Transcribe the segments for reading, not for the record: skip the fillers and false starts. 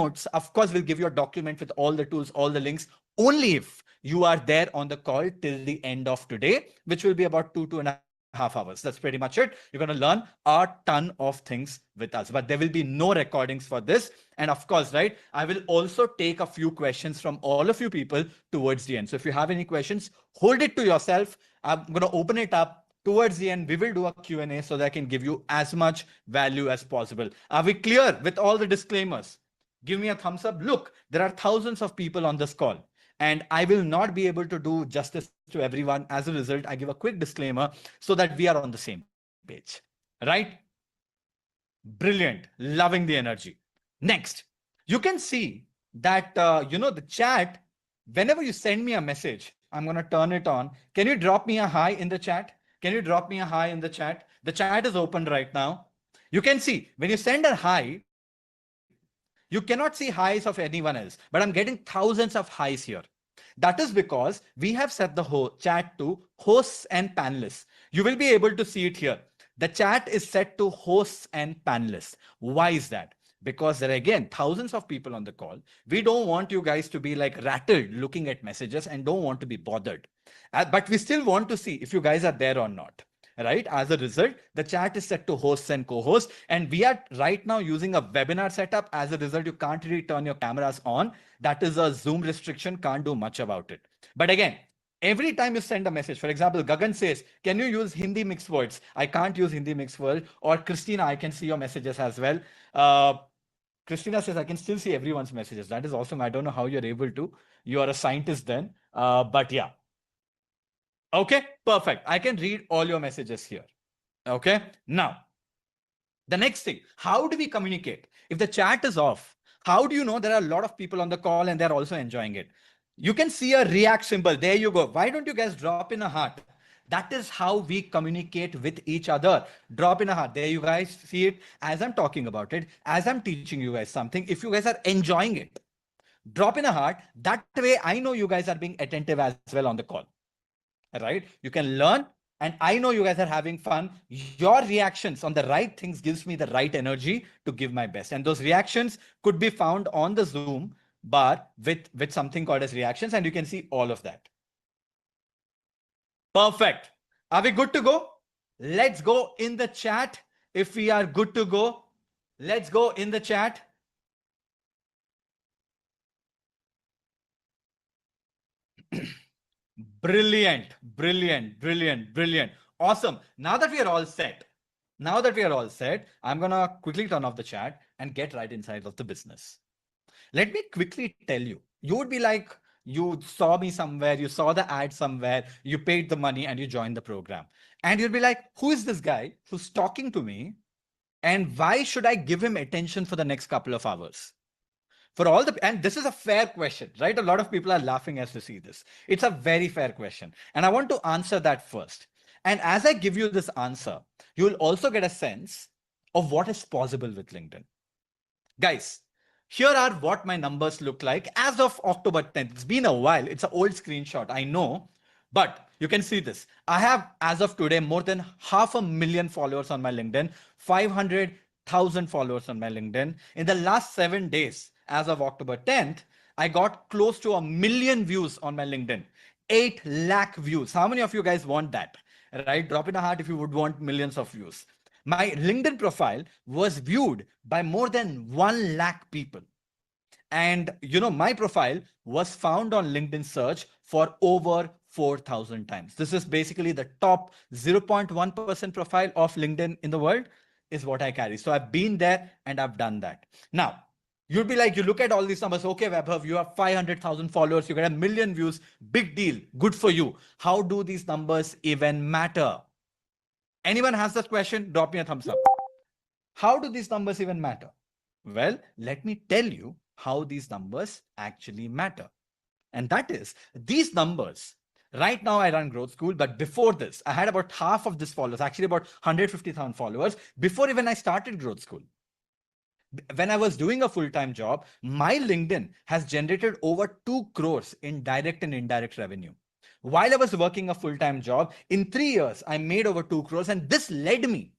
notes, of course, will give you a document with all the tools, all the links, only if you are there on the call till the end of today, which will be about 2.5 hours. That's pretty much it. You're going to learn a ton of things with us, but there will be no recordings for this. And of course, right, I will also take a few questions from all of you people towards the end. So if you have any questions, hold it to yourself. I'm going to open it up towards the end. We will do a Q&A so that I can give you as much value as possible. Are we clear with all the disclaimers? Give me a thumbs up. Look, there are thousands of people on this call, and I will not be able to do justice to everyone. As a result, I give a quick disclaimer so that we are on the same page, right? Brilliant. Loving the energy. Next, you can see that, the chat, whenever you send me a message, I'm going to turn it on. Can you drop me a hi in the chat? Can you drop me a hi in the chat? The chat is open right now. You can see when you send a hi, you cannot see highs of anyone else, but I'm getting thousands of highs here. That is because we have set the chat to hosts and panelists. You will be able to see it here. The chat is set to hosts and panelists. Why is that? Because there are, again, thousands of people on the call. We don't want you guys to be like rattled looking at messages and don't want to be bothered. But we still want to see if you guys are there or not. Right? As a result, the chat is set to hosts and co-hosts. And we are right now using a webinar setup. As a result, you can't really turn your cameras on. That is a Zoom restriction. Can't do much about it. But again, every time you send a message, for example, Gagan says, can you use Hindi mixed words? I can't use Hindi mixed words. Or Christina, I can see your messages as well. Christina says, I can still see everyone's messages. That is awesome. I don't know how you're able to. You are a scientist then. But yeah. Okay, perfect. I can read all your messages here. Okay, now, the next thing, how do we communicate? If the chat is off, how do you know there are a lot of people on the call and they're also enjoying it? You can see a react symbol. There you go. Why don't you guys drop in a heart? That is how we communicate with each other. Drop in a heart. There you guys see it. As I'm talking about it, as I'm teaching you guys something, if you guys are enjoying it, drop in a heart. That way I know you guys are being attentive as well on the call. Right? You can learn, and I know you guys are having fun. Your reactions on the right things gives me the right energy to give my best. And those reactions could be found on the Zoom bar with something called as reactions, and you can see all of that. Perfect. Are we good to go? Let's go in the chat. If we are good to go, let's go in the chat. Brilliant, brilliant, brilliant, brilliant. Awesome. Now that we are all set, I'm going to quickly turn off the chat and get right inside of the business. Let me quickly tell you, you would be like, you saw me somewhere, you saw the ad somewhere, you paid the money and you joined the program. And you'd be like, who is this guy who's talking to me? And why should I give him attention for the next couple of hours? And this is a fair question, right? A lot of people are laughing as they see this. It's a very fair question. And I want to answer that first. And as I give you this answer, you will also get a sense of what is possible with LinkedIn. Guys, here are what my numbers look like as of October 10th. It's been a while. It's an old screenshot, I know, but you can see this. I have, as of today, more than 500,000 followers on my LinkedIn, 500,000 followers on my LinkedIn. In the last 7 days, as of October 10th, I got close to 1 million views on my LinkedIn. 8 lakh views. How many of you guys want that? Right? Drop in a heart if you would want millions of views. My LinkedIn profile was viewed by more than 1 lakh people. And my profile was found on LinkedIn search for over 4,000 times. This is basically the top 0.1% profile of LinkedIn in the world is what I carry. So I've been there and I've done that. Now, you'll be like, you look at all these numbers. Okay, Vaibhav, you have 500,000 followers. You get 1 million views. Big deal. Good for you. How do these numbers even matter? Anyone has this question? Drop me a thumbs up. How do these numbers even matter? Well, let me tell you how these numbers actually matter. And that is these numbers. Right now I run Growth School, but before this, I had about half of this followers, actually about 150,000 followers before even I started Growth School. When I was doing a full-time job, my LinkedIn has generated over 2 crores in direct and indirect revenue. While I was working a full-time job, in 3 years, I made over 2 crores, and this led me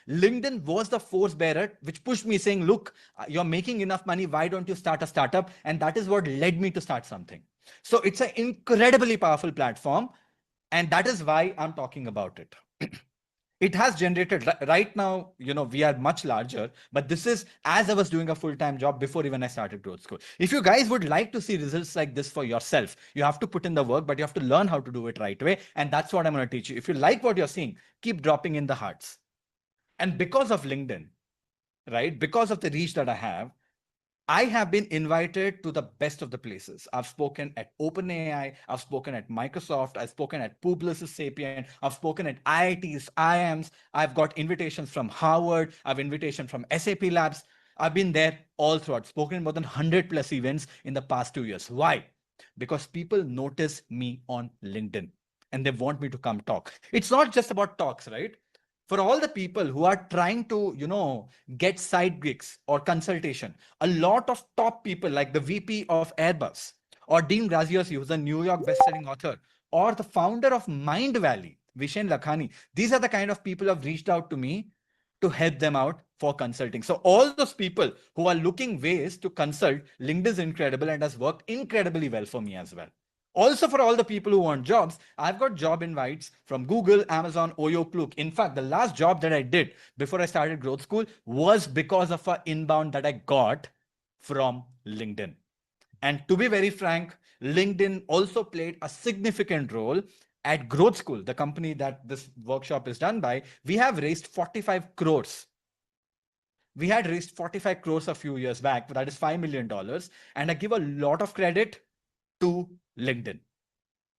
LinkedIn was the force bearer which pushed me saying, look, you're making enough money. Why don't you start a startup? And that is what led me to start something. So it's an incredibly powerful platform. And that is why I'm talking about it. It has generated right now, we are much larger, but this is as I was doing a full-time job before even I started Growth School. If you guys would like to see results like this for yourself, you have to put in the work, but you have to learn how to do it right way. And that's what I'm going to teach you. If you like what you're seeing, keep dropping in the hearts. And because of LinkedIn, right, because of the reach that I have been invited to the best of the places. I've spoken at OpenAI, I've spoken at Microsoft, I've spoken at Publicis Sapient, I've spoken at IITs, IIMs, I've got invitations from Harvard, I've invitation from SAP Labs. I've been there all throughout, spoken in more than 100 plus events in the past 2 years. Why? Because people notice me on LinkedIn and they want me to come talk. It's not just about talks, right? For all the people who are trying to, get side gigs or consultation, a lot of top people like the VP of Airbus or Dean Graziosi, who's a New York bestselling author, or the founder of Mind Valley, Vishen Lakhani, these are the kind of people who have reached out to me to help them out for consulting. So all those people who are looking ways to consult, LinkedIn is incredible and has worked incredibly well for me as well. Also, for all the people who want jobs, I've got job invites from Google, Amazon, Oyo, Klook. In fact, the last job that I did before I started Growth School was because of an inbound that I got from LinkedIn. And to be very frank, LinkedIn also played a significant role at Growth School, the company that this workshop is done by. We have raised 45 crores. We had raised 45 crores a few years back, that is $5 million. And I give a lot of credit to LinkedIn.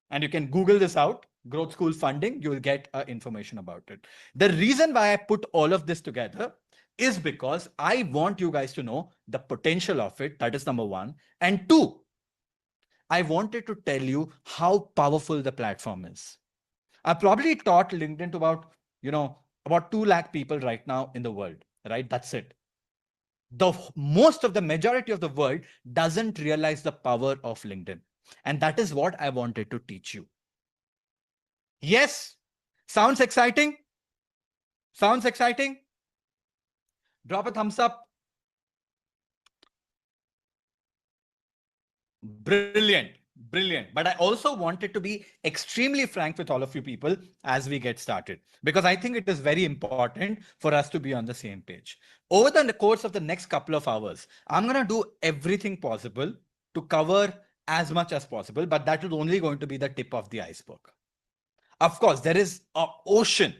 And you can Google this out, Growth School funding, you'll get information about it. The reason why I put all of this together is because I want you guys to know the potential of it. That is number one. And two, I wanted to tell you how powerful the platform is. I probably taught LinkedIn to about 2 lakh people right now in the world, right? That's it. Most of the majority of the world doesn't realize the power of LinkedIn. And that is what I wanted to teach you. Yes. Sounds exciting? Sounds exciting? Drop a thumbs up. Brilliant. Brilliant. But I also wanted to be extremely frank with all of you people as we get started, because I think it is very important for us to be on the same page. Over the course of the next couple of hours, I'm going to do everything possible to cover as much as possible, but that is only going to be the tip of the iceberg. Of course, there is an ocean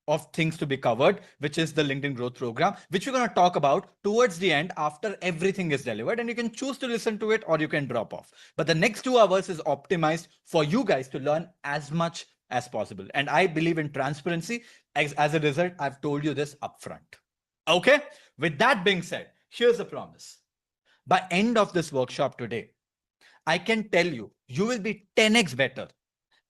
of things to be covered, which is the LinkedIn Growth Program, which we're going to talk about towards the end after everything is delivered. And you can choose to listen to it or you can drop off. But the next 2 hours is optimized for you guys to learn as much as possible. And I believe in transparency. As a result, I've told you this upfront. Okay. With that being said, here's a promise. By end of this workshop today, I can tell you, you will be 10x better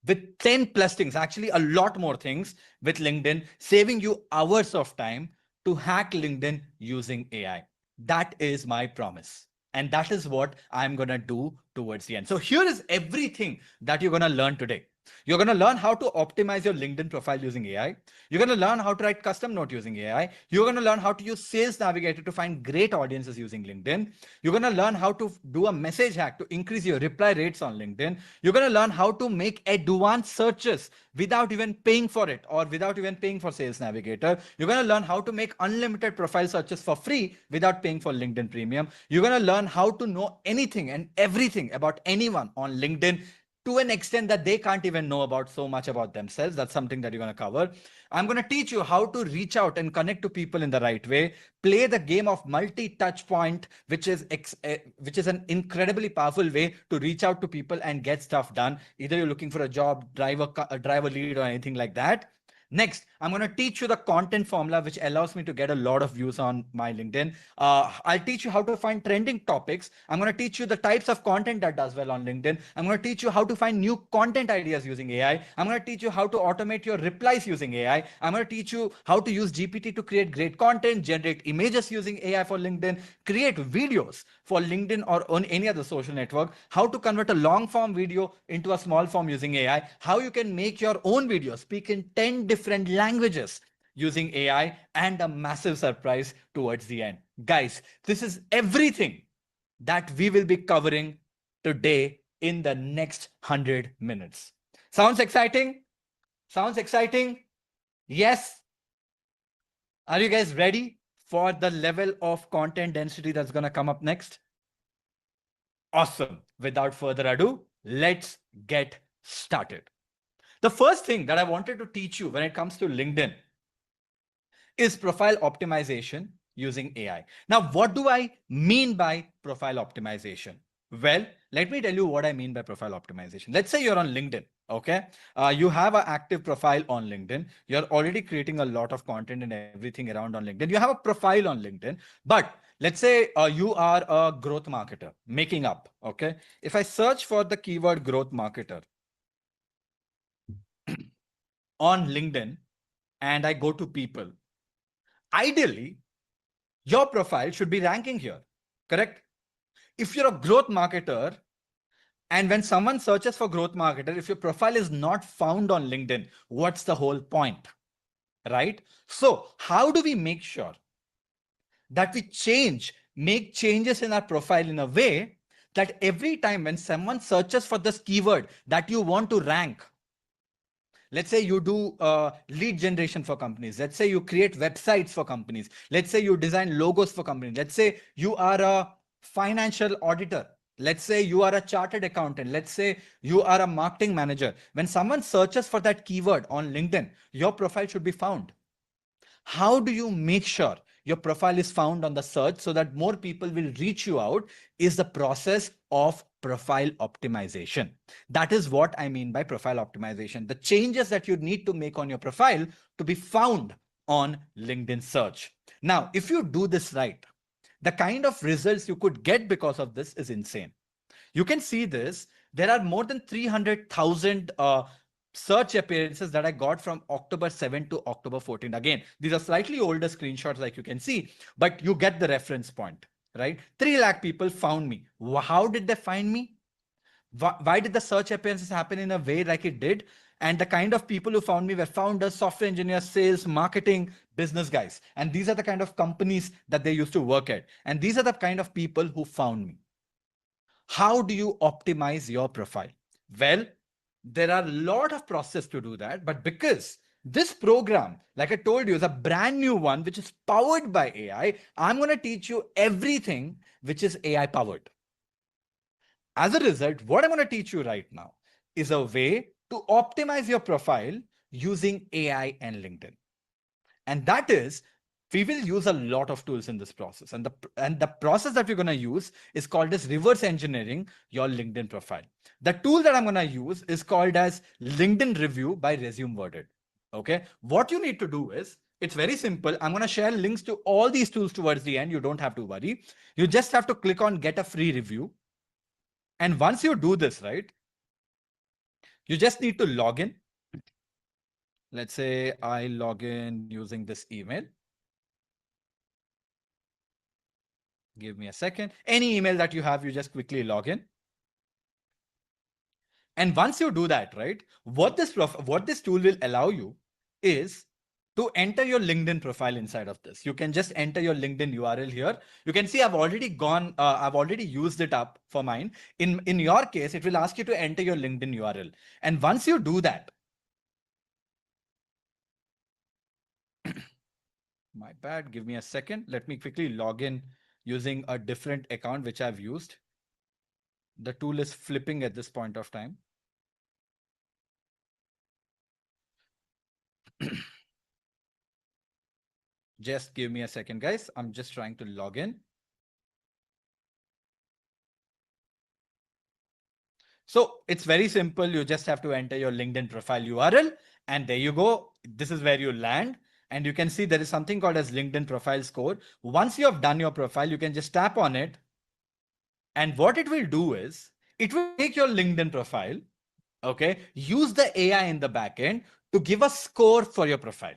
with 10 plus things, actually a lot more things with LinkedIn, saving you hours of time to hack LinkedIn using AI. That is my promise. And that is what I'm going to do towards the end. So here is everything that you're going to learn today. You're going to learn how to optimize your LinkedIn profile using AI. You're going to learn how to write custom note using AI. You're going to learn how to use Sales Navigator to find great audiences using LinkedIn. You're going to learn how to do a message hack to increase your reply rates on LinkedIn. You're going to learn how to make advanced searches without even paying for it or without even paying for Sales Navigator. You're going to learn how to make unlimited profile searches for free without paying for LinkedIn Premium. You're going to learn how to know anything and everything about anyone on LinkedIn to an extent that they can't even know about so much about themselves. That's something that you're going to cover. I'm going to teach you how to reach out and connect to people in the right way, play the game of multi-touch point, which is an incredibly powerful way to reach out to people and get stuff done. Either you're looking for a job, drive a lead or anything like that. Next, I'm going to teach you the content formula, which allows me to get a lot of views on my LinkedIn. I'll teach you how to find trending topics. I'm going to teach you the types of content that does well on LinkedIn. I'm going to teach you how to find new content ideas using AI. I'm going to teach you how to automate your replies using AI. I'm going to teach you how to use GPT to create great content, generate images using AI for LinkedIn, create videos for LinkedIn or on any other social network, how to convert a long form video into a small form using AI, how you can make your own video, speak in 10 different languages using AI, and a massive surprise towards the end. Guys, this is everything that we will be covering today in the next 100 minutes. Sounds exciting? Sounds exciting? Yes. Are you guys ready for the level of content density that's going to come up next? Awesome. Without further ado, let's get started. The first thing that I wanted to teach you when it comes to LinkedIn is profile optimization using AI. Now, what do I mean by profile optimization? Well, let me tell you what I mean by profile optimization. Let's say you're on LinkedIn, okay? You have an active profile on LinkedIn. You're already creating a lot of content and everything around on LinkedIn. You have a profile on LinkedIn, but let's say you are a growth marketer, making up, okay? If I search for the keyword growth marketer on LinkedIn and I go to people, ideally, your profile should be ranking here, correct? If you're a growth marketer, and when someone searches for growth marketer, if your profile is not found on LinkedIn, what's the whole point, right? So how do we make sure that we make changes in our profile in a way that every time when someone searches for this keyword that you want to rank, let's say you do lead generation for companies. Let's say you create websites for companies. Let's say you design logos for companies. Let's say you are a financial auditor. Let's say you are a chartered accountant. Let's say you are a marketing manager. When someone searches for that keyword on LinkedIn, your profile should be found. How do you make sure your profile is found on the search so that more people will reach you out is the process of profile optimization. That is what I mean by profile optimization. The changes that you need to make on your profile to be found on LinkedIn search. Now, if you do this right, the kind of results you could get because of this is insane. You can see this. There are more than 300,000 search appearances that I got from October 7th to October 14th. Again, these are slightly older screenshots like you can see, but you get the reference point, right? 3 lakh people found me. How did they find me? Why did the search appearances happen in a way like it did? And the kind of people who found me were founders, software engineers, sales, marketing, business guys. And these are the kind of companies that they used to work at. And these are the kind of people who found me. How do you optimize your profile? Well, there are a lot of process to do that, but because this program, like I told you, is a brand new one, which is powered by AI, I'm going to teach you everything which is AI powered. As a result, what I'm going to teach you right now is a way to optimize your profile using AI and LinkedIn. And that is, we will use a lot of tools in this process. And the process that we're going to use is called as reverse engineering your LinkedIn profile. The tool that I'm going to use is called as LinkedIn Review by Resume Worded. Okay. What you need to do is, it's very simple. I'm going to share links to all these tools towards the end. You don't have to worry. You just have to click on get a free review. And once you do this, right, you just need to log in. Let's say I log in using this email. Give me a second. Any email that you have, you just quickly log in. And once you do that, right, what this tool will allow you is to enter your LinkedIn profile inside of this. You can just enter your LinkedIn URL here. You can see I've already used it up for mine. In your case, it will ask you to enter your LinkedIn URL. And once you do that, my bad, give me a second. Let me quickly log in using a different account which I've used. The tool is flipping at this point of time. Just give me a second, guys. I'm just trying to log in. So it's very simple. You just have to enter your LinkedIn profile URL and there you go. This is where you land. And you can see there is something called as LinkedIn profile score. Once you have done your profile, you can just tap on it. And what it will do is it will take your LinkedIn profile, okay, use the AI in the backend to give a score for your profile.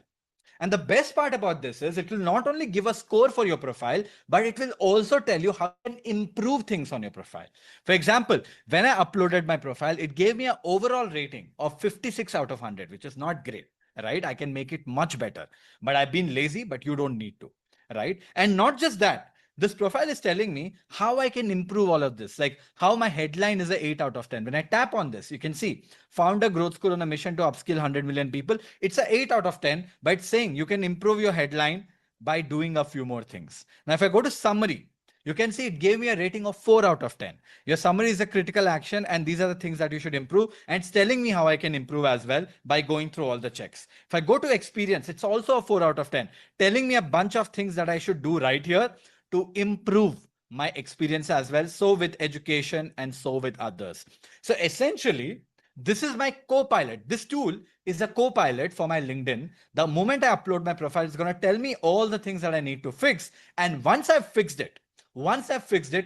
And the best part about this is it will not only give a score for your profile, but it will also tell you how you can improve things on your profile. For example, when I uploaded my profile, it gave me an overall rating of 56 out of 100, which is not great. right? I can make it much better, but I've been lazy, but you don't need to, right? And not just that, this profile is telling me how I can improve all of this, like how my headline is a 8 out of 10. When I tap on this, you can see founder growth school on a mission to upskill 100 million people. It's a 8 out of 10, but it's saying you can improve your headline by doing a few more things. Now, if I go to summary, you can see it gave me a rating of 4 out of 10. Your summary is a critical action, and these are the things that you should improve. And it's telling me how I can improve as well by going through all the checks. If I go to experience, it's also a 4 out of 10, telling me a bunch of things that I should do right here to improve my experience as well. So with education and so with others. So essentially, this is my co-pilot. This tool is a co-pilot for my LinkedIn. The moment I upload my profile, it's going to tell me all the things that I need to fix. And once I've fixed it,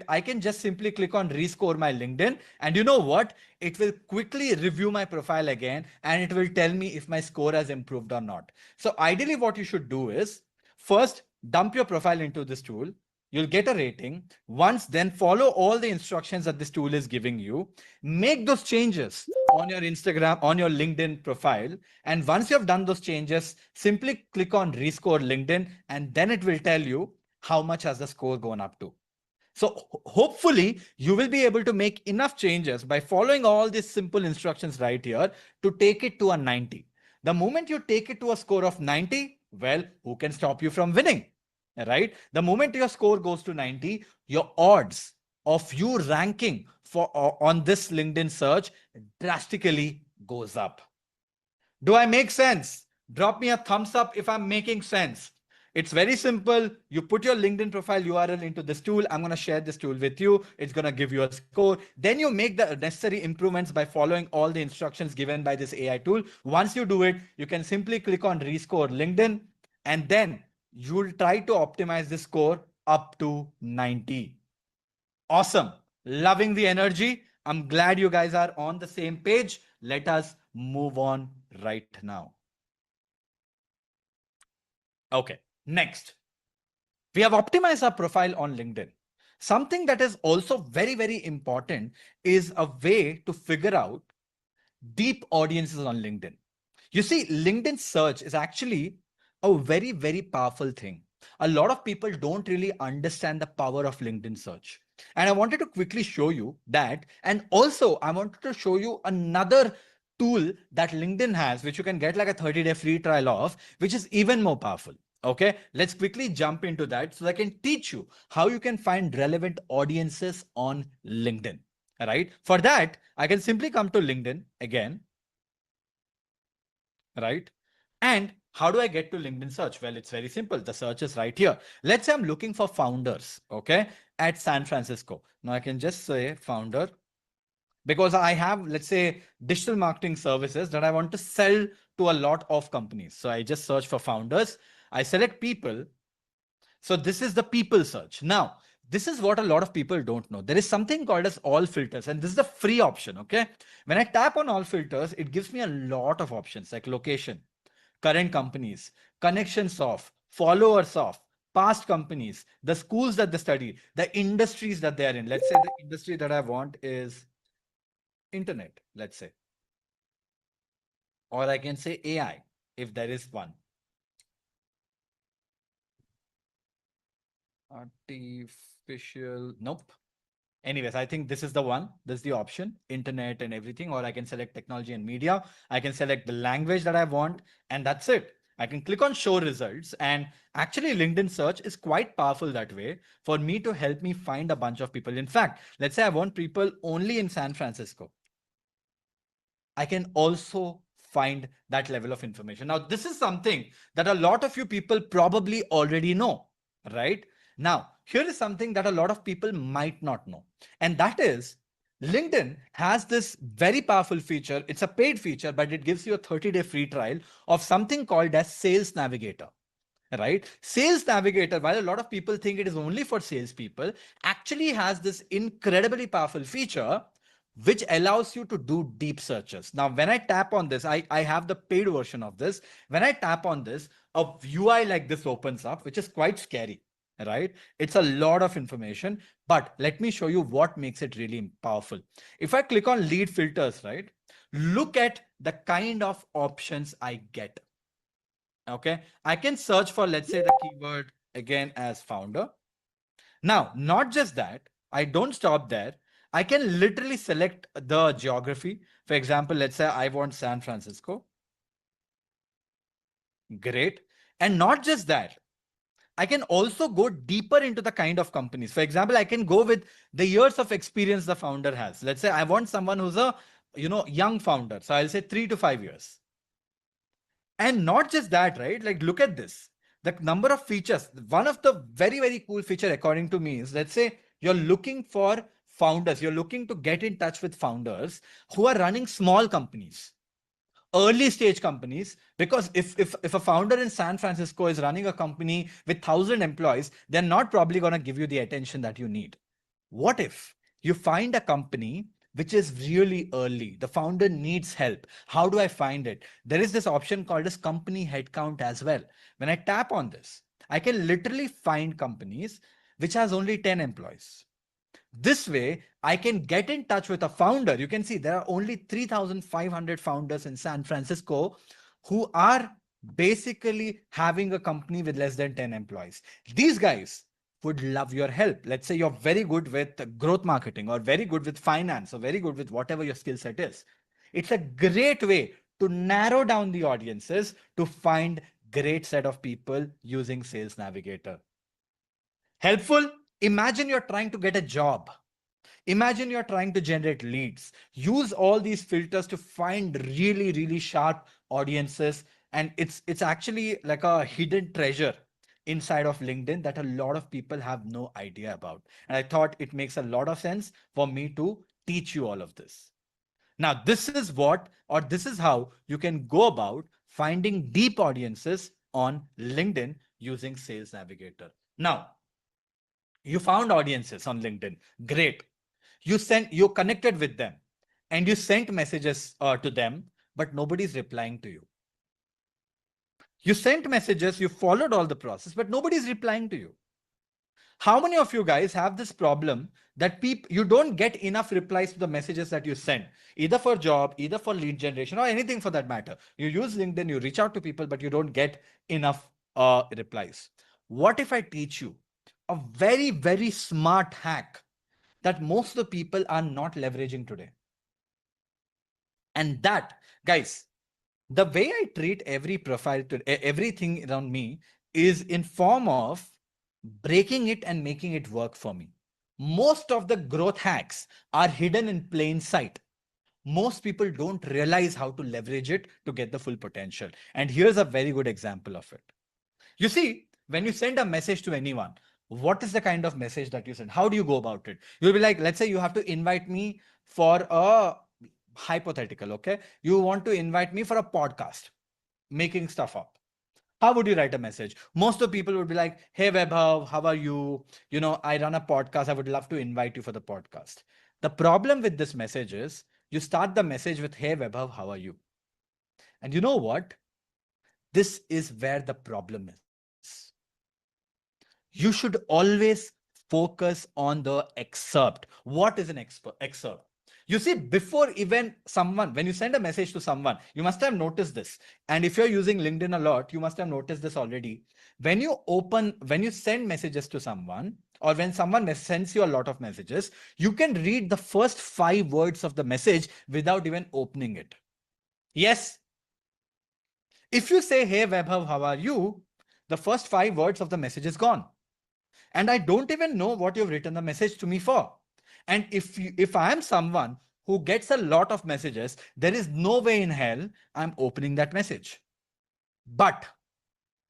I can just simply click on rescore my LinkedIn. And you know what? It will quickly review my profile again, and it will tell me if my score has improved or not. So ideally, what you should do is first dump your profile into this tool. You'll get a rating. Once, then follow all the instructions that this tool is giving you. Make those changes on your Instagram, on your LinkedIn profile. And once you have done those changes, simply click on rescore LinkedIn, and then it will tell you how much has the score gone up to. So hopefully you will be able to make enough changes by following all these simple instructions right here to take it to a 90. The moment you take it to a score of 90, well, who can stop you from winning? Right? The moment your score goes to 90, your odds of you ranking for on this LinkedIn search drastically goes up. Do I make sense? Drop me a thumbs up if I'm making sense. It's very simple. You put your LinkedIn profile URL into this tool. I'm going to share this tool with you. It's going to give you a score. Then you make the necessary improvements by following all the instructions given by this AI tool. Once you do it, you can simply click on rescore LinkedIn, and then you'll try to optimize the score up to 90. Awesome. Loving the energy. I'm glad you guys are on the same page. Let us move on right now. Okay, next. We have optimized our profile on LinkedIn. Something that is also very, very important is a way to figure out deep audiences on LinkedIn. You see, LinkedIn search is actually a very, very powerful thing. A lot of people don't really understand the power of LinkedIn search. And I wanted to quickly show you that. And also, I wanted to show you another tool that LinkedIn has, which you can get like a 30-day free trial of, which is even more powerful. Okay, let's quickly jump into that so I can teach you how you can find relevant audiences on LinkedIn. All right, for that, I can simply come to LinkedIn again. Right. And how do I get to LinkedIn search? Well, it's very simple. The search is right here. Let's say I'm looking for founders, okay, at San Francisco. Now I can just say founder because I have, let's say, digital marketing services that I want to sell to a lot of companies. So I just search for founders. I select people. So this is the people search. Now, this is what a lot of people don't know. There is something called as all filters, and this is the free option. Okay. When I tap on all filters, it gives me a lot of options like location, current companies, connections of, followers of, past companies, the schools that they study, the industries that they are in. Let's say the industry that I want is internet, let's say. Or I can say AI, if there is one. Artificial, nope. Anyways, I think this is the one. This is the option, internet and everything. Or I can select technology and media. I can select the language that I want, and that's it. I can click on show results, and actually LinkedIn search is quite powerful that way for me to help me find a bunch of people. In fact, let's say I want people only in San Francisco. I can also find that level of information. Now, this is something that a lot of you people probably already know, right? Now, here is something that a lot of people might not know, and that is LinkedIn has this very powerful feature. It's a paid feature, but it gives you a 30-day free trial of something called as Sales Navigator. Right? Sales Navigator, while a lot of people think it is only for salespeople, actually has this incredibly powerful feature which allows you to do deep searches. Now, when I tap on this, I have the paid version of this. When I tap on this, a UI like this opens up, which is quite scary, right? It's a lot of information, but let me show you what makes it really powerful. If I click on lead filters, right? Look at the kind of options I get. Okay. I can search for, let's say, the keyword again as founder. Now, not just that, I don't stop there. I can literally select the geography. For example, let's say I want San Francisco. Great. And not just that, I can also go deeper into the kind of companies. For example, I can go with the years of experience the founder has. Let's say I want someone who's a young founder. So I'll say 3 to 5 years. And not just that, right? Like, look at this. The number of features. One of the very, very cool feature, according to me, is, let's say you're looking for founders, you're looking to get in touch with founders who are running small companies, early stage companies. Because if a founder in San Francisco is running a company with 1,000 employees, they're not probably going to give you the attention that you need. What if you find a company which is really early? The founder needs help. How do I find it? There is this option called as company headcount as well. When I tap on this, I can literally find companies which has only 10 employees. This way, I can get in touch with a founder. You can see there are only 3,500 founders in San Francisco who are basically having a company with less than 10 employees. These guys would love your help. Let's say you're very good with growth marketing, or very good with finance, or very good with whatever your skill set is. It's a great way to narrow down the audiences to find great set of people using Sales Navigator. Helpful? Imagine you're trying to get a job. Imagine you're trying to generate leads. Use all these filters to find really, really sharp audiences. And it's actually like a hidden treasure inside of LinkedIn that a lot of people have no idea about. And I thought it makes a lot of sense for me to teach you all of this. Now, this is how you can go about finding deep audiences on LinkedIn using Sales Navigator. Now, you found audiences on LinkedIn. Great. You connected with them and you sent messages to them, but nobody's replying to you. You sent messages, you followed all the process, but nobody's replying to you. How many of you guys have this problem that you don't get enough replies to the messages that you send, either for job, either for lead generation, or anything for that matter? You use LinkedIn, you reach out to people, but you don't get enough replies. What if I teach you a very, very smart hack that most of the people are not leveraging today? And that, guys, the way I treat every profile to everything around me is in form of breaking it and making it work for me. Most of the growth hacks are hidden in plain sight. Most people don't realize how to leverage it to get the full potential. And here's a very good example of it. You see, when you send a message to anyone, what is the kind of message that you send? How do you go about it? You'll be like, let's say you have to invite me for a hypothetical, okay? You want to invite me for a podcast, making stuff up. How would you write a message? Most of the people would be like, hey, Webhav, how are you? I run a podcast. I would love to invite you for the podcast. The problem with this message is you start the message with, hey, Webhav, how are you? And you know what? This is where the problem is. You should always focus on the excerpt. What is an excerpt? You see, before even someone, when you send a message to someone, you must have noticed this. And if you're using LinkedIn a lot, you must have noticed this already. When you send messages to someone, or when someone sends you a lot of messages, you can read the first 5 words of the message without even opening it. Yes. If you say, hey, Webhav, how are you? The first 5 words of the message is gone. And I don't even know what you've written the message to me for. And if I am someone who gets a lot of messages, there is no way in hell I'm opening that message. But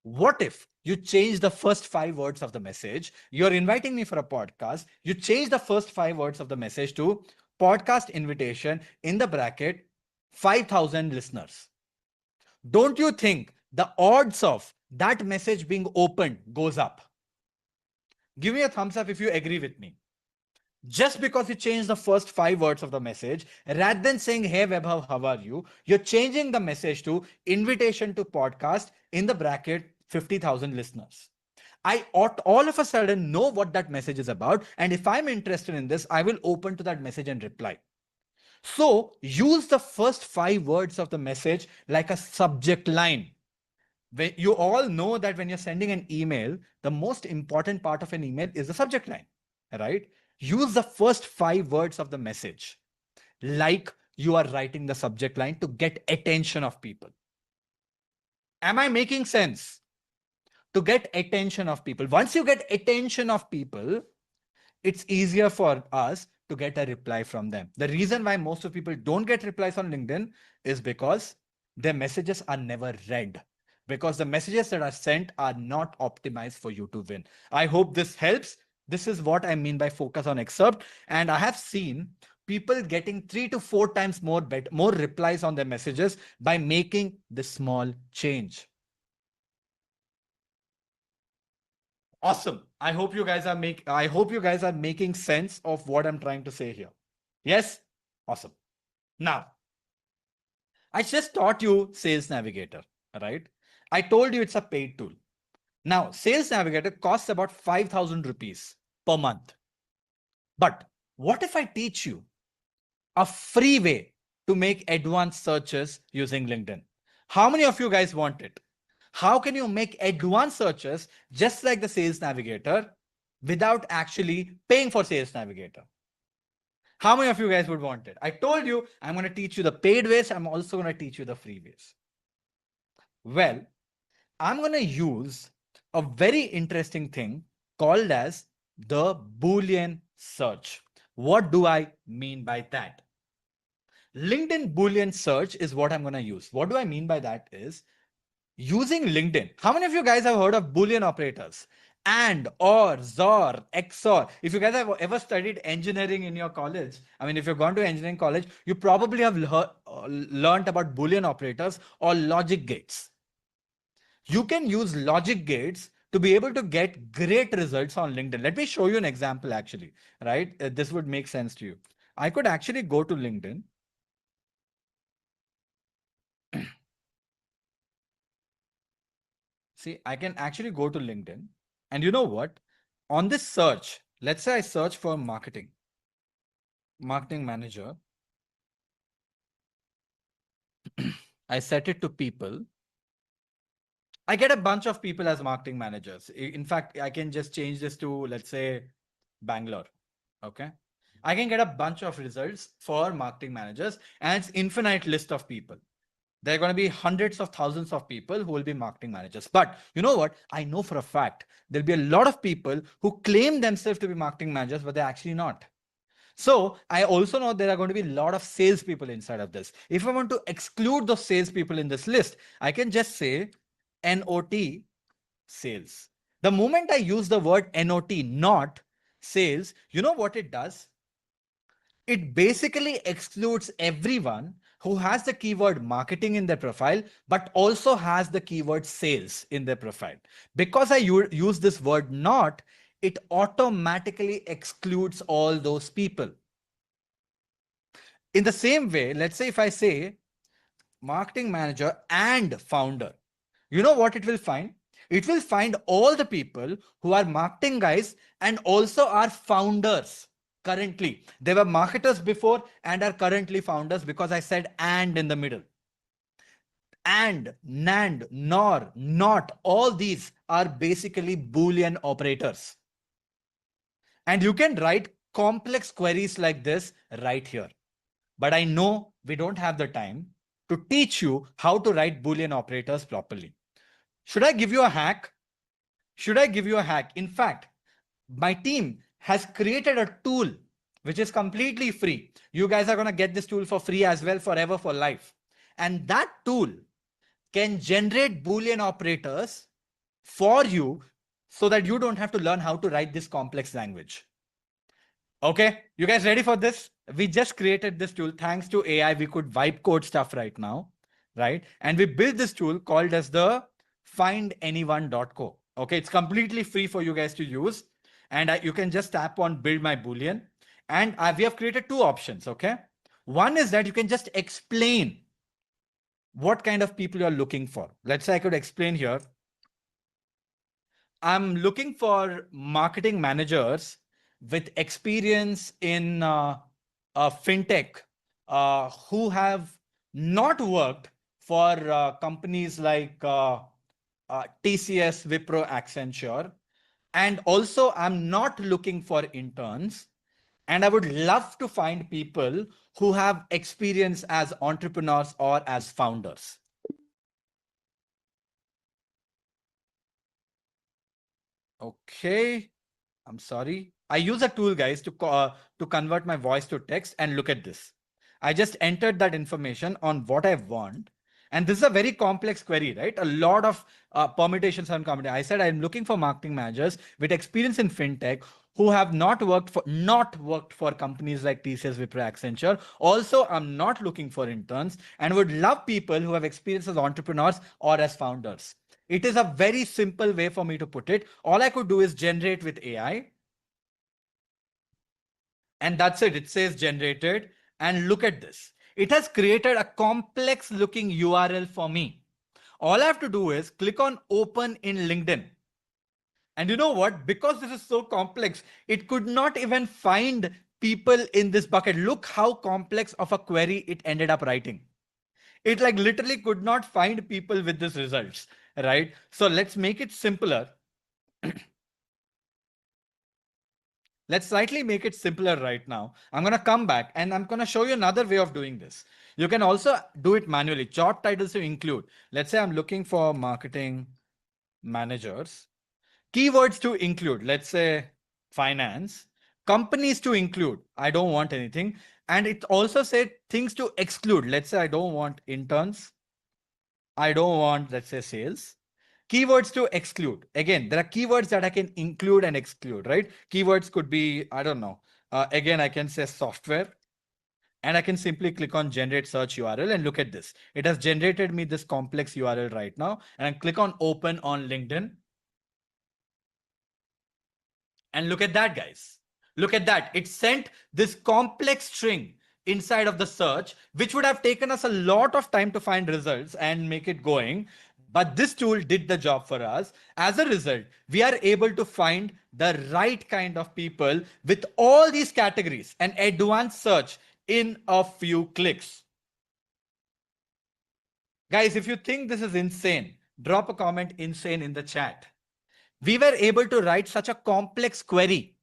what if you change the first 5 words of the message? You're inviting me for a podcast. You change the first 5 words of the message to podcast invitation in the bracket 5,000 listeners. Don't you think the odds of that message being opened goes up? Give me a thumbs up if you agree with me. Just because you change the first 5 words of the message, rather than saying, hey, Webhav, how are you? You're changing the message to invitation to podcast in the bracket 50,000 listeners. I ought all of a sudden know what that message is about. And if I'm interested in this, I will open to that message and reply. So use the first 5 words of the message like a subject line. You all know that when you're sending an email, the most important part of an email is the subject line, right? Use the first 5 words of the message like you are writing the subject line to get attention of people. Am I making sense? To get attention of people. Once you get attention of people, it's easier for us to get a reply from them. The reason why most of people don't get replies on LinkedIn is because their messages are never read, because the messages that are sent are not optimized for you to win. I hope this helps. This is what I mean by focus on excerpt. And I have seen people getting 3 to 4 times more replies on their messages by making this small change. Awesome. I hope you guys are making sense of what I'm trying to say here. Yes? Awesome. Now, I just taught you Sales Navigator, right? I told you it's a paid tool. Now, Sales Navigator costs about 5,000 rupees per month. But what if I teach you a free way to make advanced searches using LinkedIn? How many of you guys want it? How can you make advanced searches just like the Sales Navigator without actually paying for Sales Navigator? How many of you guys would want it? I told you I'm going to teach you the paid ways. I'm also going to teach you the free ways. Well, I'm going to use a very interesting thing called as the Boolean search. What do I mean by that? LinkedIn Boolean search is what I'm going to use. What do I mean by that is using LinkedIn. How many of you guys have heard of Boolean operators? And, or, XOR, XOR. If you guys have ever studied engineering in your college, I mean, if you've gone to engineering college, you probably have learned about Boolean operators or logic gates. You can use logic gates to be able to get great results on LinkedIn. Let me show you an example actually, right? This would make sense to you. I could actually go to LinkedIn. See, I can actually go to LinkedIn and you know what? On this search, let's say I search for marketing manager. I set it to people. I get a bunch of people as marketing managers. In fact, I can just change this to, let's say, Bangalore. Okay. I can get a bunch of results for marketing managers and it's infinite list of people. There are going to be hundreds of thousands of people who will be marketing managers. But you know what? I know for a fact there'll be a lot of people who claim themselves to be marketing managers, but they're actually not. So I also know there are going to be a lot of salespeople inside of this. If I want to exclude those salespeople in this list, I can just say NOT sales. The moment I use the word NOT, not sales, you know what it does? It basically excludes everyone who has the keyword marketing in their profile, but also has the keyword sales in their profile. Because I use this word not, it automatically excludes all those people. In the same way, let's say if I say marketing manager and founder, you know what it will find? It will find all the people who are marketing guys and also are founders currently. They were marketers before and are currently founders because I said and in the middle. And, NAND, NOR, NOT, all these are basically Boolean operators. And you can write complex queries like this right here. But I know we don't have the time to teach you how to write Boolean operators properly. Should I give you a hack? Should I give you a hack? In fact, my team has created a tool which is completely free. You guys are going to get this tool for free as well, forever, for life. And that tool can generate Boolean operators for you so that you don't have to learn how to write this complex language. Okay, you guys ready for this? We just created this tool. Thanks to AI, we could wipe code stuff right now, right? And we built this tool called as the findanyone.co. Okay, it's completely free for you guys to use. And you can just tap on build my Boolean. And we have created 2 options, okay? One is that you can just explain what kind of people you're looking for. Let's say I could explain here. I'm looking for marketing managers with experience in fintech who have not worked for companies like TCS, Wipro, Accenture. And also, I'm not looking for interns. And I would love to find people who have experience as entrepreneurs or as founders. Okay. I'm sorry. I use a tool, guys, to convert my voice to text, and look at this. I just entered that information on what I want. And this is a very complex query, right? A lot of permutations and combinations. I said I'm looking for marketing managers with experience in fintech who have not worked for companies like TCS, Wipro, Accenture. Also, I'm not looking for interns and would love people who have experience as entrepreneurs or as founders. It is a very simple way for me to put it. All I could do is generate with AI. And that's it. It says generated. And look at this. It has created a complex looking URL for me. All I have to do is click on open in LinkedIn. And you know what? Because this is so complex, it could not even find people in this bucket. Look how complex of a query it ended up writing. It like literally could not find people with these results, right? So let's make it simpler. Let's slightly make it simpler right now. I'm going to come back and I'm going to show you another way of doing this. You can also do it manually. Job titles to include. Let's say I'm looking for marketing managers. Keywords to include. Let's say finance. Companies to include. I don't want anything. And it also said things to exclude. Let's say I don't want interns. I don't want, let's say, sales. Keywords to exclude. Again, there are keywords that I can include and exclude, right? Keywords could be, I don't know. Again, I can say software. And I can simply click on generate search URL and look at this. It has generated me this complex URL right now. And I click on open on LinkedIn. And look at that, guys. Look at that. It sent this complex string inside of the search, which would have taken us a lot of time to find results and make it going. But this tool did the job for us. As a result, we are able to find the right kind of people with all these categories and advanced search in a few clicks. Guys, if you think this is insane, drop a comment insane in the chat. We were able to write such a complex query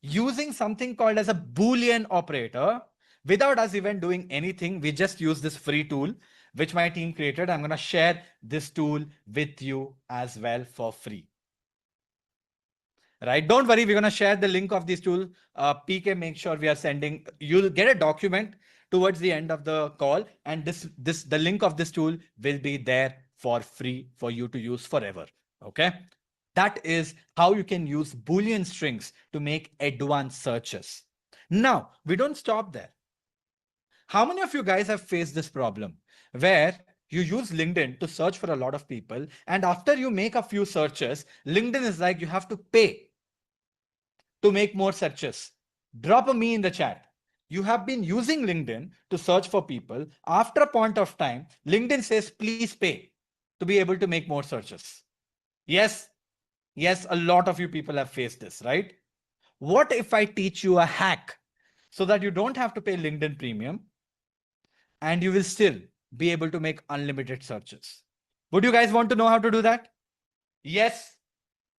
using something called as a Boolean operator without us even doing anything. We just use this free tool, which my team created. I'm going to share this tool with you as well for free. Right? Don't worry. We're going to share the link of this tool. PK, make sure we are sending, you'll get a document towards the end of the call. And the link of this tool will be there for free for you to use forever. Okay. That is how you can use Boolean strings to make advanced searches. Now, we don't stop there. How many of you guys have faced this problem where you use LinkedIn to search for a lot of people, and after you make a few searches, LinkedIn is like you have to pay to make more searches? Drop a me in the chat. You have been using LinkedIn to search for people. After a point of time, LinkedIn says, please pay to be able to make more searches. Yes, yes, a lot of you people have faced this, right? What if I teach you a hack so that you don't have to pay LinkedIn premium and you will still be able to make unlimited searches? Would you guys want to know how to do that? Yes.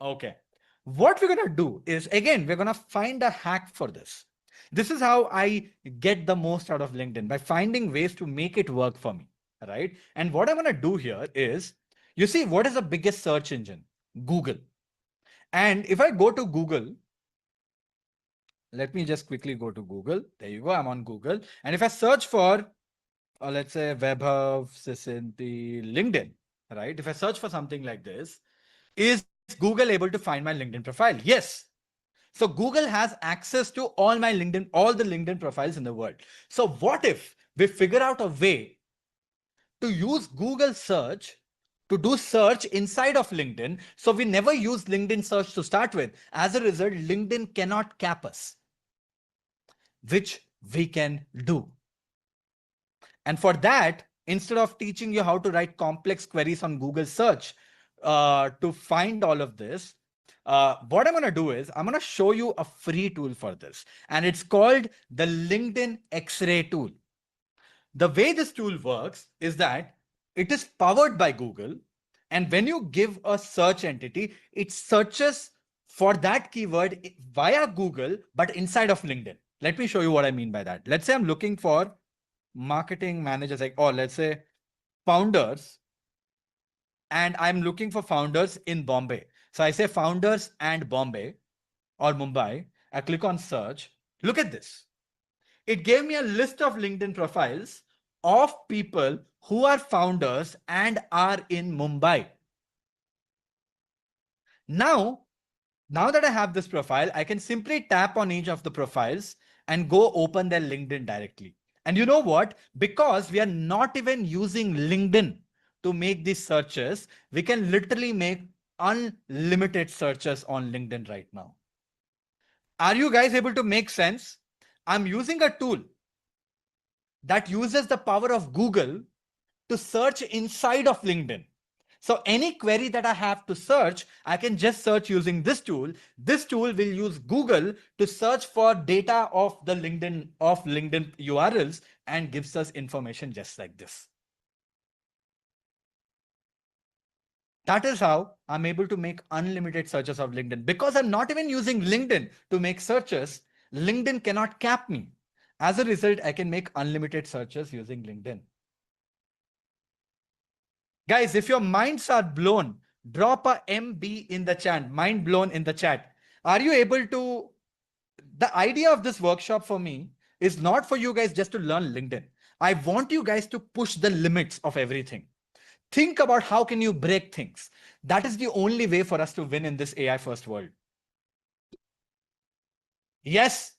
Okay. What we're going to do is, again, we're going to find a hack for this. This is how I get the most out of LinkedIn, by finding ways to make it work for me, right? And what I'm going to do here is, you see, what is the biggest search engine? Google. And if I go to Google, let me just quickly go to Google. There you go. I'm on Google. And if I search for, let's say, Webhub, Sisinti, LinkedIn, right? If I search for something like this, is Google able to find my LinkedIn profile? Yes. So Google has access to all my LinkedIn, all the LinkedIn profiles in the world. So what if we figure out a way to use Google search to do search inside of LinkedIn? So we never use LinkedIn search to start with. As a result, LinkedIn cannot cap us, which we can do. And for that, instead of teaching you how to write complex queries on Google search to find all of this, what I'm going to do is I'm going to show you a free tool for this. And it's called the LinkedIn X-ray tool. The way this tool works is that it is powered by Google. And when you give a search entity, it searches for that keyword via Google, but inside of LinkedIn. Let me show you what I mean by that. Let's say I'm looking for marketing managers, like, or let's say founders, and I'm looking for founders in Bombay. So I say founders and Bombay or Mumbai. I click on search. Look at this. It gave me a list of LinkedIn profiles of people who are founders and are in Mumbai. Now that I have this profile, I can simply tap on each of the profiles and go open their LinkedIn directly. And you know what? Because we are not even using LinkedIn to make these searches, we can literally make unlimited searches on LinkedIn right now. Are you guys able to make sense? I'm using a tool that uses the power of Google to search inside of LinkedIn. So any query that I have to search, I can just search using this tool. This tool will use Google to search for data of the LinkedIn URLs and gives us information just like this. That is how I'm able to make unlimited searches of LinkedIn. Because I'm not even using LinkedIn to make searches, LinkedIn cannot cap me. As a result, I can make unlimited searches using LinkedIn. Guys, if your minds are blown, drop a MB in the chat, mind blown in the chat. Are you able to? The idea of this workshop for me is not for you guys just to learn LinkedIn. I want you guys to push the limits of everything. Think about how can you break things. That is the only way for us to win in this AI first world. Yes.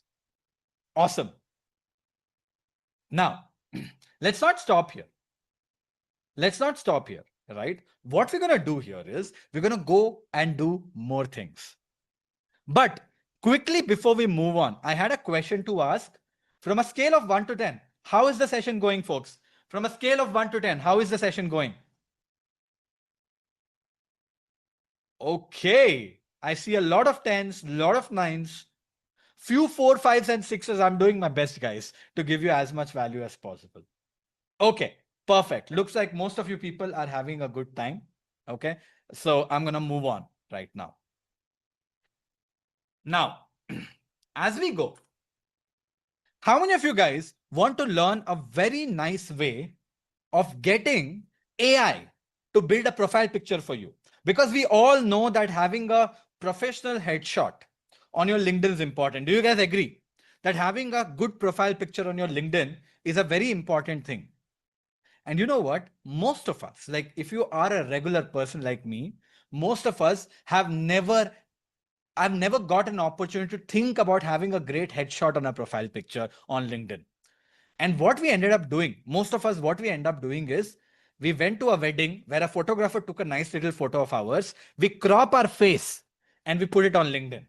Awesome. Now, let's not stop here. Let's not stop here, right? What we're going to do here is we're going to go and do more things. But quickly before we move on, I had a question to ask. From a scale of 1 to 10, how is the session going, folks? From a scale of 1 to 10, how is the session going? Okay. I see a lot of 10s, a lot of 9s, few 4, 5s, and 6s. I'm doing my best, guys, to give you as much value as possible. Okay. Perfect. Looks like most of you people are having a good time. Okay. So I'm going to move on right now. Now, as we go, how many of you guys want to learn a very nice way of getting AI to build a profile picture for you? Because we all know that having a professional headshot on your LinkedIn is important. Do you guys agree that having a good profile picture on your LinkedIn is a very important thing? And you know what? Most of us, like if you are a regular person like me, most of us I've never got an opportunity to think about having a great headshot on a profile picture on LinkedIn. And what we ended up doing, most of us, what we end up doing is we went to a wedding where a photographer took a nice little photo of ours. We crop our face and we put it on LinkedIn.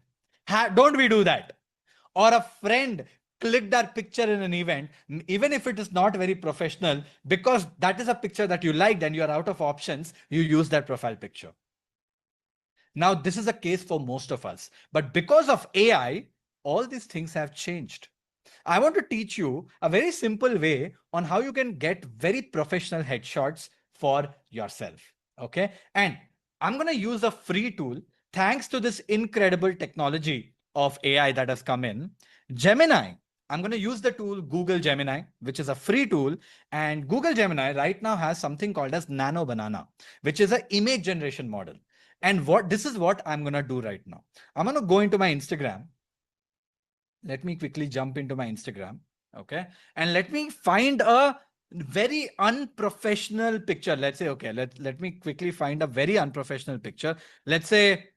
Don't we do that? Or a friend clicked our picture in an event, even if it is not very professional, because that is a picture that you liked and you are out of options, you use that profile picture. Now, this is a case for most of us, but because of AI, all these things have changed. I want to teach you a very simple way on how you can get very professional headshots for yourself. Okay. And I'm going to use a free tool thanks to this incredible technology of AI that has come in. Gemini. I'm going to use the tool Google Gemini, which is a free tool. And Google Gemini right now has something called as Nano Banana, which is an image generation model. And this is what I'm going to do right now. I'm going to go into my Instagram. Let me quickly jump into my Instagram. Okay. And let me find a very unprofessional picture. Let's say, okay, let me quickly find a very unprofessional picture. Let's say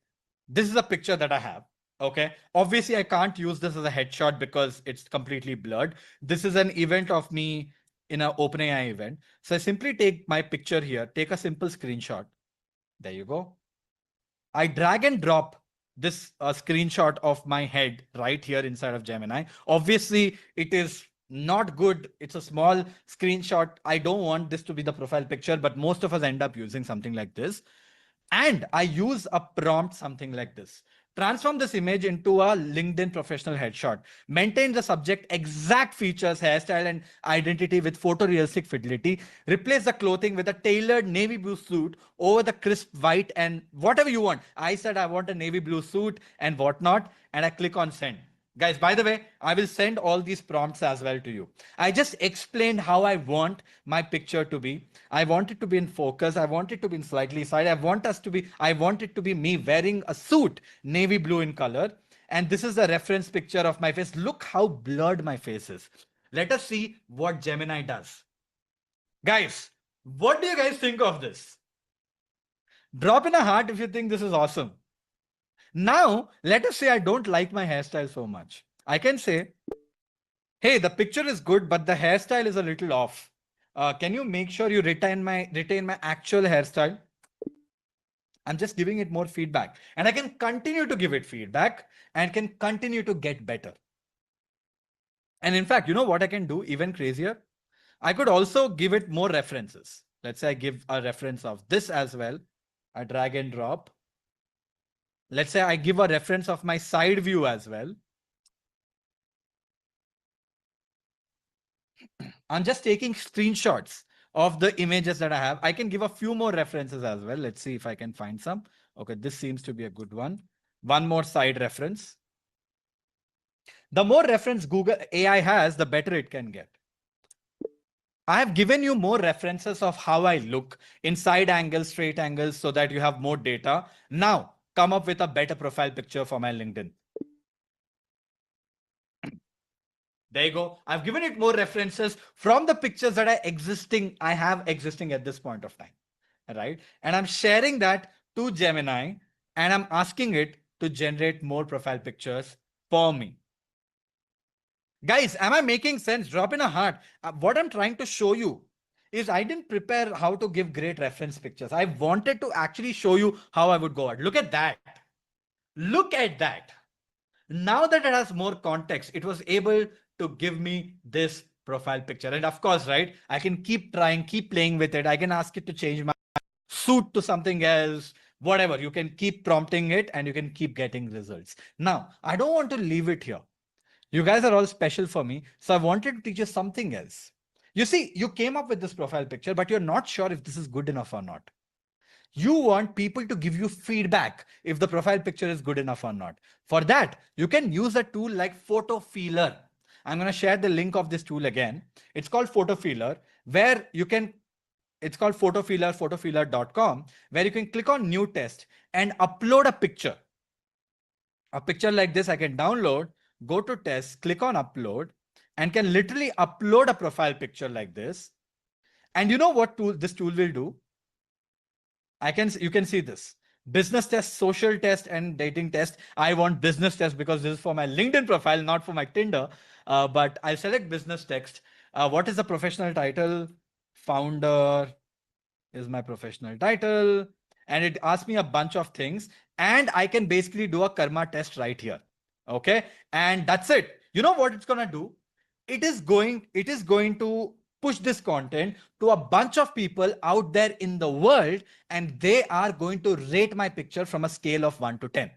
this is a picture that I have. Okay. Obviously, I can't use this as a headshot because it's completely blurred. This is an event of me in an OpenAI event. So I simply take my picture here, take a simple screenshot. There you go. I drag and drop this screenshot of my head right here inside of Gemini. Obviously, it is not good. It's a small screenshot. I don't want this to be the profile picture, but most of us end up using something like this. And I use a prompt, something like this. Transform this image into a LinkedIn professional headshot. Maintain the subject exact features, hairstyle, and identity with photorealistic fidelity. Replace the clothing with a tailored navy blue suit over the crisp white and whatever you want. I said I want a navy blue suit and whatnot, and I click on send. Guys, by the way, I will send all these prompts as well to you. I just explained how I want my picture to be. I want it to be in focus. I want it to be in slightly side. I want it to be me wearing a suit, navy blue in color. And this is the reference picture of my face. Look how blurred my face is. Let us see what Gemini does. Guys, what do you guys think of this? Drop in a heart if you think this is awesome. Now, let us say I don't like my hairstyle so much. I can say, hey, the picture is good, but the hairstyle is a little off. Can you make sure you retain my actual hairstyle? I'm just giving it more feedback. And I can continue to give it feedback and can continue to get better. And in fact, you know what I can do even crazier? I could also give it more references. Let's say I give a reference of this as well. I drag and drop. Let's say I give a reference of my side view as well. I'm just taking screenshots of the images that I have. I can give a few more references as well. Let's see if I can find some. Okay, this seems to be a good one. One more side reference. The more reference Google AI has, the better it can get. I have given you more references of how I look in side angles, straight angles, so that you have more data. Now, come up with a better profile picture for my LinkedIn. There you go. I've given it more references from the pictures that I have existing at this point of time, right? And I'm sharing that to Gemini and I'm asking it to generate more profile pictures for me. Guys, am I making sense? Drop in a heart. What I'm trying to show you is I didn't prepare how to give great reference pictures. I wanted to actually show you how I would go out. Look at that. Look at that. Now that it has more context, it was able to give me this profile picture. And of course, right, I can keep trying, keep playing with it. I can ask it to change my suit to something else, whatever. You can keep prompting it and you can keep getting results. Now, I don't want to leave it here. You guys are all special for me. So I wanted to teach you something else. You see, you came up with this profile picture, but you're not sure if this is good enough or not. You want people to give you feedback if the profile picture is good enough or not. For that, you can use a tool like Photo Feeler. I'm going to share the link of this tool again. It's called Photo Feeler, where you can, it's called Photo Feeler, photofeeler.com, where you can click on new test and upload a picture. A picture like this, I can download, go to test, click on upload, and can literally upload a profile picture like this. And you know what this tool will do? You can see this business test, social test, and dating test. I want business test because this is for my LinkedIn profile, not for my Tinder. But I'll select business text. What is the professional title? Founder is my professional title. And it asks me a bunch of things. And I can basically do a karma test right here. Okay. And that's it. You know what it's going to do? It is going to push this content to a bunch of people out there in the world, and they are going to rate my picture from a scale of 1 to 10.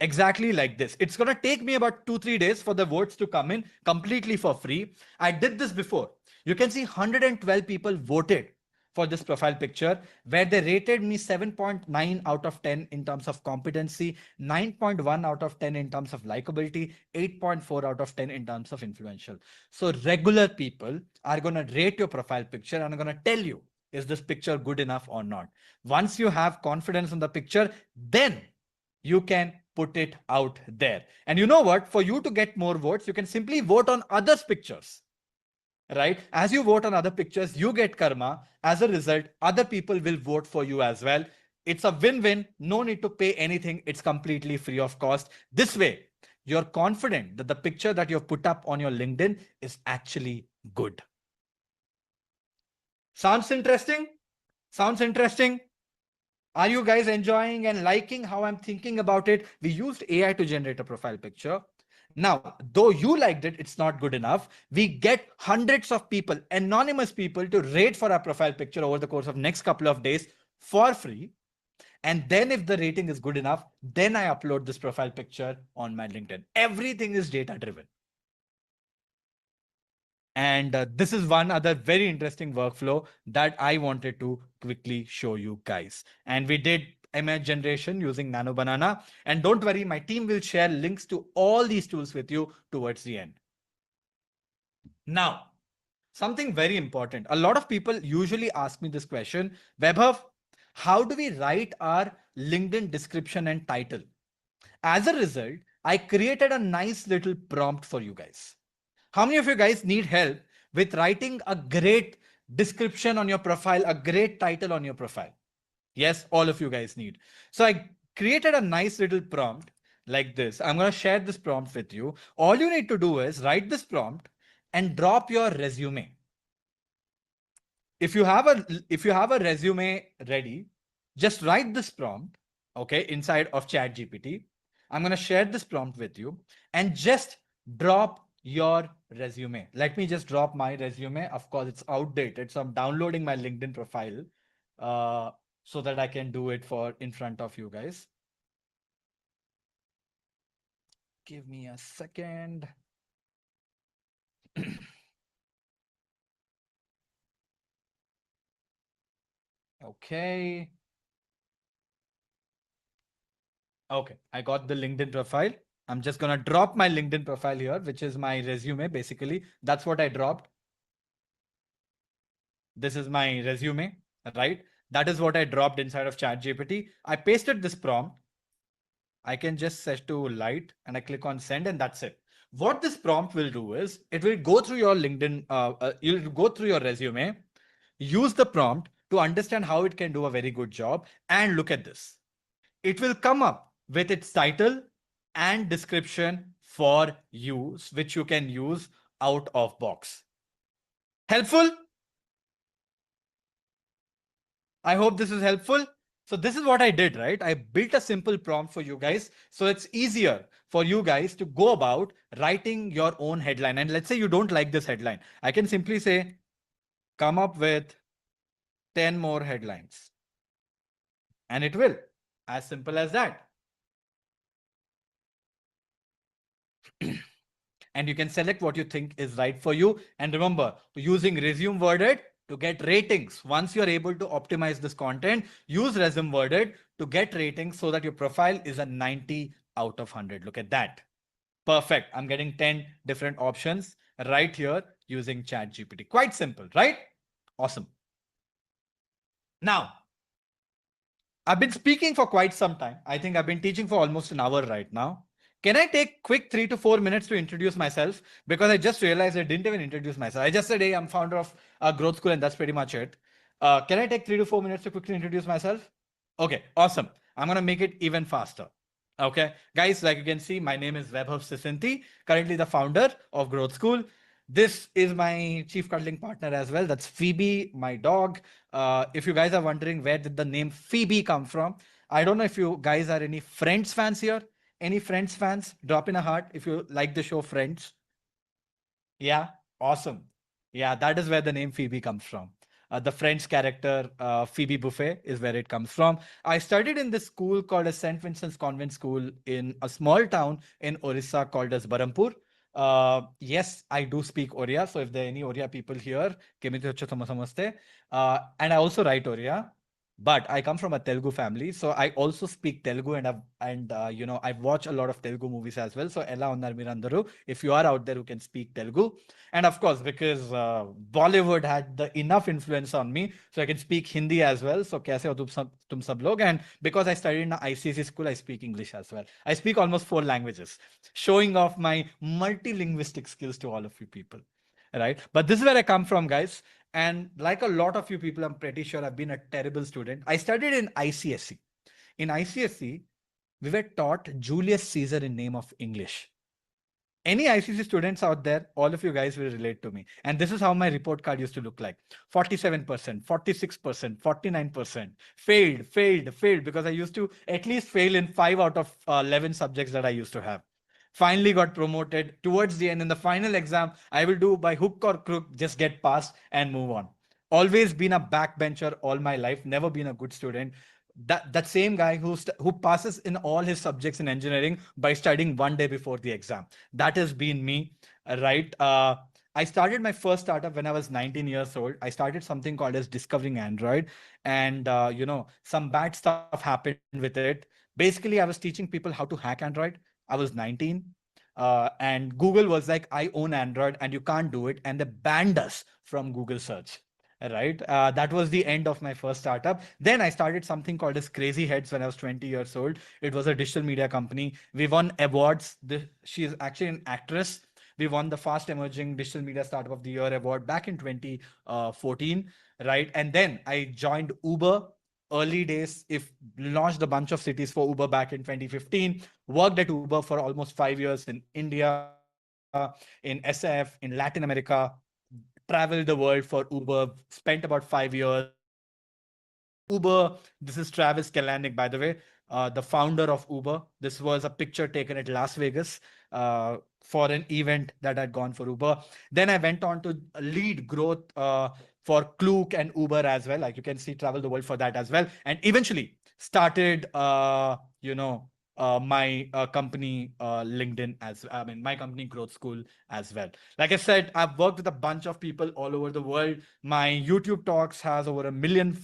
Exactly like this. It's going to take me about 2-3 days for the votes to come in completely for free. I did this before. You can see 112 people voted for this profile picture, where they rated me 7.9 out of 10 in terms of competency, 9.1 out of 10 in terms of likability, 8.4 out of 10 in terms of influential. So regular people are going to rate your profile picture and are going to tell you, is this picture good enough or not? Once you have confidence in the picture, then you can put it out there. And you know what? For you to get more votes, you can simply vote on others' pictures. Right? As you vote on other pictures, you get karma. As a result, other people will vote for you as well. It's a win-win. No need to pay anything. It's completely free of cost. This way, you're confident that the picture that you've put up on your LinkedIn is actually good. Sounds interesting? Sounds interesting? Are you guys enjoying and liking how I'm thinking about it? We used AI to generate a profile picture. Now, though you liked it, it's not good enough. We get hundreds of people, anonymous people, to rate for our profile picture over the course of next couple of days for free. And then if the rating is good enough, then I upload this profile picture on my LinkedIn. Everything is data driven. And this is one other very interesting workflow that I wanted to quickly show you guys. And we did image generation using Nano Banana. And don't worry, my team will share links to all these tools with you towards the end. Now, something very important. A lot of people usually ask me this question, Vaibhav, how do we write our LinkedIn description and title? As a result, I created a nice little prompt for you guys. How many of you guys need help with writing a great description on your profile, a great title on your profile? Yes, all of you guys need. So I created a nice little prompt like this. I'm going to share this prompt with you. All you need to do is write this prompt and drop your resume. If you have a resume ready, just write this prompt, okay, inside of ChatGPT. I'm going to share this prompt with you and just drop your resume. Let me just drop my resume. Of course, it's outdated, so I'm downloading my LinkedIn profile so that I can do it for in front of you guys. Give me a second. Okay. Okay, I got the LinkedIn profile. I'm just going to drop my LinkedIn profile here, which is my resume. Basically, that's what I dropped. This is my resume, right? That is what I dropped inside of ChatGPT. I pasted this prompt. I can just set to light and I click on send and that's it. What this prompt will do is it will go through your LinkedIn, you'll go through your resume, use the prompt to understand how it can do a very good job. And look at this. It will come up with its title and description for use, which you can use out of box. Helpful? I hope this is helpful. So this is what I did, right? I built a simple prompt for you guys. So it's easier for you guys to go about writing your own headline. And let's say you don't like this headline. I can simply say, come up with 10 more headlines. And it will, as simple as that. And you can select what you think is right for you. And remember, using Resume Worded to get ratings. Once you're able to optimize this content, use Resume Worded to get ratings so that your profile is a 90 out of 100. Look at that. Perfect. I'm getting 10 different options right here using ChatGPT. Quite simple, right? Awesome. Now, I've been speaking for quite some time. I think I've been teaching for almost an hour right now. Can I take quick 3 to 4 minutes to introduce myself? Because I just realized I didn't even introduce myself. I just said, hey, I'm founder of Growth School, and that's pretty much it. Can I take 3 to 4 minutes to quickly introduce myself? Okay, awesome. I'm going to make it even faster. Okay, guys, like you can see, my name is Vaibhav Sisanti, currently the founder of Growth School. This is my chief cuddling partner as well. That's Phoebe, my dog. If you guys are wondering where did the name Phoebe come from, I don't know if you guys are any Friends fans here. Any Friends fans? Drop in a heart if you like the show Friends. Yeah, awesome. Yeah, that is where the name Phoebe comes from. The French character Phoebe Buffet is where it comes from. I studied in this school called as St. Vincent's Convent School in a small town in Orissa called as Barampur. Yes, I do speak Oriya. So if there are any Oriya people here, and I also write Oriya. But I come from a Telugu family, so I also speak Telugu, and I watch a lot of Telugu movies as well. So ella unnar mirandaru. If you are out there who can speak Telugu, and of course because Bollywood had the enough influence on me, so I can speak Hindi as well. So kaise ho tum sab log? And because I studied in an ICSE school, I speak English as well. I speak almost 4 languages, showing off my multilinguistic skills to all of you people. Right, but this is where I come from, guys. And like a lot of you people, I'm pretty sure I've been a terrible student. I studied in ICSE. In ICSE, we were taught Julius Caesar in name of English. Any ICSE students out there, all of you guys will relate to me. And this is how my report card used to look like. 47%, 46%, 49%. Failed, failed, failed, because I used to at least fail in 5 out of 11 subjects that I used to have. Finally got promoted towards the end. In the final exam, I will do by hook or crook, just get passed and move on. Always been a backbencher all my life, never been a good student. that same guy who passes in all his subjects in engineering by studying one day before the exam. That has been me, right? I started my first startup when I was 19 years old. I started something called as Discovering Android, and some bad stuff happened with it. Basically, I was teaching people how to hack Android. I was 19. And Google was like, I own Android and you can't do it. And they banned us from Google search. Right. That was the end of my first startup. Then I started something called as Crazy Heads when I was 20 years old. It was a digital media company. We won awards. She is actually an actress. We won the Fast Emerging Digital Media Startup of the Year award back in 2014. Right. And then I joined Uber early days. If launched a bunch of cities for Uber back in 2015, worked at Uber for almost 5 years in India, in SF, in Latin America, traveled the world for Uber, spent about 5 years. Uber, this is Travis Kalanick, by the way, the founder of Uber. This was a picture taken at Las Vegas for an event that I'd gone for Uber. Then I went on to lead growth for Klook and Uber as well. Like you can see, travel the world for that as well. And eventually started, my company LinkedIn my company Growth School as well. Like I said, I've worked with a bunch of people all over the world. My YouTube talks has over a million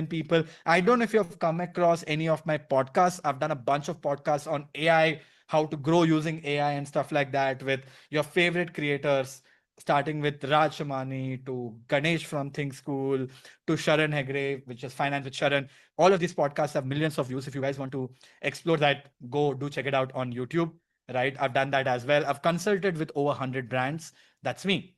people. I don't know if you've come across any of my podcasts. I've done a bunch of podcasts on AI, how to grow using AI and stuff like that with your favorite creators, starting with Raj Shamani to Ganesh from Think School to Sharan Hegre, which is Finance with Sharan. All of these podcasts have millions of views. If you guys want to explore that, go do check it out on YouTube. Right. I've done that as well. I've consulted with over 100 brands. That's me.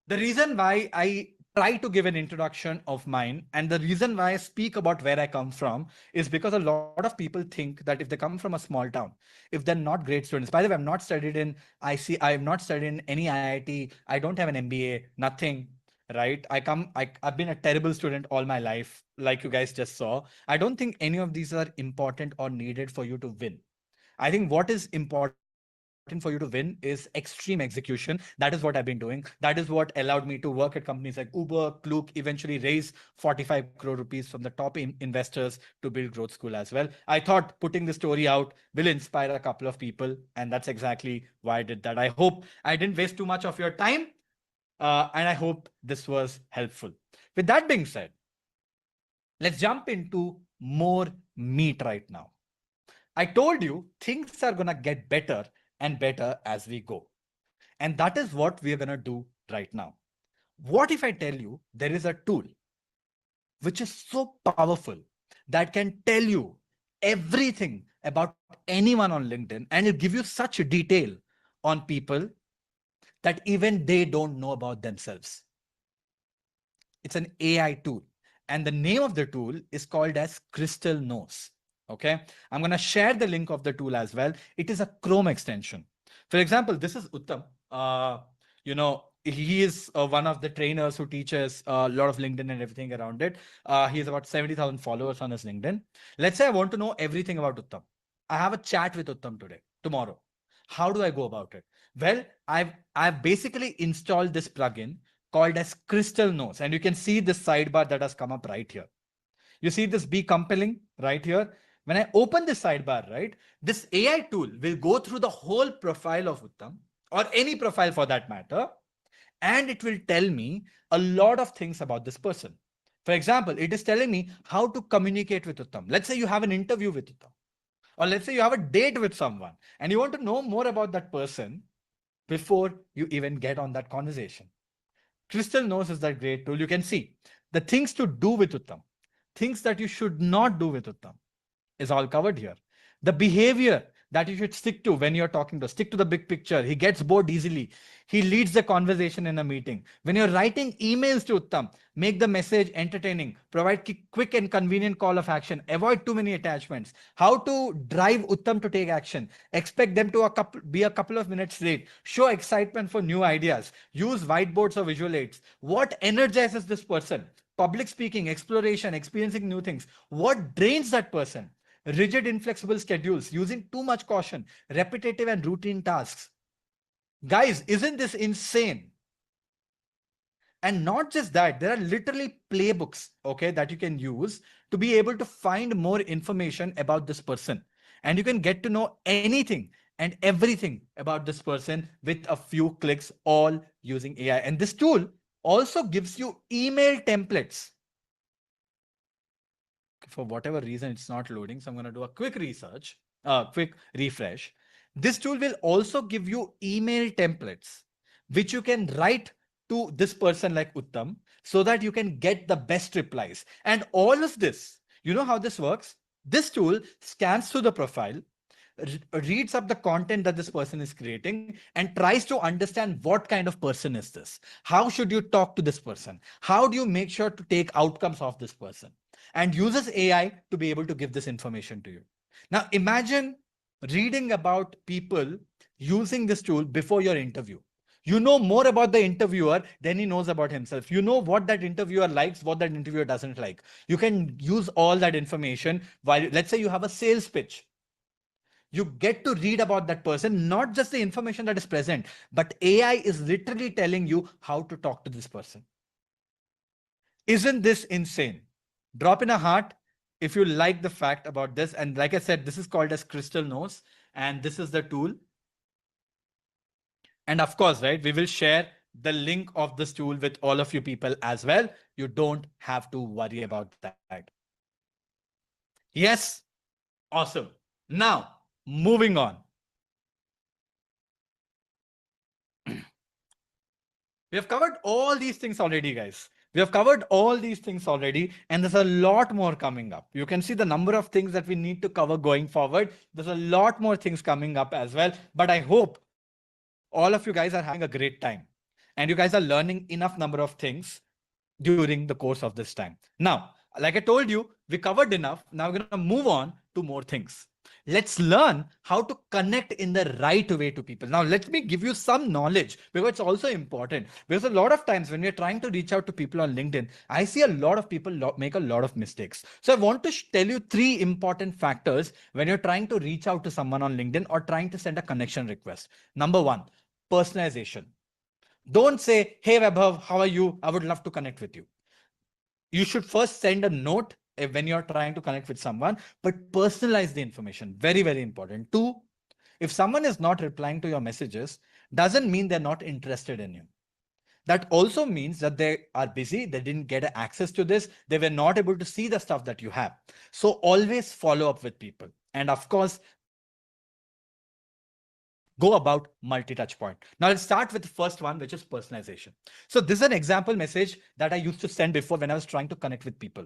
The reason why I try to give an introduction of mine and the reason why I speak about where I come from is because a lot of people think that if they come from a small town, if they're not great students, by the way, I have not studied in any IIT, I don't have an MBA, nothing. Right. I've been a terrible student all my life, like you guys just saw. I don't think any of these are important or needed for you to win. I think what is important for you to win is extreme execution. That is what I've been doing. That is what allowed me to work at companies like Uber, Klook, eventually raise 45 crore rupees from the top investors to build Growth School as well. I thought putting the story out will inspire a couple of people. And that's exactly why I did that. I hope I didn't waste too much of your time. And I hope this was helpful. With that being said, let's jump into more meat right now. I told you things are going to get better and better as we go. And that is what we are going to do right now. What if I tell you there is a tool which is so powerful that can tell you everything about anyone on LinkedIn and it'll give you such detail on people that even they don't know about themselves? It's an AI tool. And the name of the tool is called as Crystal Knows. Okay. I'm going to share the link of the tool as well. It is a Chrome extension. For example, this is Uttam. He is one of the trainers who teaches a lot of LinkedIn and everything around it. He has about 70,000 followers on his LinkedIn. Let's say I want to know everything about Uttam. I have a chat with Uttam tomorrow. How do I go about it? Well, I've basically installed this plugin called as Crystal Knows. And you can see this sidebar that has come up right here. You see this Be Compelling right here. When I open this sidebar, right, this AI tool will go through the whole profile of Uttam or any profile for that matter, and it will tell me a lot of things about this person. For example, it is telling me how to communicate with Uttam. Let's say you have an interview with Uttam, or let's say you have a date with someone and you want to know more about that person before you even get on that conversation. Crystal Knows is that great tool. You can see the things to do with Uttam, things that you should not do with Uttam is all covered here. The behavior that you should stick to when you're talking to, stick to the big picture. He gets bored easily. He leads the conversation in a meeting. When you're writing emails to Uttam, make the message entertaining, provide quick and convenient call of action, avoid too many attachments. How to drive Uttam to take action. Expect them to be a couple of minutes late. Show excitement for new ideas. Use whiteboards or visual aids. What energizes this person? Public speaking, exploration, experiencing new things. What drains that person? Rigid, inflexible schedules, using too much caution, repetitive and routine tasks. Guys, isn't this insane? And not just that, there are literally playbooks, okay, that you can use to be able to find more information about this person. And you can get to know anything and everything about this person with a few clicks, all using AI. And this tool also gives you email templates. For whatever reason, it's not loading. So I'm going to do a quick quick refresh. This tool will also give you email templates, which you can write to this person like Uttam, so that you can get the best replies. And all of this, you know how this works? This tool scans through the profile, reads up the content that this person is creating, and tries to understand what kind of person is this. How should you talk to this person? How do you make sure to take outcomes of this person? And uses AI to be able to give this information to you. Now, imagine reading about people using this tool before your interview. You know more about the interviewer than he knows about himself. You know what that interviewer likes, what that interviewer doesn't like. You can use all that information while, let's say, you have a sales pitch. You get to read about that person, not just the information that is present, but AI is literally telling you how to talk to this person. Isn't this insane? Drop in a heart if you like the fact about this. And like I said, this is called as Crystal Knows, and this is the tool. And of course, right, we will share the link of this tool with all of you people as well. You don't have to worry about that. Yes, awesome. Now, moving on. We have covered all these things already, guys. We have covered all these things already, and there's a lot more coming up. You can see the number of things that we need to cover going forward. There's a lot more things coming up as well. But I hope all of you guys are having a great time and you guys are learning enough number of things during the course of this time. Now, like I told you, we covered enough. Now we're going to move on to more things. Let's learn how to connect in the right way to people. Now, let me give you some knowledge because it's also important. Because a lot of times when we're trying to reach out to people on LinkedIn, I see a lot of people make a lot of mistakes. So I want to tell you 3 important factors when you're trying to reach out to someone on LinkedIn or trying to send a connection request. Number 1, personalization. Don't say, hey, Vaibhav, how are you? I would love to connect with you. You should first send a note when you're trying to connect with someone, but personalize the information. Very, very important. 2, if someone is not replying to your messages, doesn't mean they're not interested in you. That also means that they are busy, they didn't get access to this, they were not able to see the stuff that you have. So always follow up with people. And of course, go about multi-touch point. Now let's start with the first one, which is personalization. So this is an example message that I used to send before when I was trying to connect with people.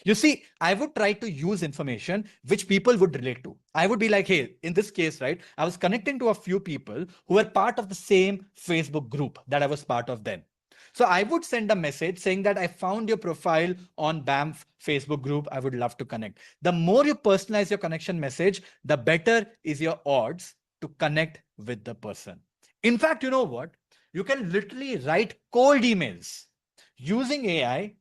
You see, I would try to use information which people would relate to. I would be like, hey, in this case, right, I was connecting to a few people who were part of the same Facebook group that I was part of then. So I would send a message saying that I found your profile on BAMF Facebook group. I would love to connect. The more you personalize your connection message, the better is your odds to connect with the person. In fact, you know what? You can literally write cold emails using AI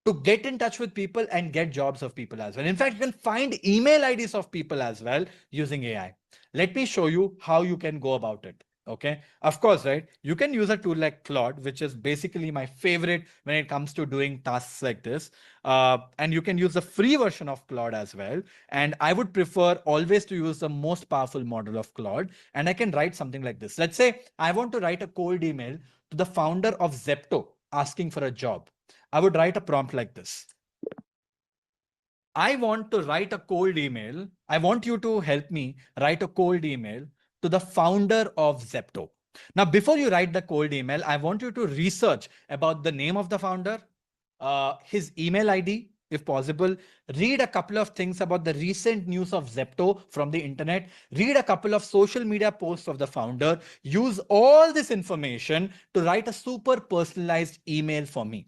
to get in touch with people and get jobs of people as well. In fact, you can find email IDs of people as well using AI. Let me show you how you can go about it. Okay. Of course, right? You can use a tool like Claude, which is basically my favorite when it comes to doing tasks like this. And you can use the free version of Claude as well. And I would prefer always to use the most powerful model of Claude. And I can write something like this. Let's say I want to write a cold email to the founder of Zepto asking for a job. I would write a prompt like this. I want to write a cold email. I want you to help me write a cold email to the founder of Zepto. Now, before you write the cold email, I want you to research about the name of the founder, his email ID, if possible. Read a couple of things about the recent news of Zepto from the internet. Read a couple of social media posts of the founder. Use all this information to write a super personalized email for me.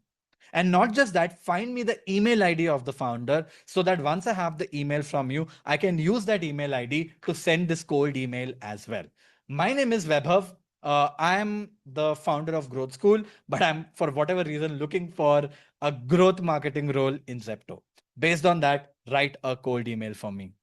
And not just that, find me the email ID of the founder so that once I have the email from you, I can use that email ID to send this cold email as well. My name is Vaibhav. I am the founder of Growth School, but I'm, for whatever reason, looking for a growth marketing role in Zepto. Based on that, write a cold email for me.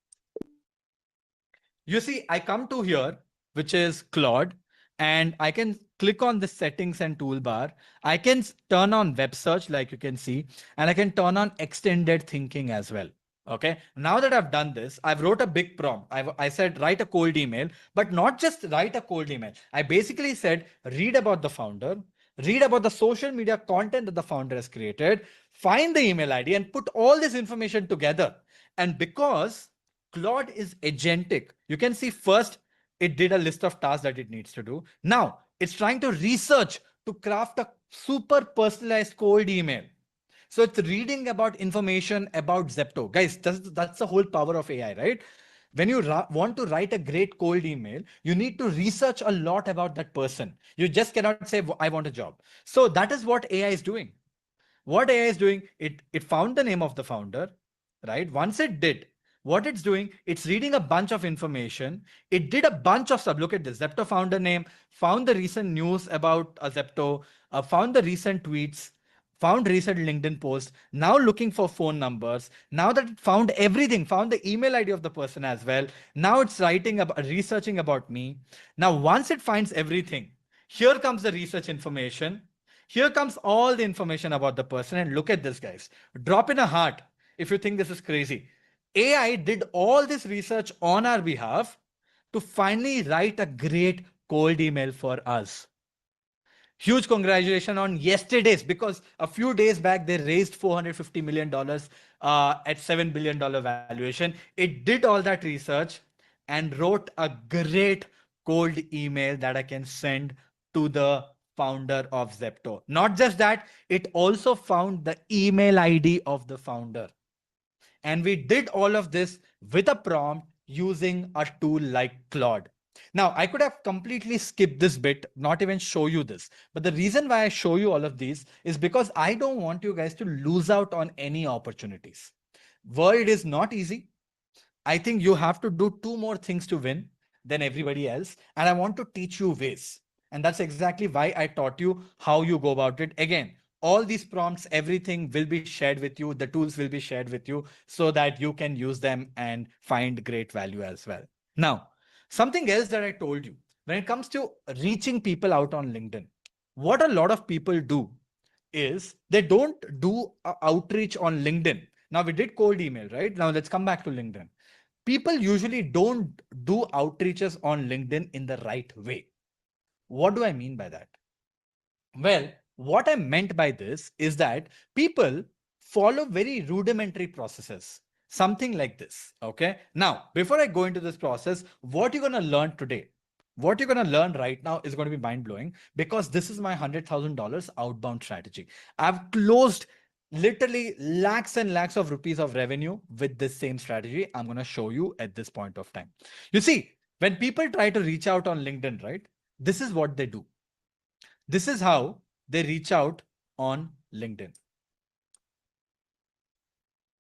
You see, I come to here, which is Claude, and I can click on the settings and toolbar. I can turn on web search, like you can see, and I can turn on extended thinking as well. Okay. Now that I've done this, I've wrote a big prompt. I said, write a cold email, but not just write a cold email. I basically said, read about the founder, read about the social media content that the founder has created, find the email ID and put all this information together. And because Claude is agentic, you can see first it did a list of tasks that it needs to do. Now it's trying to research to craft a super personalized cold email. So it's reading about information about Zepto. Guys, that's the whole power of AI, right? When you want to write a great cold email, you need to research a lot about that person. You just cannot say, I want a job. So that is what AI is doing. What AI is doing, it found the name of the founder, right? Once it did, what it's doing, it's reading a bunch of information. It did a bunch of stuff. Look at this, Zepto founder name, found the recent news about Zepto, found the recent tweets, found recent LinkedIn posts, now looking for phone numbers. Now that it found everything, found the email ID of the person as well. Now it's writing about, researching about me. Now, once it finds everything, here comes the research information. Here comes all the information about the person. And look at this, guys. Drop in a heart if you think this is crazy. AI did all this research on our behalf to finally write a great cold email for us. Huge congratulations on yesterday's, because a few days back they raised $450 million at $7 billion valuation. It did all that research and wrote a great cold email that I can send to the founder of Zepto. Not just that, it also found the email ID of the founder. And we did all of this with a prompt using a tool like Claude. Now, I could have completely skipped this bit, not even show you this. But the reason why I show you all of these is because I don't want you guys to lose out on any opportunities. World is not easy. I think you have to do two more things to win than everybody else. And I want to teach you ways. And that's exactly why I taught you how you go about it. Again, all these prompts, everything will be shared with you. The tools will be shared with you so that you can use them and find great value as well. Now, something else that I told you, when it comes to reaching people out on LinkedIn, what a lot of people do is they don't do outreach on LinkedIn. Now we did cold email, right? Now let's come back to LinkedIn. People usually don't do outreaches on LinkedIn in the right way. What do I mean by that? Well, what I meant by this is that people follow very rudimentary processes, something like this. Okay. Now, before I go into this process, what you're going to learn today, what you're going to learn right now is going to be mind blowing, because this is my $100,000 outbound strategy. I've closed literally lakhs and lakhs of rupees of revenue with this same strategy. I'm going to show you at this point of time. You see, when people try to reach out on LinkedIn, right? This is what they do. This is how they reach out on LinkedIn.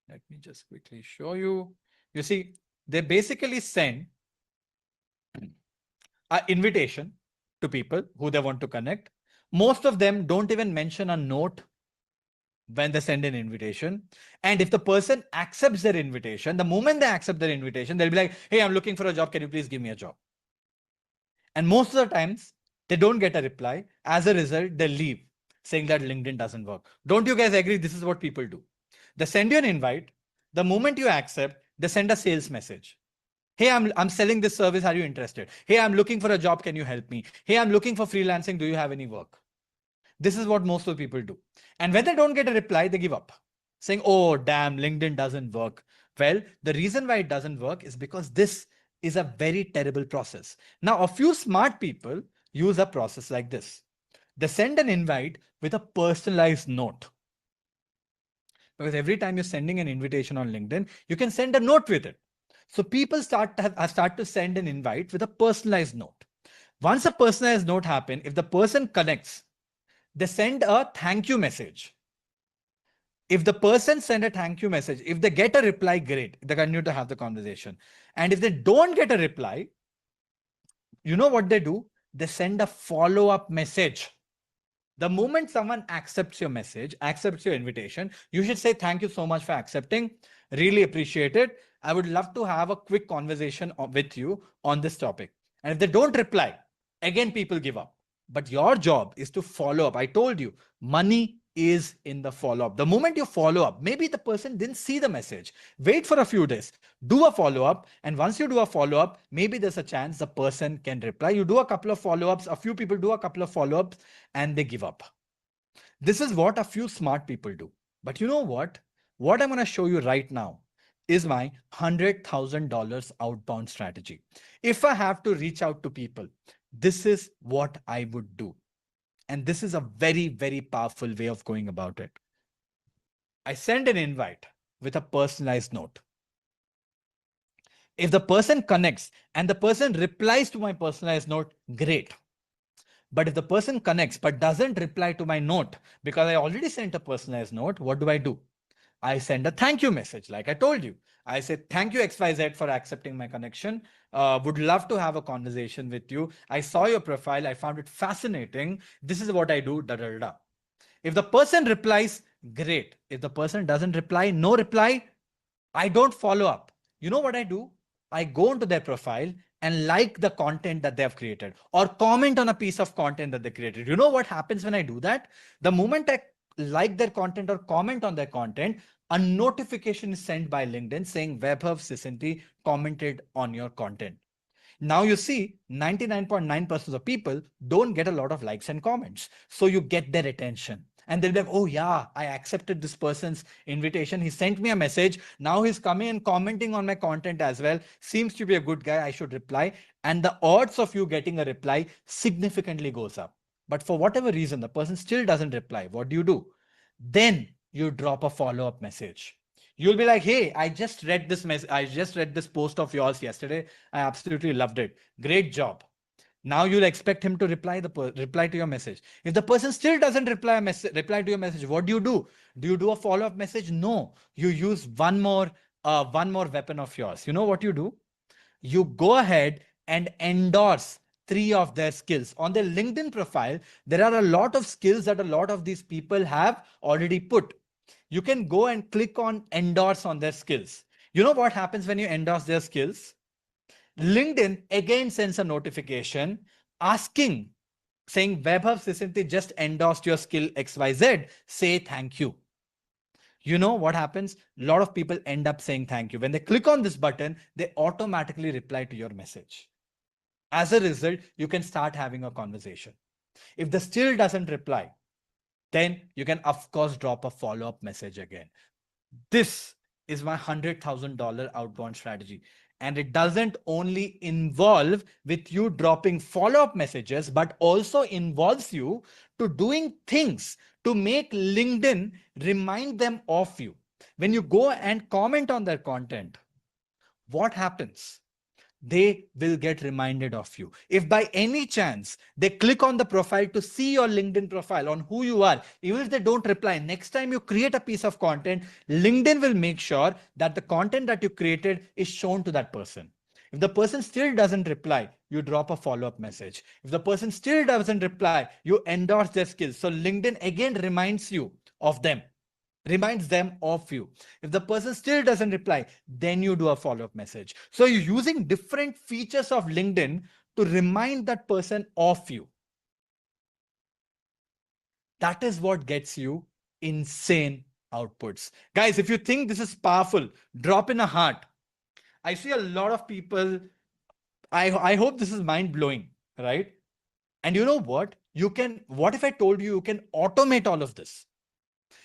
Let me just quickly show you. You see, they basically send an invitation to people who they want to connect. Most of them don't even mention a note when they send an invitation. And if the person accepts their invitation, the moment they accept their invitation, they'll be like, hey, I'm looking for a job. Can you please give me a job? And most of the times they don't get a reply. As a result, they leave saying that LinkedIn doesn't work. Don't you guys agree? This is what people do. They send you an invite. The moment you accept, they send a sales message. Hey, I'm selling this service. Are you interested? Hey, I'm looking for a job. Can you help me? Hey, I'm looking for freelancing. Do you have any work? This is what most of the people do. And when they don't get a reply, they give up, saying, oh, damn, LinkedIn doesn't work. Well, the reason why it doesn't work is because this is a very terrible process. Now, a few smart people use a process like this. They send an invite with a personalized note. Because every time you're sending an invitation on LinkedIn, you can send a note with it. So people start to send an invite with a personalized note. Once a personalized note happens, if the person connects, they send a thank you message. If the person send a thank you message, if they get a reply, great, they continue to have the conversation. And if they don't get a reply, you know what they do? They send a follow-up message. The moment someone accepts your message, accepts your invitation, you should say, thank you so much for accepting. Really appreciate it. I would love to have a quick conversation with you on this topic. And if they don't reply, Again, people give up. But your job is to follow up. I told you, money is in the follow up. The moment you follow up, maybe the person didn't see the message. Wait for a few days, do a follow up. And once you do a follow up, maybe there's a chance the person can reply. You do a couple of follow ups, a few people do a couple of follow ups, and they give up. This is what a few smart people do. But you know what? What I'm going to show you right now is my $100,000 outbound strategy. If I have to reach out to people, this is what I would do. And this is a very, very powerful way of going about it. I send an invite with a personalized note. If the person connects and the person replies to my personalized note, great. But if the person connects but doesn't reply to my note because I already sent a personalized note, what do? I send a thank you message. Like I told you, I said, thank you XYZ for accepting my connection. Would love to have a conversation with you. I saw your profile. I found it fascinating. This is what I do. Da, da, da, da. If the person replies, great. If the person doesn't reply, no reply, I don't follow up. You know what I do? I go into their profile and like the content that they have created or comment on a piece of content that they created. You know what happens when I do that? The moment I like their content or comment on their content, a notification is sent by LinkedIn saying Vaibhav Sisanti commented on your content. Now you see 99.9% of people don't get a lot of likes and comments. So you get their attention. And they'll be like, oh yeah, I accepted this person's invitation. He sent me a message. Now he's coming and commenting on my content as well. Seems to be a good guy. I should reply. And the odds of you getting a reply significantly goes up. But for whatever reason, the person still doesn't reply. What do? Then you drop a follow-up message. You'll be like, hey, I just read this message. I just read this post of yours yesterday. I absolutely loved it. Great job. Now you'll expect him to reply to your message. If the person still doesn't reply to your message, what do? Do you do a follow-up message? No. You use one more weapon of yours. You know what you do? You go ahead and endorse 3 of their skills. On their LinkedIn profile, there are a lot of skills that a lot of these people have already put. You can go and click on endorse on their skills. You know what happens when you endorse their skills? LinkedIn again sends a notification asking, saying Vaibhav Sisanti just endorsed your skill XYZ. Say thank you. You know what happens? A lot of people end up saying thank you. When they click on this button, they automatically reply to your message. As a result, you can start having a conversation. If the still doesn't reply, then you can, of course, drop a follow-up message again. This is my $100,000 outbound strategy. And it doesn't only involve with you dropping follow-up messages, but also involves you to doing things to make LinkedIn remind them of you. When you go and comment on their content, what happens? They will get reminded of you. If by any chance they click on the profile to see your LinkedIn profile on who you are, even if they don't reply, next time you create a piece of content, LinkedIn will make sure that the content that you created is shown to that person. If the person still doesn't reply, you drop a follow-up message. If the person still doesn't reply, you endorse their skills. So LinkedIn again reminds you of them, reminds them of you. If the person still doesn't reply, then you do a follow-up message. So you're using different features of LinkedIn to remind that person of you. That is what gets you insane outputs. Guys, if you think this is powerful, drop in a heart. I see a lot of people. I hope this is mind-blowing, right? And you know what? What if I told you can automate all of this?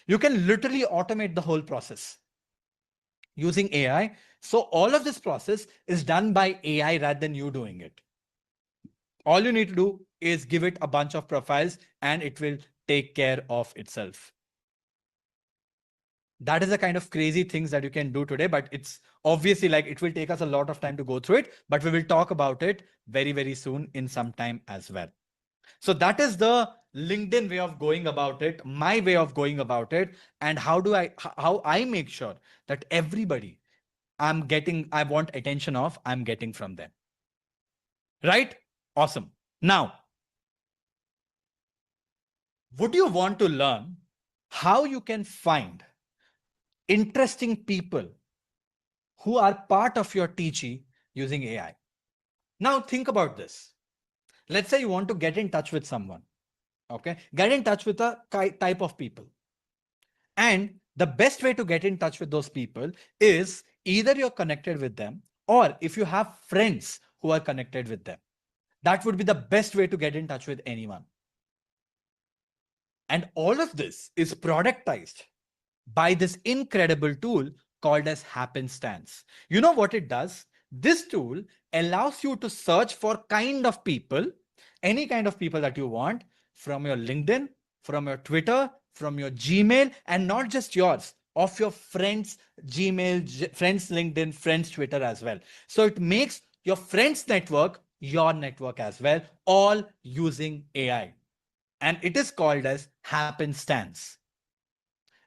You can literally automate the whole process using AI. So all of this process is done by AI rather than you doing it. All you need to do is give it a bunch of profiles and it will take care of itself. That is the kind of crazy things that you can do today, but it's obviously like it will take us a lot of time to go through it, but we will talk about it very, very soon in some time as well. So that is the LinkedIn way of going about it, my way of going about it, and how I make sure that everybody I want attention of, I'm getting from them. Right? Awesome. Now, would you want to learn how you can find interesting people who are part of your TG using AI? Now think about this. Let's say you want to get in touch with someone. Okay. Get in touch with a type of people. And the best way to get in touch with those people is either you're connected with them, or if you have friends who are connected with them. That would be the best way to get in touch with anyone. And all of this is productized by this incredible tool called as Happenstance. You know what it does? This tool allows you to search for kind of people, any kind of people that you want, from your LinkedIn, from your Twitter, from your Gmail, and not just yours, of your friends' Gmail, friends' LinkedIn, friends' Twitter as well. So it makes your friends' network your network as well, all using AI. And it is called as Happenstance.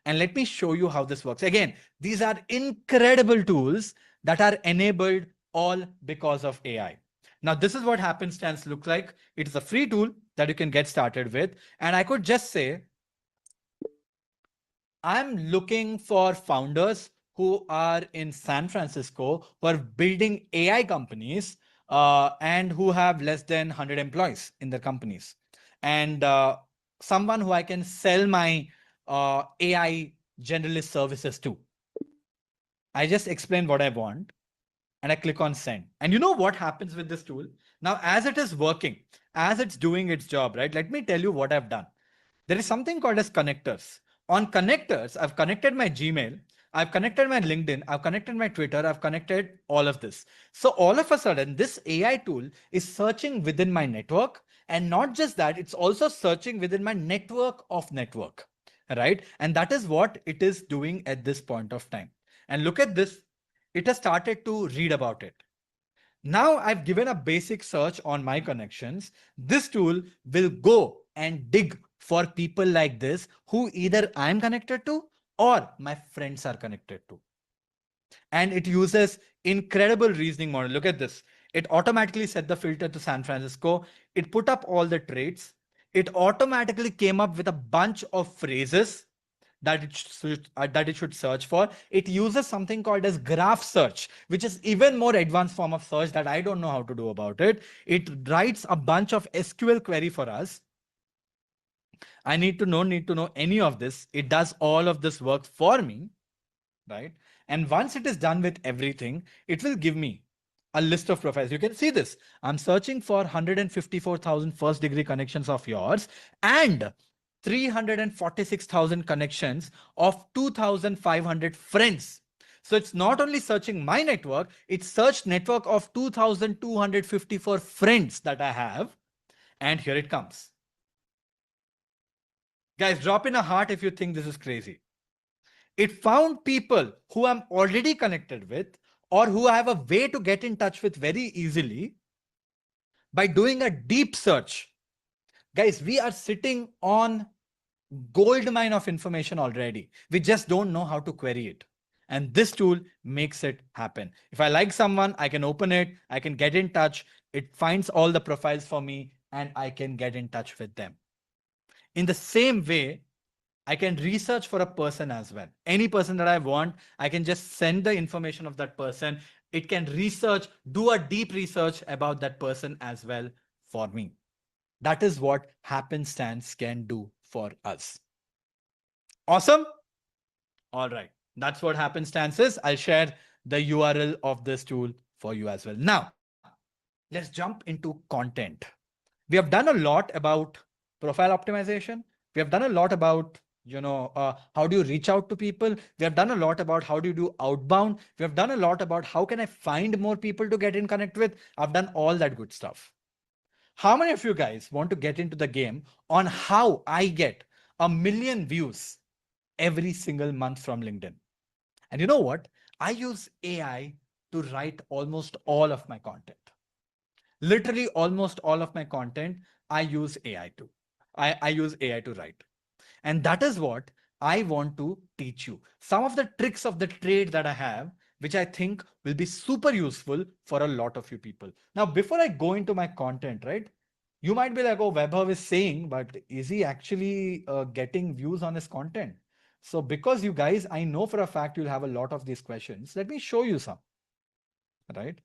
And let me show you how this works. Again, these are incredible tools that are enabled all because of AI. Now, this is what Happenstance looks like. It is a free tool that you can get started with. And I could just say, I'm looking for founders who are in San Francisco, who are building AI companies, and who have less than 100 employees in their companies. And someone who I can sell my AI generalist services to. I just explain what I want and I click on send. And you know what happens with this tool? Now, as it is working, as it's doing its job, right? Let me tell you what I've done. There is something called as connectors. On connectors, I've connected my Gmail, I've connected my LinkedIn, I've connected my Twitter, I've connected all of this. So all of a sudden, this AI tool is searching within my network. And not just that, it's also searching within my network of network, right? And that is what it is doing at this point of time. And look at this, it has started to read about it. Now I've given a basic search on my connections. This tool will go and dig for people like this who either I'm connected to or my friends are connected to. And it uses incredible reasoning model. Look at this. It automatically set the filter to San Francisco. It put up all the traits. It automatically came up with a bunch of phrases that it should search for. It uses something called as graph search, which is even more advanced form of search that I don't know how to do about it. It writes a bunch of SQL query for us. I need to know any of this. It does all of this work for me, right? And once it is done with everything, it will give me a list of profiles. You can see this. I'm searching for 154,000 first degree connections of yours and 346,000 connections of 2,500 friends. So it's not only searching my network, it's searched network of 2,254 friends that I have. And here it comes. Guys, drop in a heart if you think this is crazy. It found people who I'm already connected with or who I have a way to get in touch with very easily by doing a deep search. Guys, we are sitting on gold mine of information already. We just don't know how to query it. And this tool makes it happen. If I like someone, I can open it, I can get in touch. It finds all the profiles for me and I can get in touch with them. In the same way, I can research for a person as well. Any person that I want, I can just send the information of that person. It can research, do a deep research about that person as well for me. That is what Happenstance can do for us. Awesome. All right. That's what Happenstance is. I'll share the URL of this tool for you as well. Now, let's jump into content. We have done a lot about profile optimization. We have done a lot about how do you reach out to people. We have done a lot about how do you do outbound. We have done a lot about how can I find more people to get in connect with. I've done all that good stuff. How many of you guys want to get into the game on how I get 1 million views every single month from LinkedIn? And you know what? I use AI to write almost all of my content. Literally almost all of my content, I use AI to. I use AI to write. And that is what I want to teach you. Some of the tricks of the trade that I have, which I think will be super useful for a lot of you people. Now, before I go into my content, right? You might be like, oh, Vaibhav is saying, but is he actually getting views on his content? So because you guys, I know for a fact you'll have a lot of these questions. Let me show you some, right?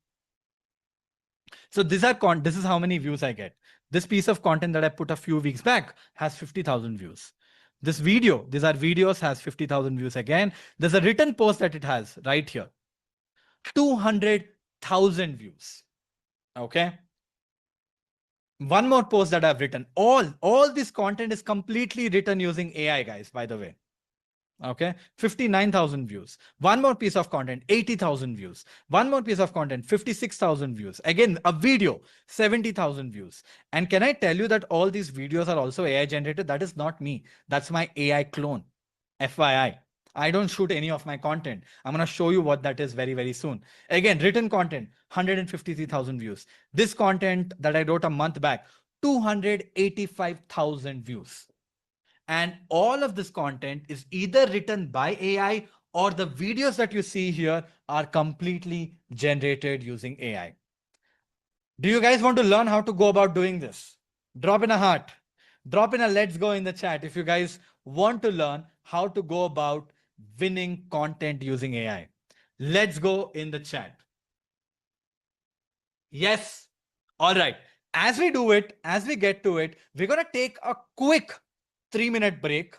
So this is how many views I get. This piece of content that I put a few weeks back has 50,000 views. This video, these are videos, has 50,000 views again. There's a written post that it has right here, 200,000 views. Okay. One more post that I've written. All this content is completely written using AI, guys, by the way. Okay, 59,000 views. One more piece of content, 80,000 views. One more piece of content, 56,000 views. Again, a video, 70,000 views. And can I tell you that all these videos are also AI generated? That is not me. That's my AI clone. FYI. I don't shoot any of my content. I'm going to show you what that is very, very soon. Again, written content, 153,000 views. This content that I wrote a month back, 285,000 views. And all of this content is either written by AI or the videos that you see here are completely generated using AI. Do you guys want to learn how to go about doing this? Drop in a heart. Drop in a let's go in the chat if you guys want to learn how to go about winning content using AI. Let's go in the chat. Yes. All right. As we do it, as we get to it, we're going to take a quick 3-minute break.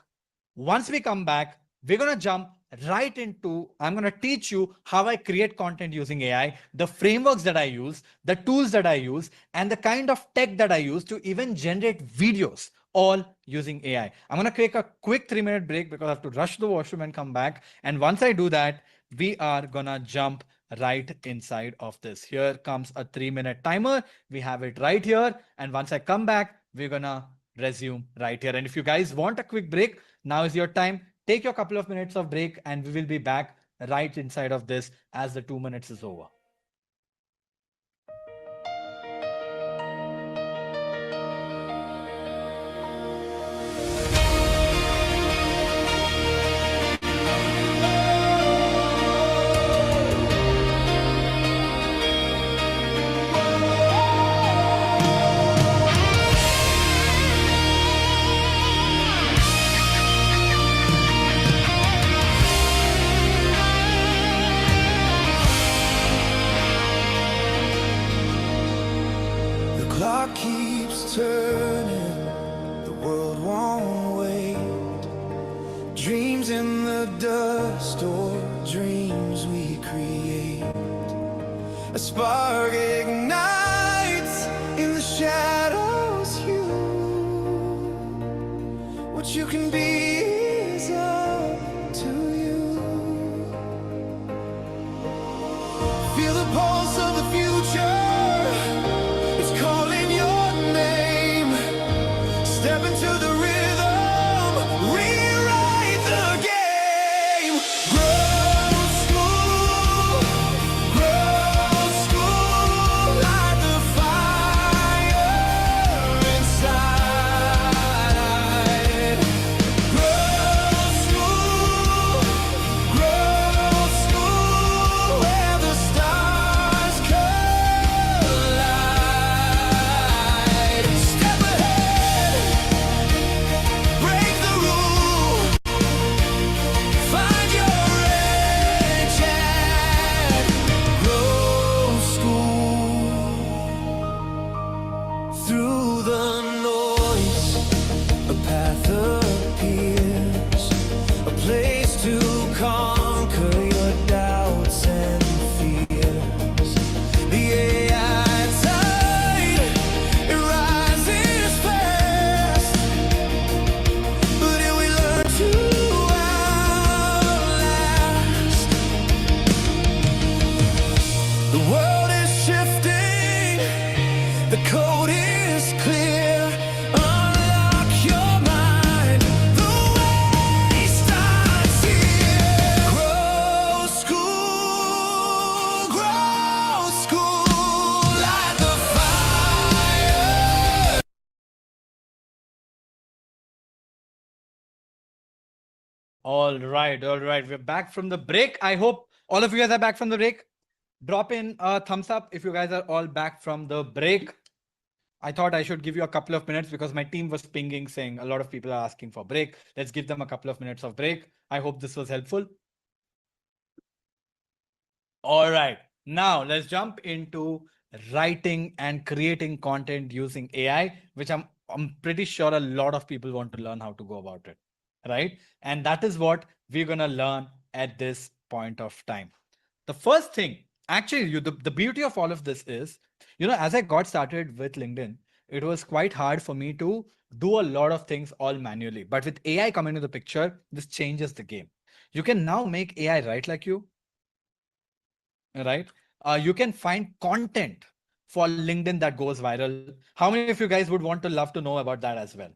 Once we come back, we're going to jump right into, I'm going to teach you how I create content using AI, the frameworks that I use, the tools that I use, and the kind of tech that I use to even generate videos, all using AI. I'm going to take a quick 3-minute break because I have to rush to the washroom and come back. And once I do that, we are going to jump right inside of this. Here comes a 3-minute timer. We have it right here. And once I come back, we're going to resume right here. And if you guys want a quick break, now is your time. Take your couple of minutes of break and we will be back right inside of this as the 2 minutes is over. Keeps turning, the world won't wait. Dreams in the dust or dreams we create. A spark ignites in the shadows. You, what you can be is up to you. Feel the pulse of the future. Step into the rhythm, rewrite the game. Grow school, light the fire inside. Grow school, where the stars collide. Step ahead. Break the rule. Find your edge and grow school. Through the noise, a path appears, a place to conquer your doubts and fears. The AI tide, it rises fast. But if we learn to outlast, the world is shifting, the code is clear. Unlock your mind, the way starts here. Grow school, light the fire. All right. We're back from the break. I hope all of you guys are back from the break. Drop in a thumbs up if you guys are all back from the break. I thought I should give you a couple of minutes because my team was pinging saying a lot of people are asking for break. Let's give them a couple of minutes of break. I hope this was helpful. All right. Now let's jump into writing and creating content using AI, which I'm pretty sure a lot of people want to learn how to go about it, right? And that is what we're gonna learn at this point of time. The first thing, actually, the beauty of all of this is, as I got started with LinkedIn, it was quite hard for me to do a lot of things all manually. But with AI coming into the picture, this changes the game. You can now make AI write like you, right? You can find content for LinkedIn that goes viral. How many of you guys would want to love to know about that as well?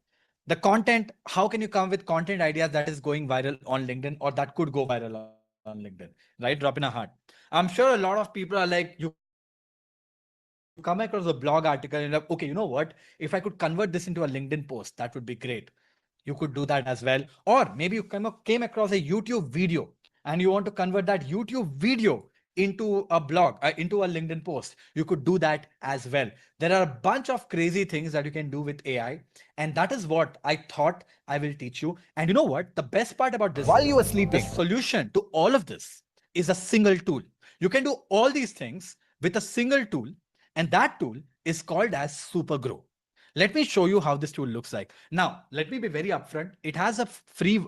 The content, how can you come with content ideas that is going viral on LinkedIn or that could go viral on LinkedIn, right? Drop in a heart. I'm sure a lot of people are like, you come across a blog article and you're like, okay, you know what? If I could convert this into a LinkedIn post, that would be great. You could do that as well. Or maybe you came across a YouTube video and you want to convert that YouTube video into a blog, into a LinkedIn post. You could do that as well. There are a bunch of crazy things that you can do with AI. And that is what I thought I will teach you. And you know what? The best part about this While is you were the sleeping. solution to all of this is a single tool. You can do all these things with a single tool, and that tool is called as Supergrow. Let me show you how this tool looks like. Now, let me be very upfront. It has a free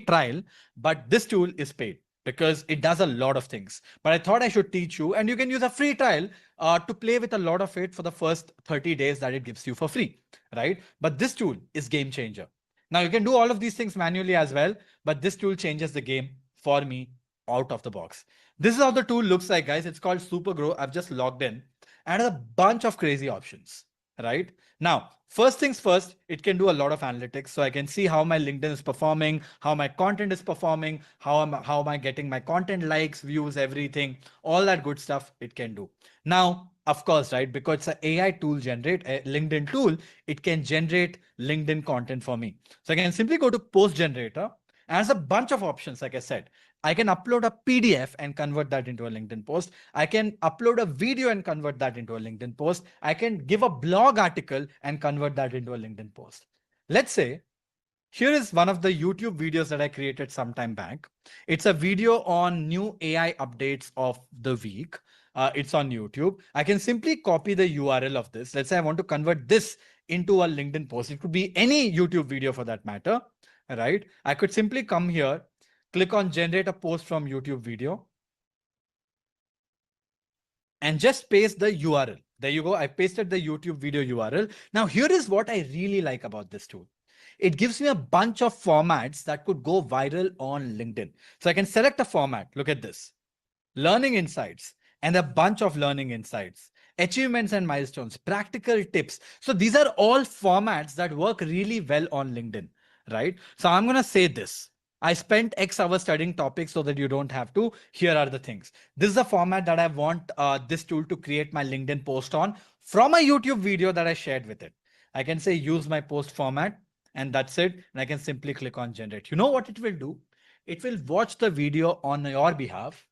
trial, but this tool is paid because it does a lot of things. But I thought I should teach you, and you can use a free trial to play with a lot of it for the first 30 days that it gives you for free, right? But this tool is game changer. Now you can do all of these things manually as well, but this tool changes the game for me out of the box. This is how the tool looks like, guys. It's called Supergrow. I've just logged in and a bunch of crazy options, right? Now, first things first, it can do a lot of analytics. So I can see how my LinkedIn is performing, how my content is performing, how am I getting my content likes, views, everything, all that good stuff it can do. Now, of course, right, because it's an AI tool generate a LinkedIn tool, it can generate LinkedIn content for me. So I can simply go to post generator and there's a bunch of options, like I said. I can upload a PDF and convert that into a LinkedIn post. I can upload a video and convert that into a LinkedIn post. I can give a blog article and convert that into a LinkedIn post. Let's say here is one of the YouTube videos that I created some time back. It's a video on new AI updates of the week. It's on YouTube. I can simply copy the URL of this. Let's say I want to convert this into a LinkedIn post. It could be any YouTube video for that matter, right? I could simply come here, click on generate a post from YouTube video, and just paste the URL. There you go. I pasted the YouTube video URL. Now, here is what I really like about this tool. It gives me a bunch of formats that could go viral on LinkedIn. So I can select a format. Look at this. Learning insights and a bunch of learning insights, achievements and milestones, practical tips. So these are all formats that work really well on LinkedIn, right? So I'm going to say this. I spent X hours studying topics so that you don't have to. Here are the things. This is the format that I want this tool to create my LinkedIn post on from a YouTube video that I shared with it. I can say use my post format and that's it. And I can simply click on generate. You know what it will do? It will watch the video on your behalf,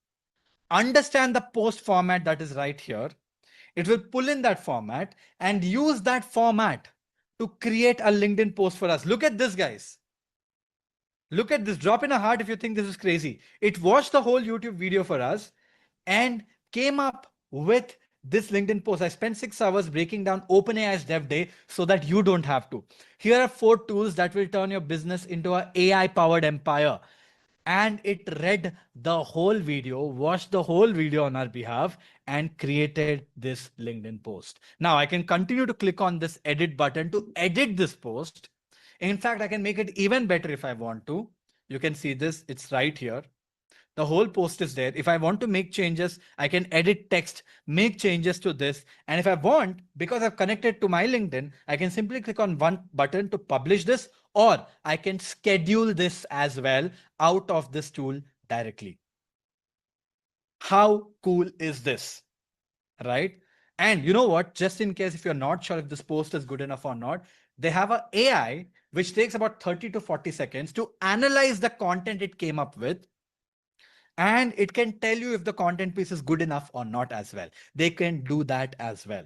understand the post format that is right here. It will pull in that format and use that format to create a LinkedIn post for us. Look at this, guys. Look at this. Drop in a heart if you think this is crazy. It watched the whole YouTube video for us and came up with this LinkedIn post. I spent 6 hours breaking down OpenAI's Dev Day so that you don't have to. Here are 4 tools that will turn your business into an AI powered empire. And it read the whole video, watched the whole video on our behalf, and created this LinkedIn post. Now I can continue to click on this edit button to edit this post. In fact, I can make it even better if I want to. You can see this, it's right here. The whole post is there. If I want to make changes, I can edit text, make changes to this. And if I want, because I've connected to my LinkedIn, I can simply click on one button to publish this, or I can schedule this as well out of this tool directly. How cool is this? Right? And you know what? Just in case if you're not sure if this post is good enough or not, they have an AI which takes about 30 to 40 seconds to analyze the content it came up with, and it can tell you if the content piece is good enough or not as well. They can do that as well.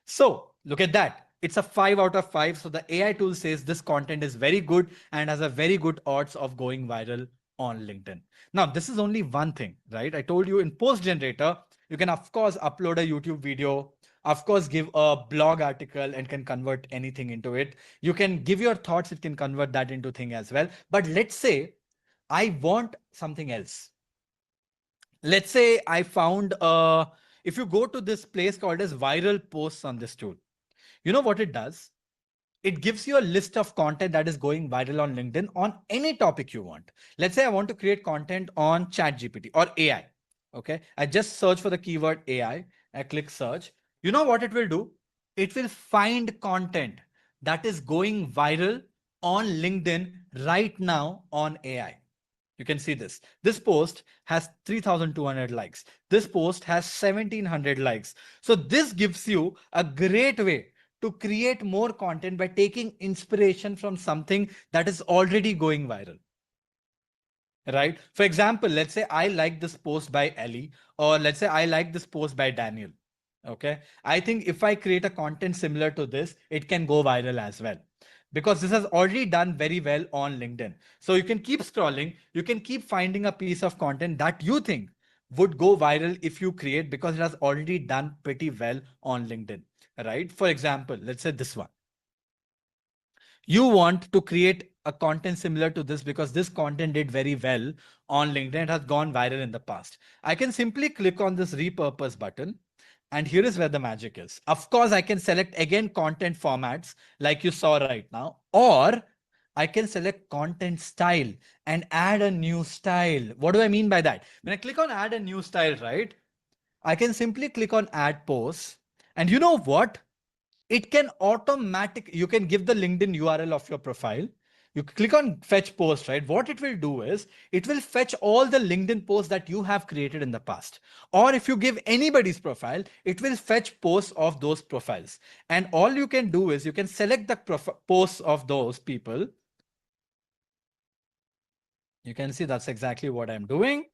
So look at that. It's a 5 out of 5. So the AI tool says this content is very good and has a very good odds of going viral on LinkedIn. Now, this is only one thing, right? I told you in post generator, You can, of course, upload a YouTube video, of course, give a blog article and can convert anything into it. You can give your thoughts, it can convert that into thing as well. But let's say I want something else. Let's say I found, if you go to this place called as viral posts on this tool, you know what it does? It gives you a list of content that is going viral on LinkedIn on any topic you want. Let's say I want to create content on ChatGPT or AI. Okay. I just search for the keyword AI. I click search. You know what it will do? It will find content that is going viral on LinkedIn right now on AI. You can see this. This post has 3,200 likes. This post has 1,700 likes. So this gives you a great way to create more content by taking inspiration from something that is already going viral. Right? For example, let's say I like this post by Ellie, or let's say I like this post by Daniel. Okay. I think if I create a content similar to this, it can go viral as well, because this has already done very well on LinkedIn. So you can keep scrolling, you can keep finding a piece of content that you think would go viral if you create, because it has already done pretty well on LinkedIn, right? For example, let's say this one. You want to create a content similar to this because this content did very well on LinkedIn. It has gone viral in the past. I can simply click on this repurpose button. And here is where the magic is. Of course, I can select again content formats like you saw right now, or I can select content style and add a new style. What do I mean by that? When I click on add a new style, right? I can simply click on add post. And you know what? It can you can give the LinkedIn URL of your profile. You click on fetch post, right? What it will do is it will fetch all the LinkedIn posts that you have created in the past. Or if you give anybody's profile, it will fetch posts of those profiles. And all you can do is you can select the posts of those people. You can see that's exactly what I'm doing.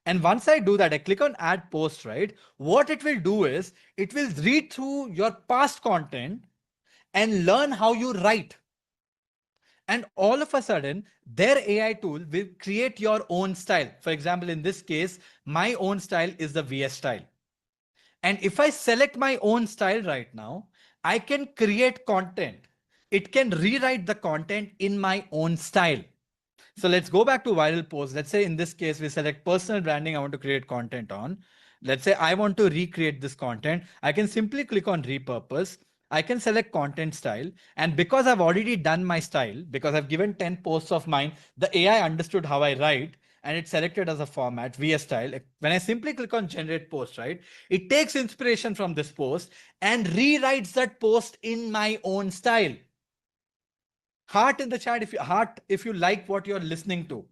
And once I do that, I click on add post, right? What it will do is it will read through your past content and learn how you write. And all of a sudden, their AI tool will create your own style. For example, in this case, my own style is the VS style. And if I select my own style right now, I can create content. It can rewrite the content in my own style. So let's go back to viral posts. Let's say in this case, we select personal branding. I want to create content on. Let's say I want to recreate this content. I can simply click on repurpose. I can select content style. And because I've already done my style, because I've given 10 posts of mine, the AI understood how I write and it selected as a format, VS style. When I simply click on generate post, right, it takes inspiration from this post and rewrites that post in my own style. Heart in the chat if you like what you're listening to.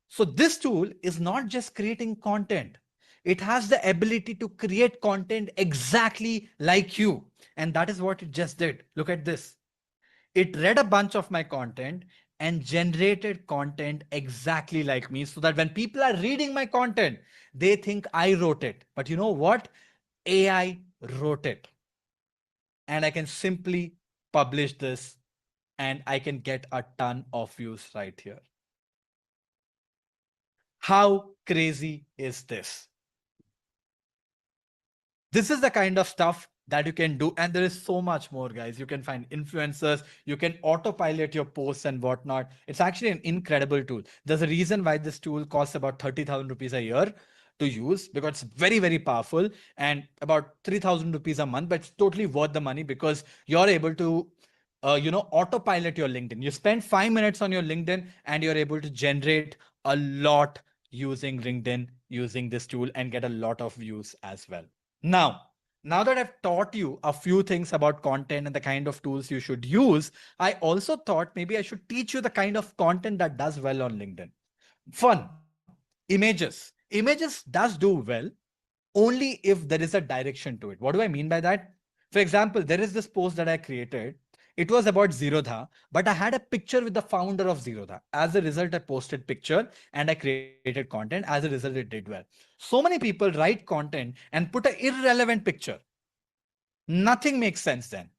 So this tool is not just creating content. It has the ability to create content exactly like you. And that is what it just did. Look at this. It read a bunch of my content and generated content exactly like me, so that when people are reading my content, they think I wrote it. But you know what? AI wrote it. And I can simply publish this and I can get a ton of views right here. How crazy is this? This is the kind of stuff that you can do. And there is so much more, guys. You can find influencers, you can autopilot your posts and whatnot. It's actually an incredible tool. There's a reason why this tool costs about 30,000 rupees a year to use, because it's very, very powerful, and about 3,000 rupees a month, but it's totally worth the money because you're able to autopilot your LinkedIn. You spend 5 minutes on your LinkedIn and you're able to generate a lot using LinkedIn, using this tool, and get a lot of views as well. Now that I've taught you a few things about content and the kind of tools you should use, I also thought maybe I should teach you the kind of content that does well on LinkedIn. Fun, images. Images does do well only if there is a direction to it. What do I mean by that? For example, there is this post that I created. It was about Zerodha, but I had a picture with the founder of Zerodha. As a result, I posted picture and I created content. As a result, it did well. So many people write content and put an irrelevant picture. Nothing makes sense then.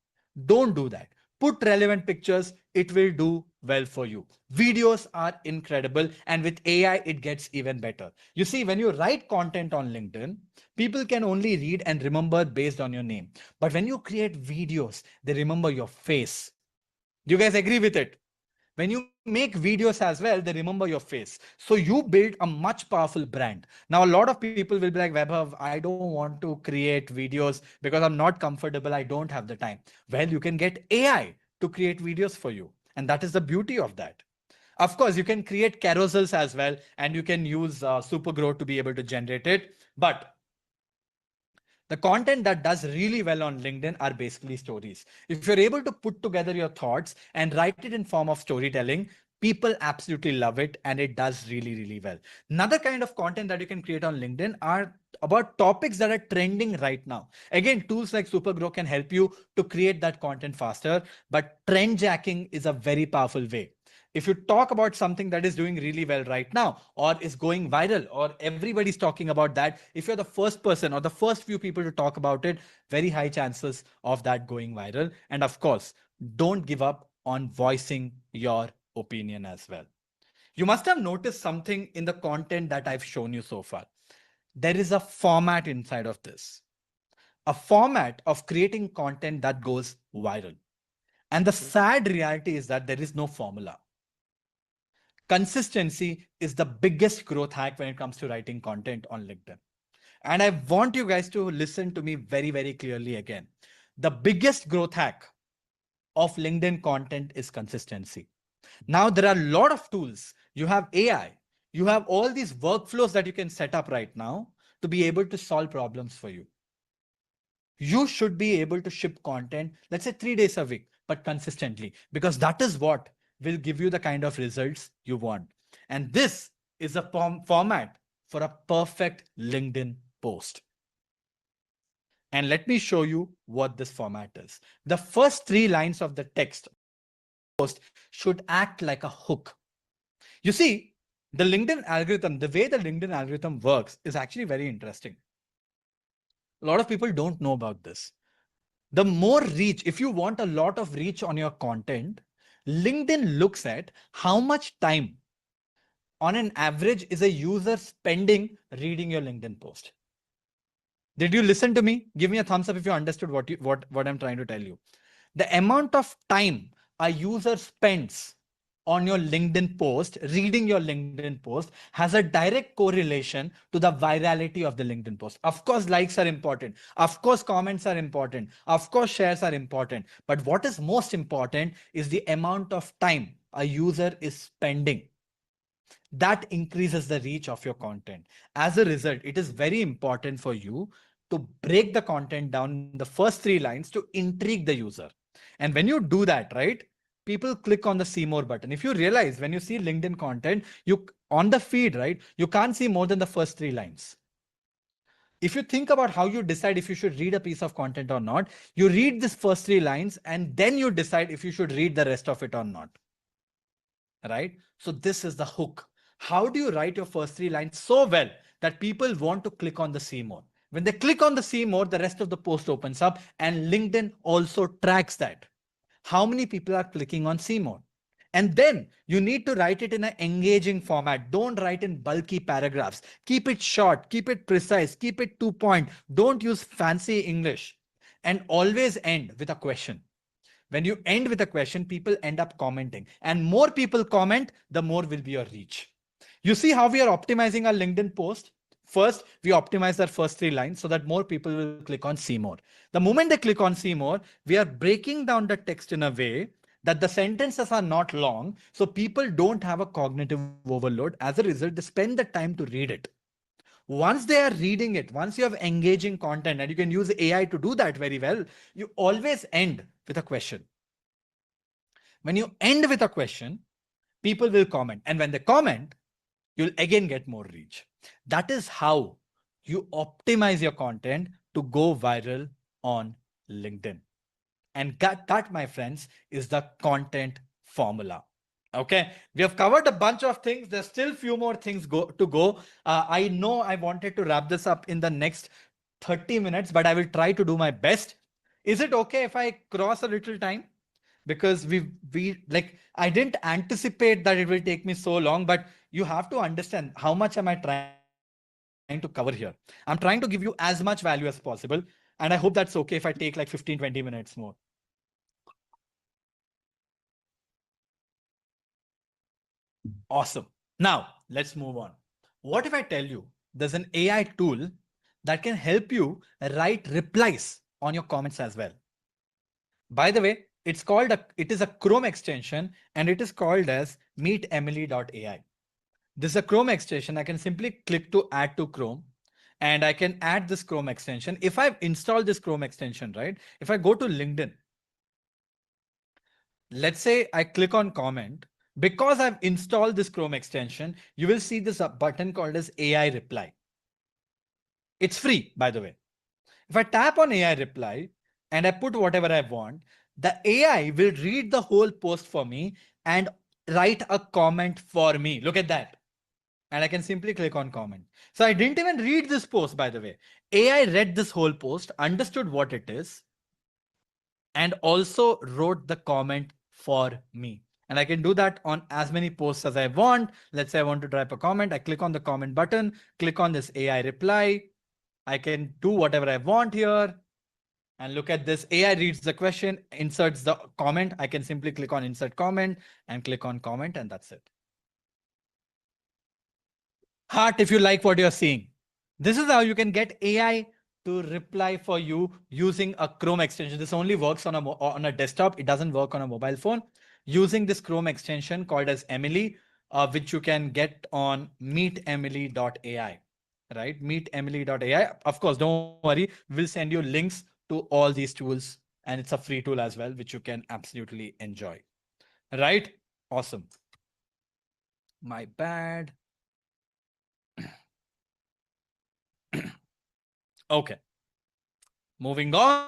Don't do that. Put relevant pictures. It will do well for you. Videos are incredible, and with AI, it gets even better. You see, when you write content on LinkedIn, people can only read and remember based on your name. But when you create videos, they remember your face. Do you guys agree with it? When you make videos as well, they remember your face. So you build a much powerful brand. Now, a lot of people will be like, Vaibhav, I don't want to create videos because I'm not comfortable. I don't have the time. Well, you can get AI to create videos for you. And that is the beauty of that. Of course, you can create carousels as well, and you can use Supergrow to be able to generate it. But the content that does really well on LinkedIn are basically stories. If you're able to put together your thoughts and write it in form of storytelling, people absolutely love it and it does really, really well. Another kind of content that you can create on LinkedIn are about topics that are trending right now. Again, tools like Supergrow can help you to create that content faster, but trend jacking is a very powerful way. If you talk about something that is doing really well right now or is going viral or everybody's talking about that, if you're the first person or the first few people to talk about it, very high chances of that going viral. And of course, don't give up on voicing your opinion as well. You must have noticed something in the content that I've shown you so far. There is a format inside of this, a format of creating content that goes viral. And the sad reality is that there is no formula. Consistency is the biggest growth hack when it comes to writing content on LinkedIn. And I want you guys to listen to me very, very clearly again. The biggest growth hack of LinkedIn content is consistency. Now, there are a lot of tools. You have AI, you have all these workflows that you can set up right now to be able to solve problems for you. You should be able to ship content, let's say 3 days a week, but consistently, because that is what will give you the kind of results you want. And this is a format for a perfect LinkedIn post. And let me show you what this format is. The first 3 lines of the text post should act like a hook. You see, the LinkedIn algorithm, the way the LinkedIn algorithm works is actually very interesting. A lot of people don't know about this. The more reach, if you want a lot of reach on your content, LinkedIn looks at how much time on an average is a user spending reading your LinkedIn post. Did you listen to me? Give me a thumbs up if you understood what I'm trying to tell you. The amount of time a user spends on your LinkedIn post, reading your LinkedIn post, has a direct correlation to the virality of the LinkedIn post. Of course, likes are important. Of course, comments are important. Of course, shares are important. But what is most important is the amount of time a user is spending. That increases the reach of your content. As a result, it is very important for you to break the content down in the first 3 lines to intrigue the user. And when you do that, right, people click on the see more button. If you realize when you see LinkedIn content, you on the feed, right, you can't see more than the first 3 lines. If you think about how you decide if you should read a piece of content or not, you read this first 3 lines and then you decide if you should read the rest of it or not. Right? So this is the hook. How do you write your first 3 lines so well that people want to click on the see more? When they click on the see more, the rest of the post opens up and LinkedIn also tracks that. How many people are clicking on see more? And then you need to write it in an engaging format. Don't write in bulky paragraphs. Keep it short, keep it precise, keep it to point. Don't use fancy English. And always end with a question. When you end with a question, people end up commenting. And more people comment, the more will be your reach. You see how we are optimizing our LinkedIn post? First, we optimize our first 3 lines so that more people will click on see more. The moment they click on see more, we are breaking down the text in a way that the sentences are not long, so people don't have a cognitive overload. As a result, they spend the time to read it. Once they are reading it, once you have engaging content, and you can use AI to do that very well, you always end with a question. When you end with a question, people will comment. And when they comment, you'll again get more reach. That is how you optimize your content to go viral on LinkedIn. And that, my friends, is the content formula. Okay, we have covered a bunch of things. There's still few more things to go. I know I wanted to wrap this up in the next 30 minutes, but I will try to do my best. Is it okay if I cross a little time? because we like I didn't anticipate that it will take me so long, but you have to understand how much am I trying to cover here. I'm trying to give you as much value as possible, and I hope that's okay if I take like 15, 20 minutes more. Awesome. Now let's move on. What if I tell you there's an AI tool that can help you write replies on your comments as well? By the way, it is a Chrome extension and it is called as meetemily.ai. This is a Chrome extension. I can simply click to add to Chrome and I can add this Chrome extension. If I've installed this Chrome extension, right? If I go to LinkedIn, let's say I click on comment, because I've installed this Chrome extension, you will see this button called as AI reply. It's free, by the way. If I tap on AI reply and I put whatever I want, the AI will read the whole post for me and write a comment for me. Look at that. And I can simply click on comment. So I didn't even read this post, by the way. AI read this whole post, understood what it is, and also wrote the comment for me. And I can do that on as many posts as I want. Let's say I want to type a comment. I click on the comment button, click on this AI reply. I can do whatever I want here. And look at this. AI reads the question, inserts the comment. I can simply click on insert comment and click on comment, and that's it. Heart if you like what you're seeing. This is how you can get AI to reply for you using a Chrome extension. This only works on a desktop. It doesn't work on a mobile phone. Using this Chrome extension called as Emily, which you can get on meetemily.ai, right? Meetemily.ai. Of course, don't worry. We'll send you links to all these tools, and it's a free tool as well, which you can absolutely enjoy, right? Awesome. My bad. Okay. Moving on.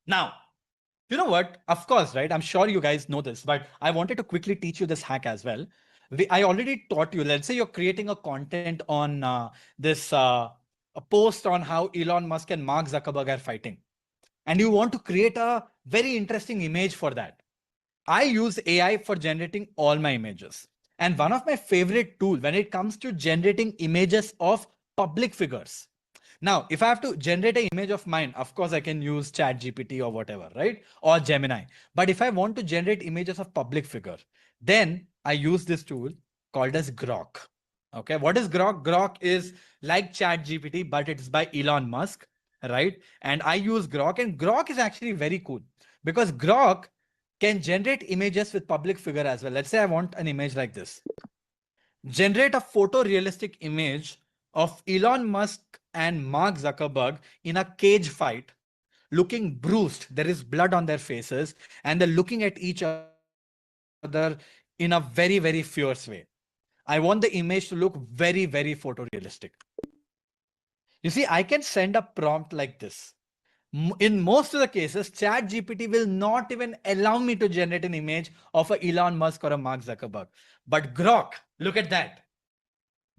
Now, you know what? Of course, right? I'm sure you guys know this, but I wanted to quickly teach you this hack as well. I already taught you, let's say you're creating a content on this a post on how Elon Musk and Mark Zuckerberg are fighting. And you want to create a very interesting image for that. I use AI for generating all my images. And one of my favorite tools when it comes to generating images of public figures. Now, if I have to generate an image of mine, of course, I can use ChatGPT or whatever, right? Or Gemini. But if I want to generate images of public figure, then I use this tool called as Grok. Okay, what is Grok? Grok is like ChatGPT, but it's by Elon Musk, right? And I use Grok, and Grok is actually very cool because Grok can generate images with public figure as well. Let's say I want an image like this. Generate a photorealistic image of Elon Musk and Mark Zuckerberg in a cage fight, looking bruised. There is blood on their faces, and they're looking at each other in a very, very fierce way. I want the image to look very, very photorealistic. You see, I can send a prompt like this. In most of the cases, ChatGPT will not even allow me to generate an image of a Elon Musk or a Mark Zuckerberg. But Grok, look at that.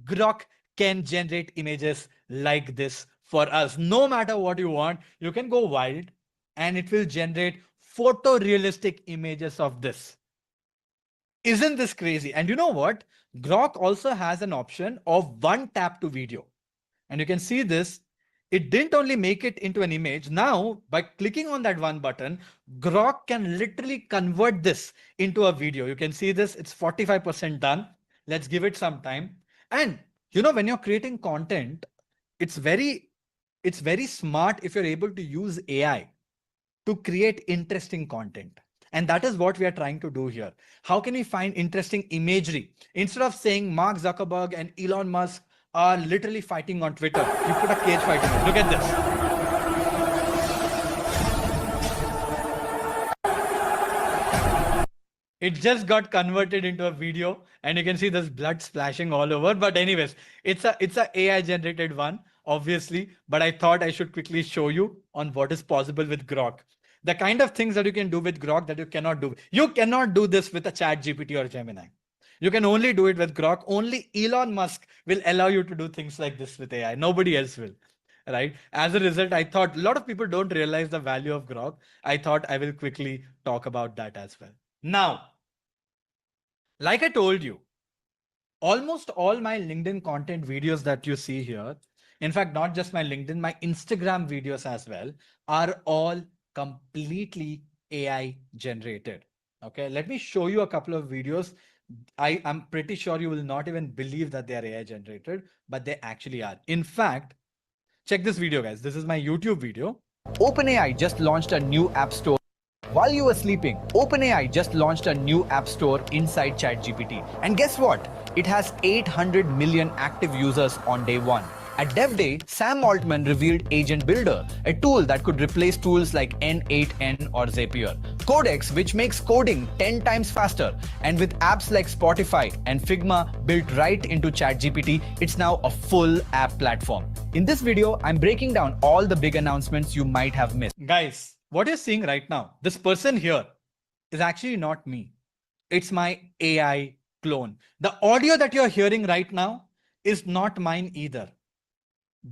Grok can generate images like this for us. No matter what you want, you can go wild and it will generate photorealistic images of this. Isn't this crazy? And you know what? Grok also has an option of one tap to video. And you can see this. It didn't only make it into an image. Now, by clicking on that one button, Grok can literally convert this into a video. You can see this. It's 45% done. Let's give it some time. And you know, when you're creating content, it's very smart if you're able to use AI to create interesting content. And that is what we are trying to do here. How can we find interesting imagery? Instead of saying Mark Zuckerberg and Elon Musk are literally fighting on Twitter, you put a cage fight in it. Look at this. It just got converted into a video and you can see there's blood splashing all over. But anyways, it's a AI generated one, obviously, but I thought I should quickly show you on what is possible with Grok. The kind of things that you can do with Grok that you cannot do. You cannot do this with a ChatGPT or Gemini. You can only do it with Grok. Only Elon Musk will allow you to do things like this with AI. Nobody else will. right? As a result, I thought a lot of people don't realize the value of Grok. I thought I will quickly talk about that as well. Now, like I told you, almost all my LinkedIn content videos that you see here, in fact, not just my LinkedIn, my Instagram videos as well, are all completely AI generated. Okay, let me show you a couple of videos. I am pretty sure you will not even believe that they are AI generated, but they actually are. In fact, check this video, guys. This is my YouTube video. OpenAI just launched a new app store. While you were sleeping, OpenAI just launched a new app store inside ChatGPT. And guess what? It has 800 million active users on day one. At Dev Day, Sam Altman revealed Agent Builder, a tool that could replace tools like N8N or Zapier. Codex, which makes coding 10 times faster. And with apps like Spotify and Figma built right into ChatGPT, it's now a full app platform. In this video, I'm breaking down all the big announcements you might have missed. Guys, what you're seeing right now, this person here is actually not me. It's my AI clone. The audio that you're hearing right now is not mine either.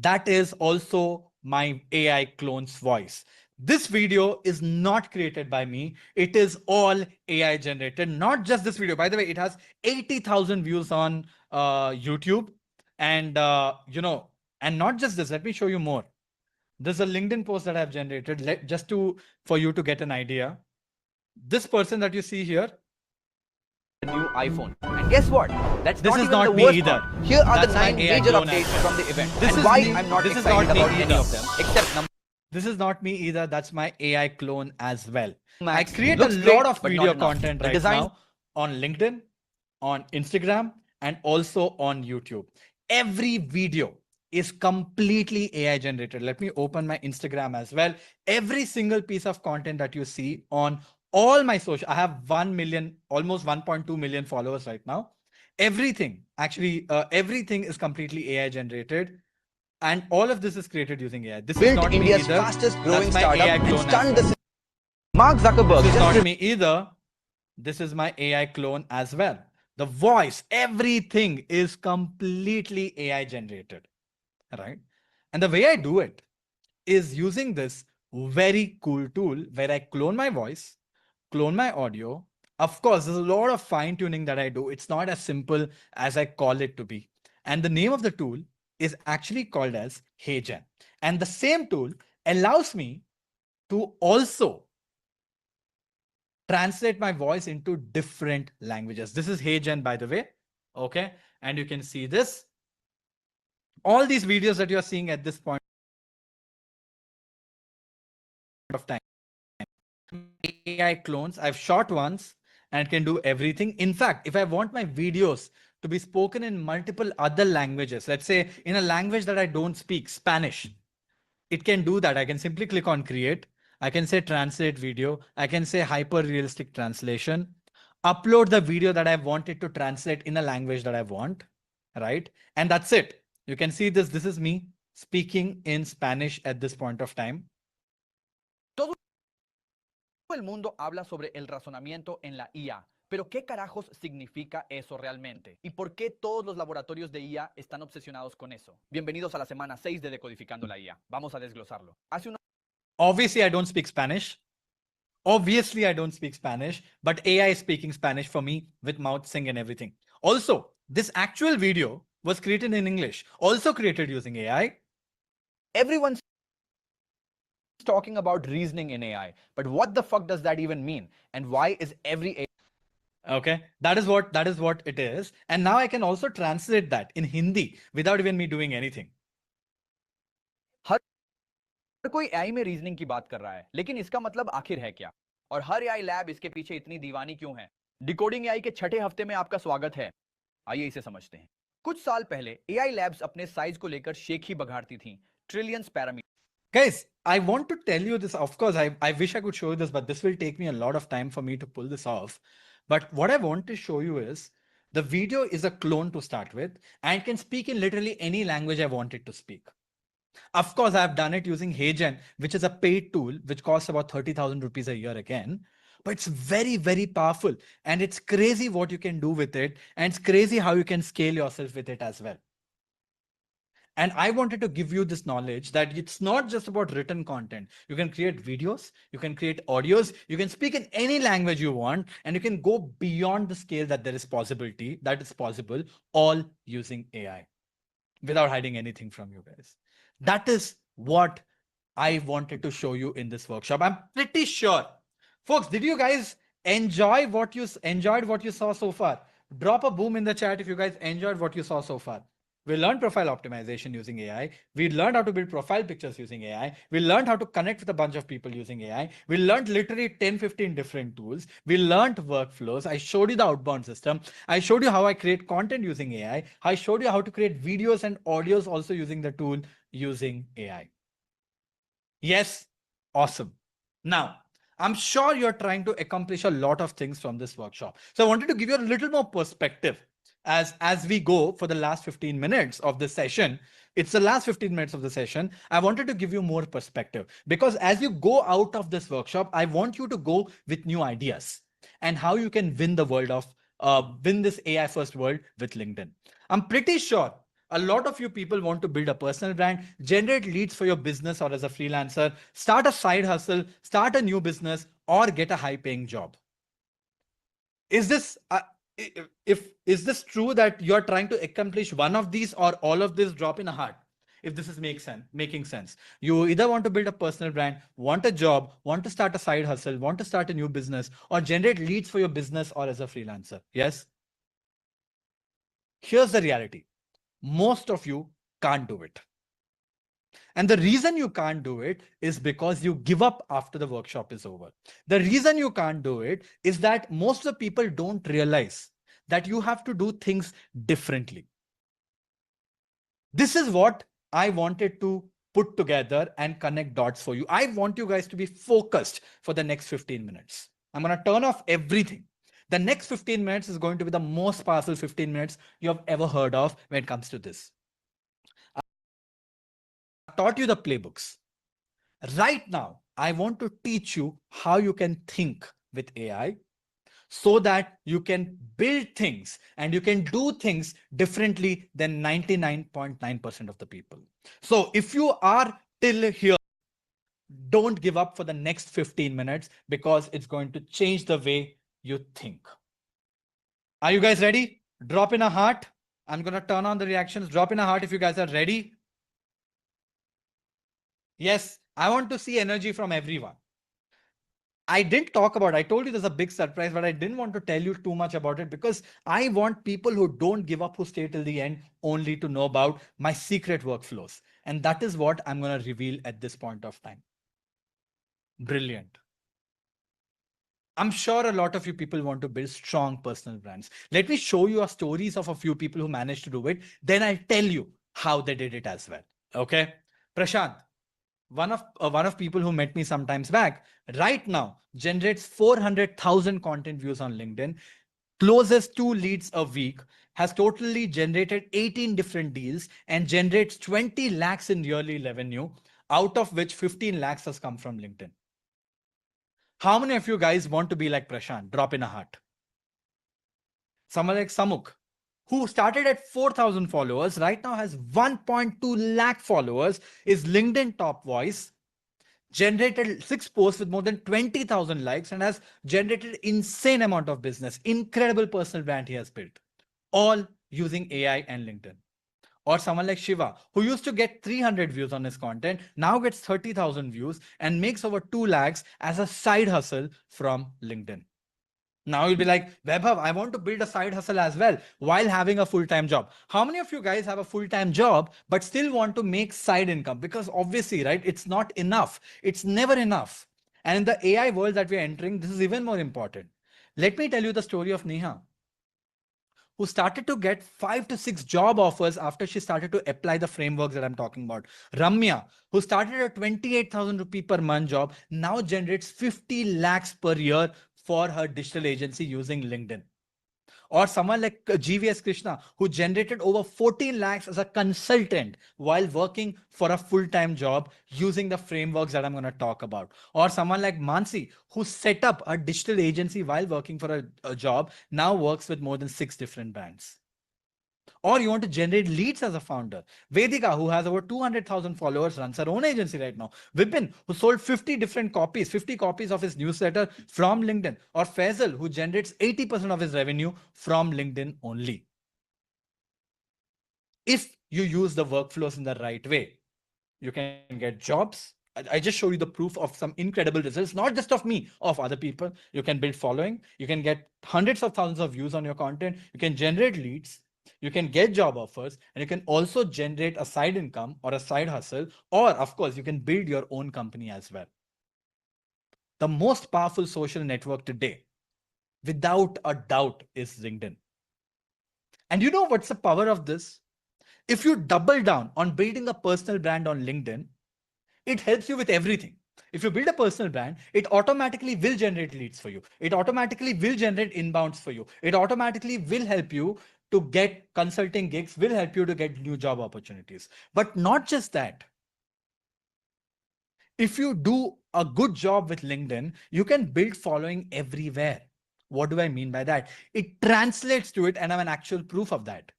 That is also my AI clone's voice. This video is not created by me. It is all AI generated. Not just this video. By the way, it has 80,000 views on YouTube. And, and not just this, let me show you more. There's a LinkedIn post that I've generated for you to get an idea. This person that you see here, The new iPhone. And guess what? This is even not the me worst either. part. Here are That's the my 9 AI major clone updates as well. from the event. This and is why me- I'm not this is excited not me about any either. of them, except number this is not me either. That's my AI clone as well. Max I create a looks lot great, of but video not enough. content The right design- now on LinkedIn, on Instagram, and also on YouTube. Every video is completely AI generated. Let me open my Instagram as well. Every single piece of content that you see on all my social, I have 1 million, almost 1.2 million followers right now. Everything, everything is completely AI generated. And all of this is created using AI. This is built not India's me either. fastest growing That's my startup AI and clone as stunned well. the Mark Zuckerberg This is just not me either. This is my AI clone as well. The voice, everything is completely AI generated, right? And the way I do it is using this very cool tool where I clone my voice, clone my audio. Of course, there's a lot of fine tuning that I do. It's not as simple as I call it to be. And the name of the tool is actually called as HeyGen. And the same tool allows me to also translate my voice into different languages. This is HeyGen, by the way. Okay. And you can see this. All these videos that you're seeing at this point of time, AI clones, I've shot once and can do everything. In fact, if I want my videos to be spoken in multiple other languages, let's say in a language that I don't speak, Spanish, it can do that. I can simply click on create. I can say translate video. I can say hyper realistic translation, upload the video that I want it to translate in a language that I want, right? And that's it. You can see this. This is me speaking in Spanish at this point of time. Todo el mundo habla sobre el razonamiento en la IA, pero ¿qué carajos significa eso realmente? ¿Y por qué todos los laboratorios de IA están obsesionados con eso? Bienvenidos a la semana 6 de Decodificando la IA. Vamos a desglosarlo. Hace Obviously, I don't speak Spanish. Obviously, I don't speak Spanish, but AI is speaking Spanish for me with mouth sing and everything. Also, this actual video was created in English, also created using AI. Everyone's talking about reasoning in AI, but what the fuck does that even mean? And why is every Okay, that is what it is. And now I can also translate that in Hindi without even me doing anything. हर कोई AI में reasoning की बात कर रहा है, लेकिन इसका मतलब आखिर है क्या? और हर AI लैब इसके पीछे इतनी दीवानी क्यों है? डिकोडिंग AI के छठे हफ्ते में आपका स्वागत है। आइए इसे समझते हैं। कुछ साल पहले AI लैब्स अपने साइज को लेकर शेख ही बघाड़ती थीं, trillions parameter. Guys, I want to tell you this. Of course, I wish I could show you this, but this will take me a lot of time for me to pull this off. But what I want to show you is the video is a clone to start with and can speak in literally any language I want it to speak. Of course, I've done it using HeyGen, which is a paid tool, which costs about 30,000 rupees a year again. But it's very, very powerful. And it's crazy what you can do with it. And it's crazy how you can scale yourself with it as well. And I wanted to give you this knowledge that it's not just about written content. You can create videos, you can create audios, you can speak in any language you want, and you can go beyond the scale that there is possibility, that is possible, all using AI without hiding anything from you guys. That is what I wanted to show you in this workshop. I'm pretty sure. Folks, did you guys enjoyed what you saw so far? Drop a boom in the chat if you guys enjoyed what you saw so far. We learned profile optimization using AI. We learned how to build profile pictures using AI. We learned how to connect with a bunch of people using AI. We learned literally 10, 15 different tools. We learned workflows. I showed you the outbound system. I showed you how I create content using AI. I showed you how to create videos and audios also using the tool using AI. Yes, awesome. Now, I'm sure you're trying to accomplish a lot of things from this workshop. So I wanted to give you a little more perspective as we go for the last 15 minutes of this session. It's the last 15 minutes of the session. I wanted to give you more perspective because as you go out of this workshop, I want you to go with new ideas and how you can win the world of win this AI first world with LinkedIn. I'm pretty sure a lot of you people want to build a personal brand, generate leads for your business or as a freelancer, start a side hustle, start a new business, or get a high paying job. Is this is this true that you're trying to accomplish one of these or all of this? Drop in a heart if this is making sense. You either want to build a personal brand, want a job, want to start a side hustle, want to start a new business, or generate leads for your business or as a freelancer. Yes? Here's the reality. Most of you can't do it. And the reason you can't do it is because you give up after the workshop is over. The reason you can't do it is that most of the people don't realize that you have to do things differently. This is what I wanted to put together and connect dots for you. I want you guys to be focused for the next 15 minutes. I'm going to turn off everything. The next 15 minutes is going to be the most powerful 15 minutes you have ever heard of when it comes to this. I taught you the playbooks. Right now, I want to teach you how you can think with AI so that you can build things and you can do things differently than 99.9% of the people. So if you are till here, don't give up for the next 15 minutes because it's going to change the way you think. Are you guys ready? Drop in a heart. I'm going to turn on the reactions. Drop in a heart if you guys are ready. Yes, I want to see energy from everyone. I didn't talk about, I told you there's a big surprise, but I didn't want to tell you too much about it because I want people who don't give up, who stay till the end, only to know about my secret workflows. And that is what I'm going to reveal at this point of time. Brilliant. I'm sure a lot of you people want to build strong personal brands. Let me show you stories of a few people who managed to do it. Then I'll tell you how they did it as well. Okay. Prashant, one of people who met me sometimes back, right now generates 400,000 content views on LinkedIn, closes 2 leads a week, has totally generated 18 different deals, and generates 20 lakhs in yearly revenue, out of which 15 lakhs has come from LinkedIn. How many of you guys want to be like Prashant? Drop in a heart. Someone like Samuk, who started at 4,000 followers, right now has 1.2 lakh followers, is LinkedIn top voice, generated 6 posts with more than 20,000 likes, and has generated insane amount of business. Incredible personal brand he has built, all using AI and LinkedIn. Or someone like Shiva, who used to get 300 views on his content, now gets 30,000 views and makes over 2 lakhs as a side hustle from LinkedIn. Now you'll be like, Vaibhav, I want to build a side hustle as well while having a full-time job. How many of you guys have a full-time job but still want to make side income? Because obviously, right, it's not enough. It's never enough. And in the AI world that we're entering, this is even more important. Let me tell you the story of Neha, who started to get 5 to 6 job offers after she started to apply the frameworks that I'm talking about. Ramya, who started a 28,000 rupee per month job, now generates 50 lakhs per year for her digital agency using LinkedIn. Or someone like GVS Krishna, who generated over 14 lakhs as a consultant while working for a full-time job using the frameworks that I'm going to talk about. Or someone like Mansi, who set up a digital agency while working for a job, now works with more than 6 different brands. Or you want to generate leads as a founder. Vedika, who has over 200,000 followers, runs her own agency right now. Vipin, who sold 50 different copies, 50 copies of his newsletter from LinkedIn. Or Faisal, who generates 80% of his revenue from LinkedIn only. If you use the workflows in the right way, you can get jobs. I just show you the proof of some incredible results, not just of me, of other people. You can build following. You can get hundreds of thousands of views on your content. You can generate leads. You can get job offers, and you can also generate a side income or a side hustle. Or, of course, you can build your own company as well. The most powerful social network today, without a doubt, is LinkedIn. And you know what's the power of this? If you double down on building a personal brand on LinkedIn, it helps you with everything. If you build a personal brand, it automatically will generate leads for you. It automatically will generate inbounds for you. It automatically will help you to get consulting gigs, will help you to get new job opportunities. But not just that. If you do a good job with LinkedIn, you can build following everywhere. What do I mean by that? It translates to it, and I'm an actual proof of that.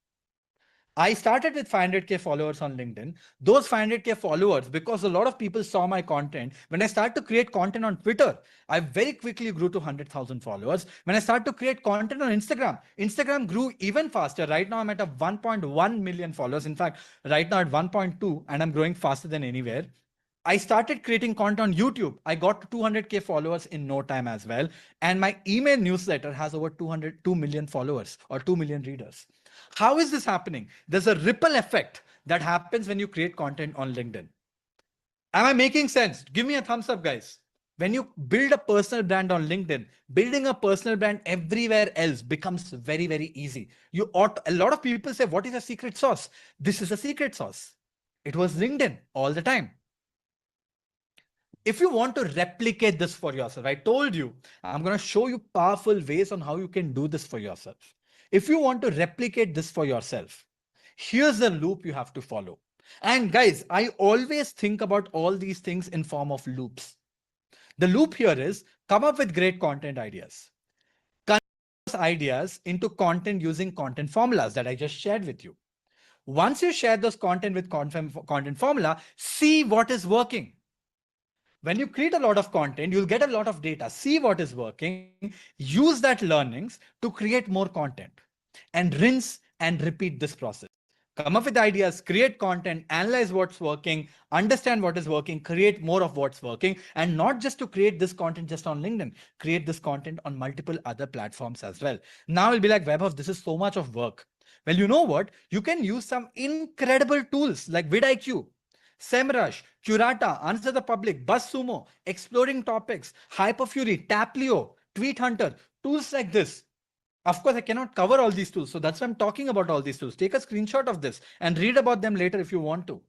I started with 500K followers on LinkedIn. Those 500K followers, because a lot of people saw my content, when I started to create content on Twitter, I very quickly grew to 100,000 followers. When I started to create content on Instagram, Instagram grew even faster. Right now, I'm at a 1.1 million followers. In fact, right now at 1.2, and I'm growing faster than anywhere. I started creating content on YouTube. I got to 200K followers in no time as well. And my email newsletter has over 2 million followers or 2 million readers. How is this happening? There's a ripple effect that happens when you create content on LinkedIn. Am I making sense? Give me a thumbs up, guys. When you build a personal brand on LinkedIn, building a personal brand everywhere else becomes very, very easy. A lot of people say, what is a secret sauce? This is a secret sauce. It was LinkedIn all the time. If you want to replicate this for yourself, I told you, I'm going to show you powerful ways on how you can do this for yourself. If you want to replicate this for yourself, here's the loop you have to follow. And guys, I always think about all these things in form of loops. The loop here is come up with great content ideas. Convert those ideas into content using content formulas that I just shared with you. Once you share those content with content formula, see what is working. When you create a lot of content, you'll get a lot of data, see what is working, use that learnings to create more content, and rinse and repeat this process. Come up with ideas, create content, analyze what's working, understand what is working, create more of what's working, and not just to create this content just on LinkedIn, create this content on multiple other platforms as well. Now you'll be like, Vaibhav, this is so much of work. Well, you know what? You can use some incredible tools like vidIQ, SEMrush, Curata, Answer the Public, BuzzSumo, Exploring Topics, Hyperfury, Taplio, Tweet Hunter, tools like this. Of course, I cannot cover all these tools. So that's why I'm talking about all these tools. Take a screenshot of this and read about them later if you want to.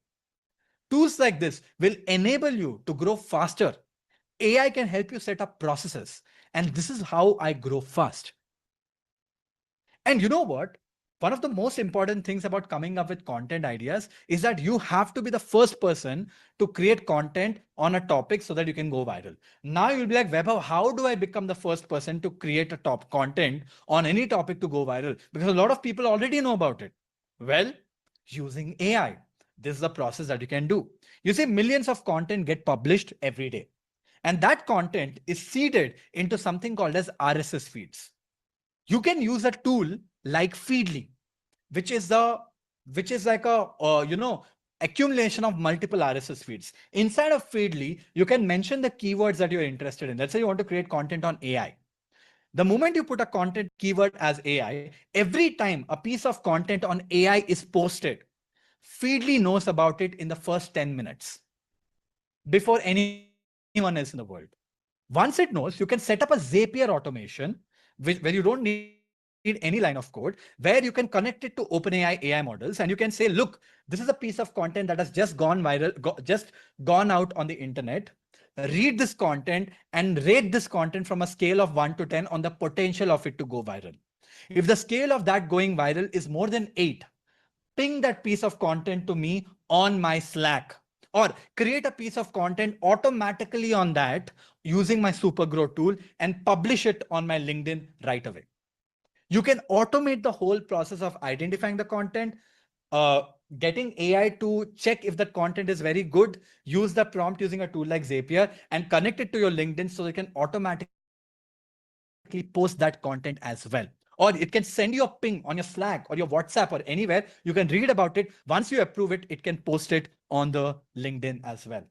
Tools like this will enable you to grow faster. AI can help you set up processes. And this is how I grow fast. And you know what? One of the most important things about coming up with content ideas is that you have to be the first person to create content on a topic so that you can go viral. Now you'll be like, Vaibhav, how do I become the first person to create a top content on any topic to go viral? Because a lot of people already know about it. Well, using AI, this is the process that you can do. You see, millions of content get published every day. And that content is seeded into something called as RSS feeds. You can use a tool like Feedly, which is like a accumulation of multiple RSS feeds. Inside of Feedly, you can mention the keywords that you're interested in. Let's say you want to create content on AI. The moment you put a content keyword as AI, every time a piece of content on AI is posted, Feedly knows about it in the first 10 minutes before anyone else in the world. Once it knows, you can set up a Zapier automation where you don't need any line of code, where you can connect it to OpenAI AI models, and you can say, look, this is a piece of content that has just gone viral, just gone out on the internet. Read this content and rate this content from a scale of 1 to 10 on the potential of it to go viral. If the scale of that going viral is more than 8, ping that piece of content to me on my Slack, or create a piece of content automatically on that using my Supergrow tool and publish it on my LinkedIn right away. You can automate the whole process of identifying the content, uh, getting AI to check if that content is very good, use the prompt using a tool like Zapier, and connect it to your LinkedIn so it can automatically post that content as well. Or it can send you a ping on your Slack or your WhatsApp or anywhere. You can read about it. Once you approve it, it can post it on the LinkedIn as well.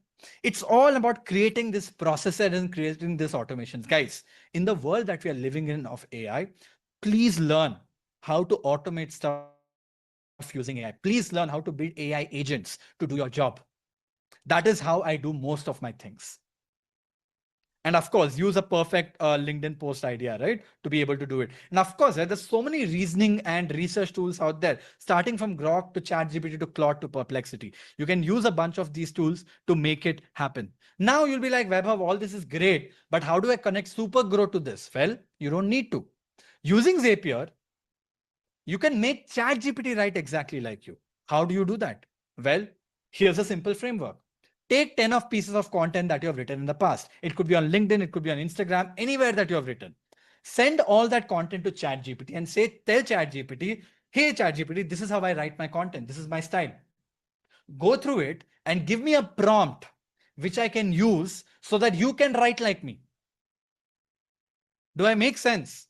It's all about creating this processor and creating this automations. Guys, in the world that we are living in of AI, please learn how to automate stuff using AI. Please learn how to build AI agents to do your job. That is how I do most of my things. And of course, use a perfect LinkedIn post idea, right? To be able to do it. And of course, right, there's so many reasoning and research tools out there, starting from Grok to ChatGPT to Claude to Perplexity. You can use a bunch of these tools to make it happen. Now you'll be like, Vaibhav, all this is great, but how do I connect Supergrow to this? Well, you don't need to. Using Zapier, you can make ChatGPT write exactly like you. How do you do that? Well, here's a simple framework. Take 10 of pieces of content that you have written in the past. It could be on LinkedIn, it could be on Instagram, anywhere that you have written. Send all that content to ChatGPT and say, tell ChatGPT, hey ChatGPT, this is how I write my content. This is my style. Go through it and give me a prompt which I can use so that you can write like me. Do I make sense?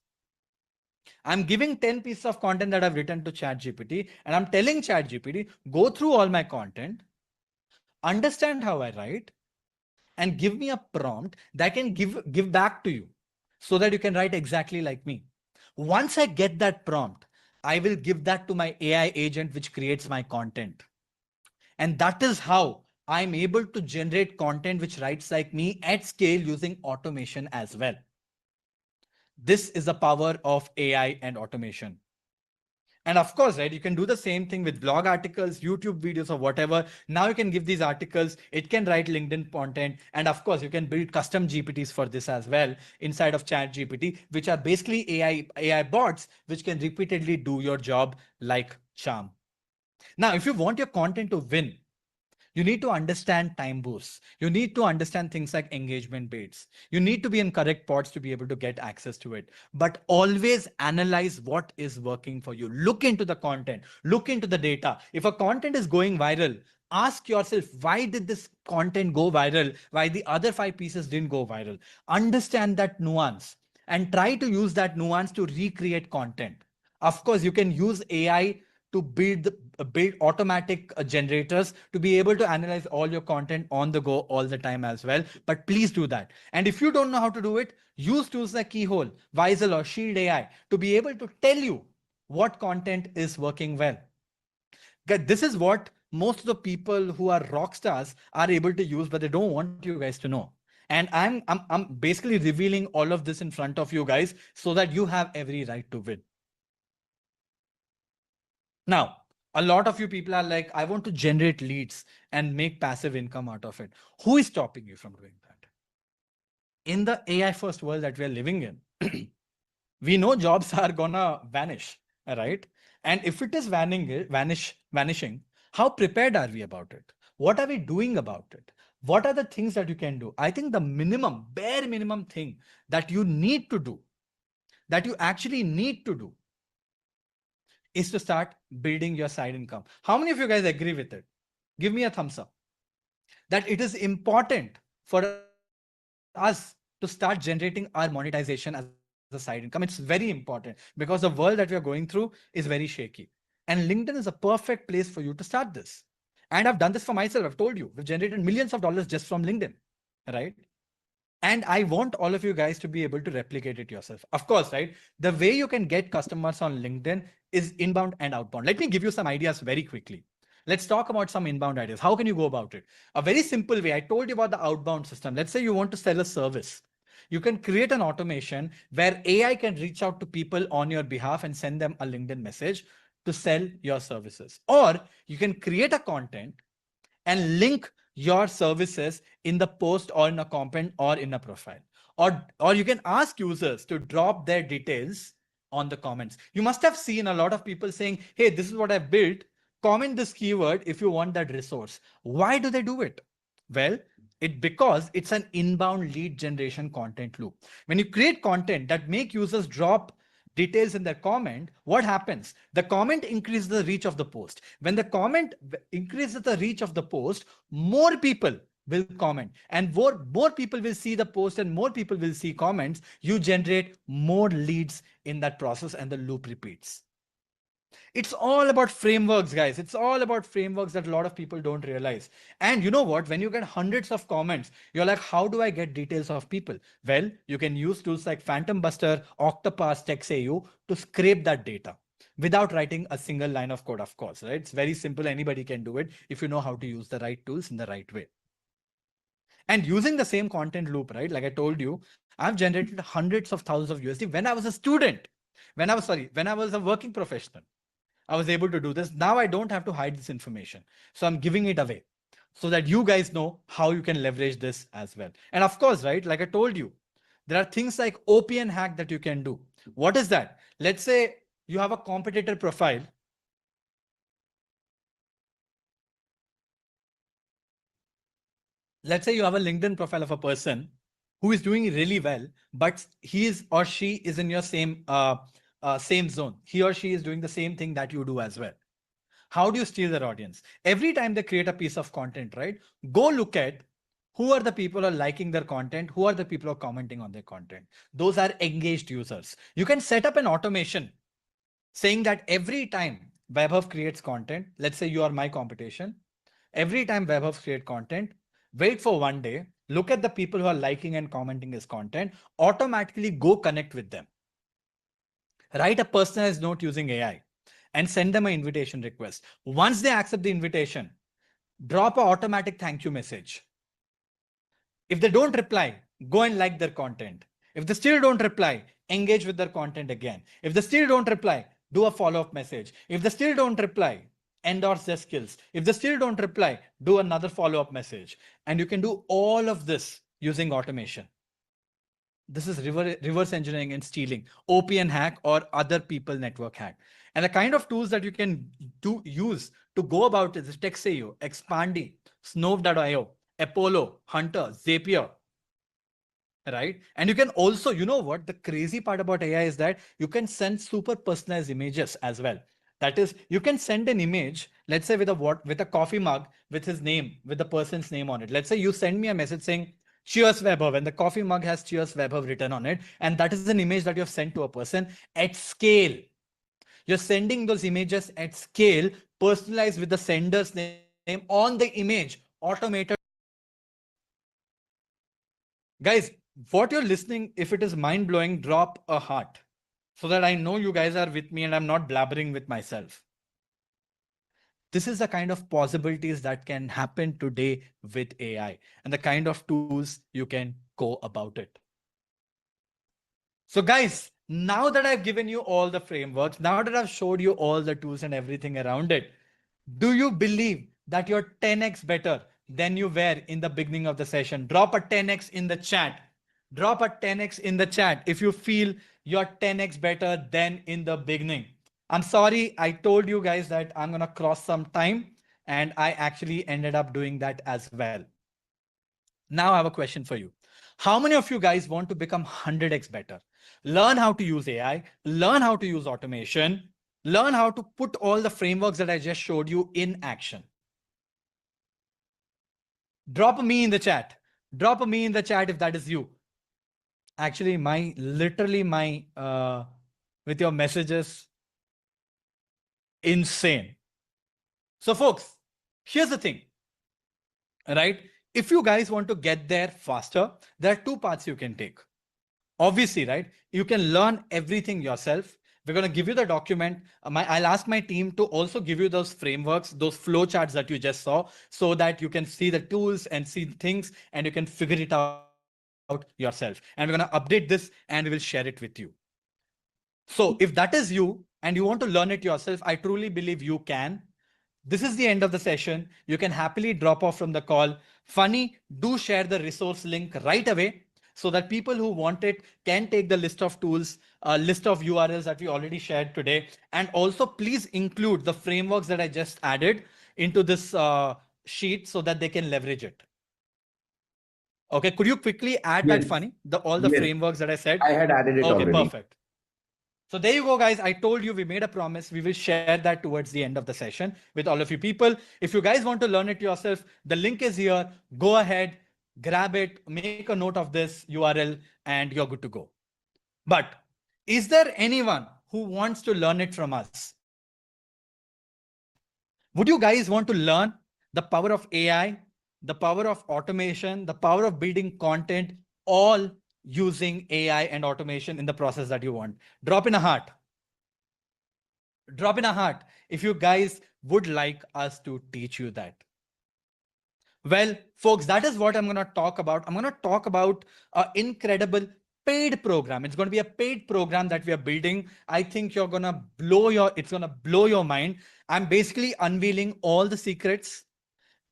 I'm giving 10 pieces of content that I've written to ChatGPT, and I'm telling ChatGPT, go through all my content, understand how I write, and give me a prompt that I can give back to you so that you can write exactly like me. Once I get that prompt, I will give that to my AI agent, which creates my content. And that is how I'm able to generate content which writes like me at scale using automation as well. This is the power of AI and automation. And of course, right, you can do the same thing with blog articles, YouTube videos, or whatever. Now you can give these articles, it can write LinkedIn content. And of course, you can build custom GPTs for this as well inside of ChatGPT, which are basically AI bots, which can repeatedly do your job like charm. Now, if you want your content to win, you need to understand time boosts. You need to understand things like engagement baits. You need to be in correct pods to be able to get access to it. But always analyze what is working for you. Look into the content, look into the data. If a content is going viral, ask yourself, why did this content go viral? Why the other 5 pieces didn't go viral? Understand that nuance and try to use that nuance to recreate content. Of course, you can use AI to build automatic generators to be able to analyze all your content on the go all the time as well. But please do that. And if you don't know how to do it, use tools like Keyhole, Visor, or Shield AI to be able to tell you what content is working well. This is what most of the people who are rock stars are able to use, but they don't want you guys to know. And I'm basically revealing all of this in front of you guys so that you have every right to win. Now, a lot of you people are like, I want to generate leads and make passive income out of it. Who is stopping you from doing that? In the AI first world that we are living in, we know jobs are gonna vanish, right? And if it is vanishing, how prepared are we about it? What are we doing about it? What are the things that you can do? I think the minimum, bare minimum thing that you need to do, that you actually need to do, is to start building your side income. How many of you guys agree with it? Give me a thumbs up. That it is important for us to start generating our monetization as a side income. It's very important because the world that we are going through is very shaky. And LinkedIn is a perfect place for you to start this. And I've done this for myself. I've told you, we've generated millions of dollars just from LinkedIn, right? And I want all of you guys to be able to replicate it yourself. Of course, right? The way you can get customers on LinkedIn is inbound and outbound. Let me give you some ideas very quickly. Let's talk about some inbound ideas. How can you go about it? A very simple way. I told you about the outbound system. Let's say you want to sell a service. You can create an automation where AI can reach out to people on your behalf and send them a LinkedIn message to sell your services. Or you can create a content and link your services in the post or in a comment or in a profile. Or you can ask users to drop their details on the comments. You must have seen a lot of people saying, hey, this is what I've built. Comment this keyword if you want that resource. Why do they do it? Well, because it's an inbound lead generation content loop. When you create content that make users drop details in their comment, what happens? The comment increases the reach of the post. When the comment increases the reach of the post, more people will comment, and more people will see the post, and more people will see comments. You generate more leads in that process, and the loop repeats. It's all about frameworks, guys. It's all about frameworks that a lot of people don't realize. And you know what? When you get hundreds of comments, you're like, how do I get details of people? Well, you can use tools like Phantom Buster, Octopus, TextAU to scrape that data without writing a single line of code, of course, right? It's very simple. Anybody can do it if you know how to use the right tools in the right way. And using the same content loop, right? Like I told you, I've generated hundreds of thousands of USD when I was a student, when I was a working professional. I was able to do this. Now I don't have to hide this information. So I'm giving it away so that you guys know how you can leverage this as well. And of course, right, like I told you, there are things like OPN hack that you can do. What is that? Let's say you have a competitor profile. Let's say you have a LinkedIn profile of a person who is doing really well, but he is or she is in your same zone. He or she is doing the same thing that you do as well. How do you steal their audience? Every time they create a piece of content, right? Go look at who are the people who are liking their content, who are the people who are commenting on their content. Those are engaged users. You can set up an automation saying that every time Vaibhav creates content, let's say you are my competition, every time Vaibhav creates content, wait for one day, look at the people who are liking and commenting his content, automatically go connect with them. Write a personalized note using AI and send them an invitation request. Once they accept the invitation, drop an automatic thank you message. If they don't reply, go and like their content. If they still don't reply, engage with their content again. If they still don't reply, do a follow-up message. If they still don't reply, endorse their skills. If they still don't reply, do another follow-up message. And you can do all of this using automation. This is reverse engineering and stealing, OPN hack or other people network hack. And the kind of tools that you can use to go about it is TextAU, Expandy, Snove.io, Apollo, Hunter, Zapier, right? And you can also, you know what, the crazy part about AI is that you can send super personalized images as well. That is, you can send an image, let's say with a coffee mug with his name, with the person's name on it. Let's say you send me a message saying, Cheers Vaibhav, and the coffee mug has Cheers Vaibhav written on it. And that is an image that you have sent to a person at scale. You're sending those images at scale, personalized with the sender's name on the image, automated. Guys, what you're listening, if it is mind-blowing, drop a heart so that I know you guys are with me and I'm not blabbering with myself. This is the kind of possibilities that can happen today with AI and the kind of tools you can go about it. So guys, now that I've given you all the frameworks, now that I've showed you all the tools and everything around it, do you believe that you're 10x better than you were in the beginning of the session? Drop a 10x in the chat. Drop a 10x in the chat if you feel you're 10x better than in the beginning. I'm sorry, I told you guys that I'm going to cross some time, and I actually ended up doing that as well. Now I have a question for you. How many of you guys want to become 100x better? Learn how to use AI, learn how to use automation, learn how to put all the frameworks that I just showed you in action. Drop a me in the chat. Drop a me in the chat if that is you. Actually, literally with your messages, insane. So folks, here's the thing, right? If you guys want to get there faster, there are two paths you can take. Obviously, right? You can learn everything yourself. We're going to give you the document. I'll ask my team to also give you those frameworks, those flow charts that you just saw, so that you can see the tools and see things and you can figure it out yourself. And we're going to update this and we will share it with you. So if that is you and you want to learn it yourself, I truly believe you can. This is the end of the session. You can happily drop off from the call. Funny, do share the resource link right away so that people who want it can take the list of tools, list of URLs that we already shared today. And also please include the frameworks that I just added into this sheet so that they can leverage it. Okay, could you quickly add that, Funny, all the frameworks that I said? I had added it already. Okay, perfect. So there you go, guys. I told you we made a promise. We will share that towards the end of the session with all of you people. If you guys want to learn it yourself, the link is here. Go ahead, grab it, make a note of this URL, and you're good to go. But is there anyone who wants to learn it from us? Would you guys want to learn the power of AI, the power of automation, the power of building content, all using AI and automation in the process that you want? Drop in a heart. Drop in a heart if you guys would like us to teach you that. Well, folks, that is what I'm going to talk about. I'm going to talk about an incredible paid program. It's going to be a paid program that we are building. I think it's going to blow your mind. I'm basically unveiling all the secrets,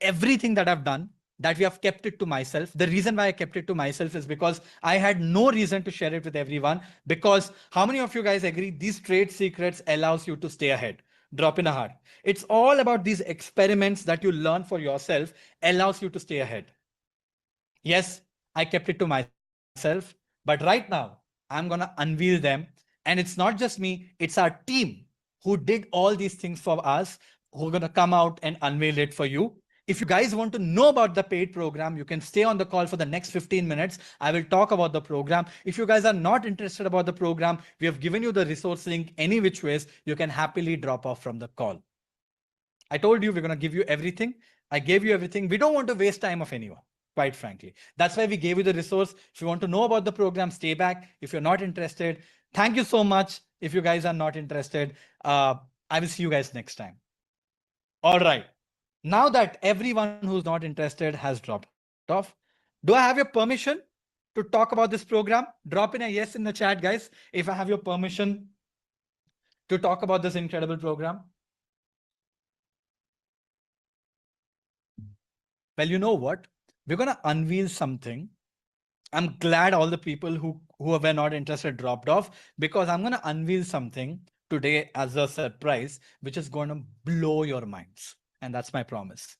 everything that I've done, that we have kept it to myself. The reason why I kept it to myself is because I had no reason to share it with everyone. Because how many of you guys agree these trade secrets allows you to stay ahead? Drop in a heart. It's all about these experiments that you learn for yourself allows you to stay ahead. Yes, I kept it to myself, but right now I'm going to unveil them. And it's not just me, it's our team who did all these things for us, who are going to come out and unveil it for you. If you guys want to know about the paid program, you can stay on the call for the next 15 minutes. I will talk about the program. If you guys are not interested about the program, we have given you the resource link any which ways. You can happily drop off from the call. I told you we're going to give you everything. I gave you everything. We don't want to waste time of anyone, quite frankly. That's why we gave you the resource. If you want to know about the program, stay back. If you're not interested, thank you so much. If you guys are not interested, I will see you guys next time. All right. Now that everyone who's not interested has dropped off, do I have your permission to talk about this program? Drop in a yes in the chat, guys, if I have your permission to talk about this incredible program. Well, you know what? We're going to unveil something. I'm glad all the people who were not interested dropped off, because I'm going to unveil something today as a surprise, which is going to blow your minds. And that's my promise.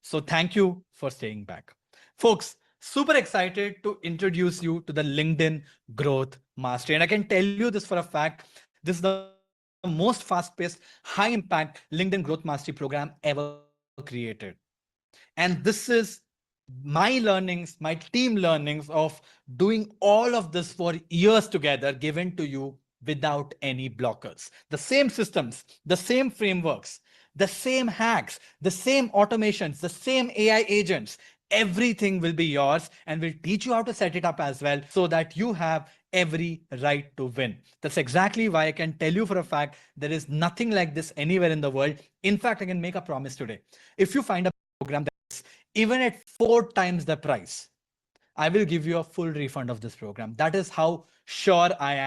So thank you for staying back. Folks, super excited to introduce you to the LinkedIn Growth Mastery. And I can tell you this for a fact, this is the most fast-paced, high-impact LinkedIn Growth Mastery program ever created. And this is my learnings, my team learnings of doing all of this for years together, given to you without any blockers. The same systems, the same frameworks, the same hacks, the same automations, the same AI agents, everything will be yours, and we'll teach you how to set it up as well so that you have every right to win. That's exactly why I can tell you for a fact there is nothing like this anywhere in the world. In fact, I can make a promise today. If you find a program that's even at 4 times the price, I will give you a full refund of this program. That is how sure I am.